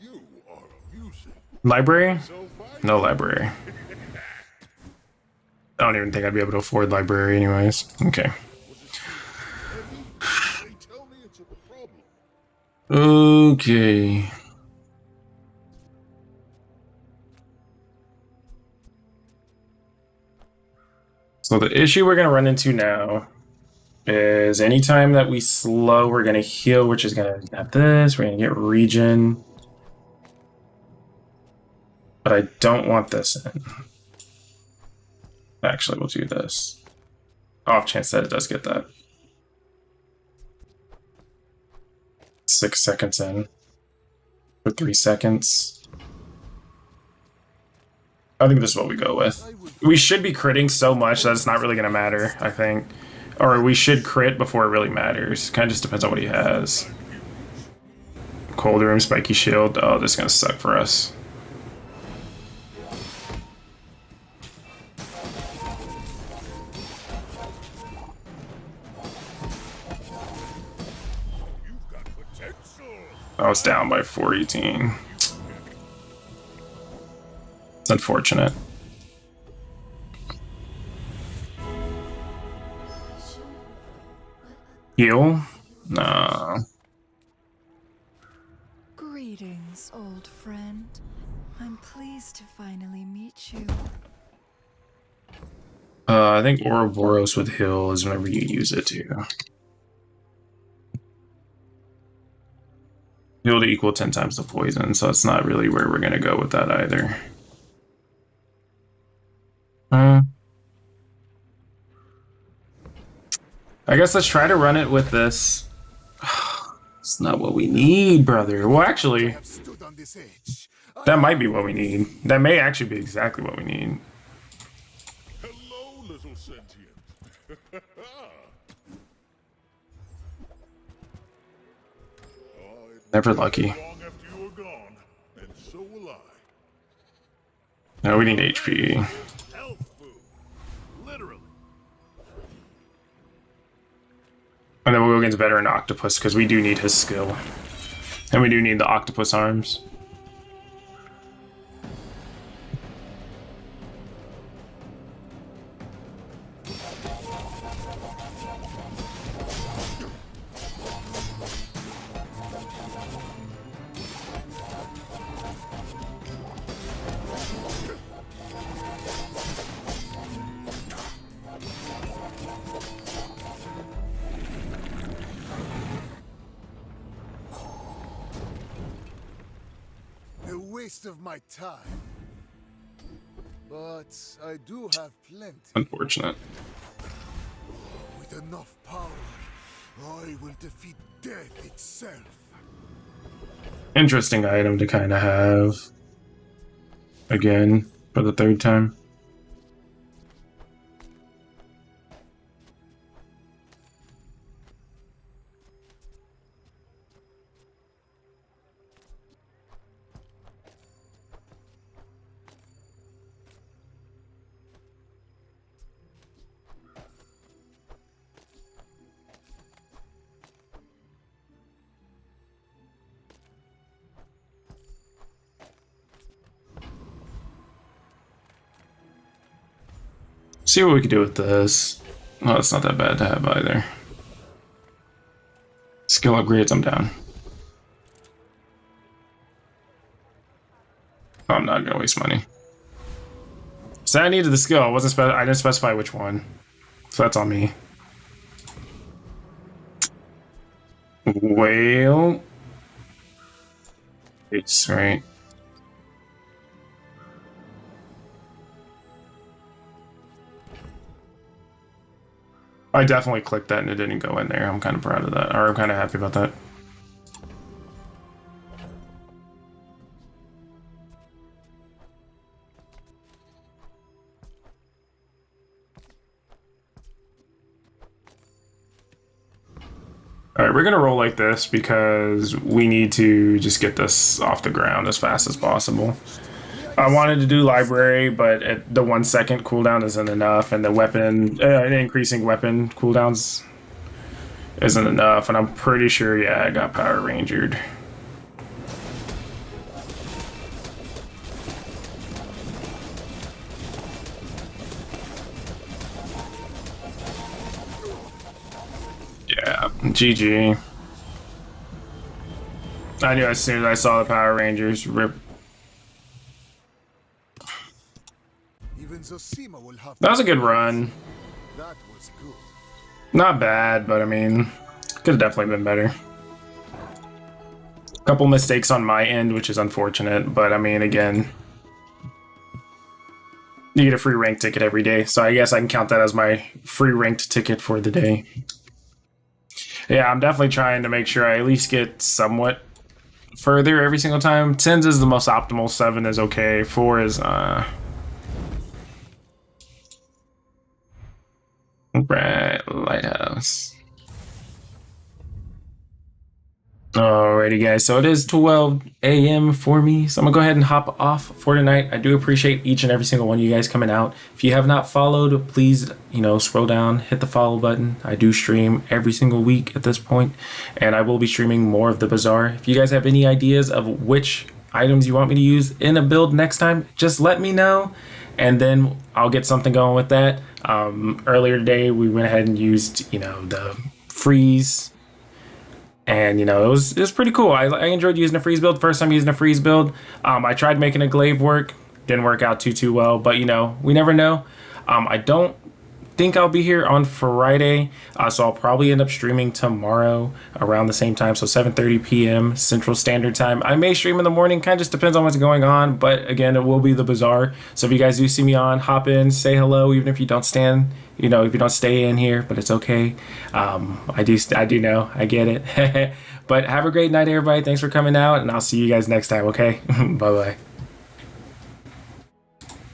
You are amusing. Library? No library. I don't even think I'd be able to afford library anyways. Okay. They tell me it's a problem. Okay. So the issue we're gonna run into now is anytime that we slow, we're gonna heal, which is gonna have this. We're gonna get regen. But I don't want this in. Actually, we'll do this. Off chance that it does get that. 6 seconds in. For 3 seconds. I think this is what we go with. We should be critting so much that it's not really gonna matter, I think. Or we should crit before it really matters. Kind of just depends on what he has. Cold Room, Spiky Shield. Oh, this is gonna suck for us. I was down by 418. It's unfortunate. Heal? No. Greetings, old friend. I'm pleased to finally meet you. I think Ouroboros with heal is whenever you use it too. Heal to equal 10 times the poison, so it's not really where we're gonna go with that either. I guess let's try to run it with this. It's not what we need, brother. Well, actually, that might be what we need. That may actually be exactly what we need. Hello, little sentient. Never lucky. Long after you were gone, and so will I. No, we need HP. Health food. Literally. And then we'll go against Veteran Octopus because we do need his skill. And we do need the octopus arms. Of my time, but I do have plenty. Unfortunate. With enough power, I will defeat death itself. Interesting item to kind of have. Again, for the third time. See what we can do with this. Oh, it's not that bad to have either. Skill upgrades, I'm down. Oh, I'm not gonna waste money. So I needed the skill. I didn't specify which one, so that's on me. Well, it's right. I definitely clicked that and it didn't go in there. I'm kind of proud of that, or I'm kind of happy about that. All right, we're gonna roll like this because we need to just get this off the ground as fast as possible. I wanted to do library, but the 1 second cooldown isn't enough, and the weapon, increasing weapon cooldowns isn't enough, and I'm pretty sure, yeah, I got Power Rangered. Yeah, GG. I knew as soon as I saw the Power Rangers rip. That was a good run. That was good. Not bad, but I mean, could have definitely been better. A couple mistakes on my end, which is unfortunate, but I mean, again, you get a free rank ticket every day, so I guess I can count that as my free ranked ticket for the day. Yeah, I'm definitely trying to make sure I at least get somewhat further every single time. 10s is the most optimal, 7 is okay, 4 is, Right, Lighthouse. Alrighty. Alrighty, guys. So it is 12 a.m. for me. So I'm going to go ahead and hop off for tonight. I do appreciate each and every single one of you guys coming out. If you have not followed, please, scroll down, hit the follow button. I do stream every single week at this point, and I will be streaming more of the Bazaar. If you guys have any ideas of which items you want me to use in a build next time, just let me know, and then I'll get something going with that. Earlier today, we went ahead and used, the freeze. And, it was pretty cool. I enjoyed using a freeze build. First time using a freeze build. I tried making a glaive work. Didn't work out too well. But, we never know. I don't think I'll be here on Friday. So I'll probably end up streaming tomorrow around the same time. So 7:30 p.m. Central Standard Time. I may stream in the morning. Kind of just depends on what's going on. But, again, it will be the Bazaar. So if you guys do see me on, hop in, say hello, even if you don't stand. If you don't stay in here, but it's okay. I do know. I get it. But have a great night, everybody. Thanks for coming out, and I'll see you guys next time, okay? Bye-bye.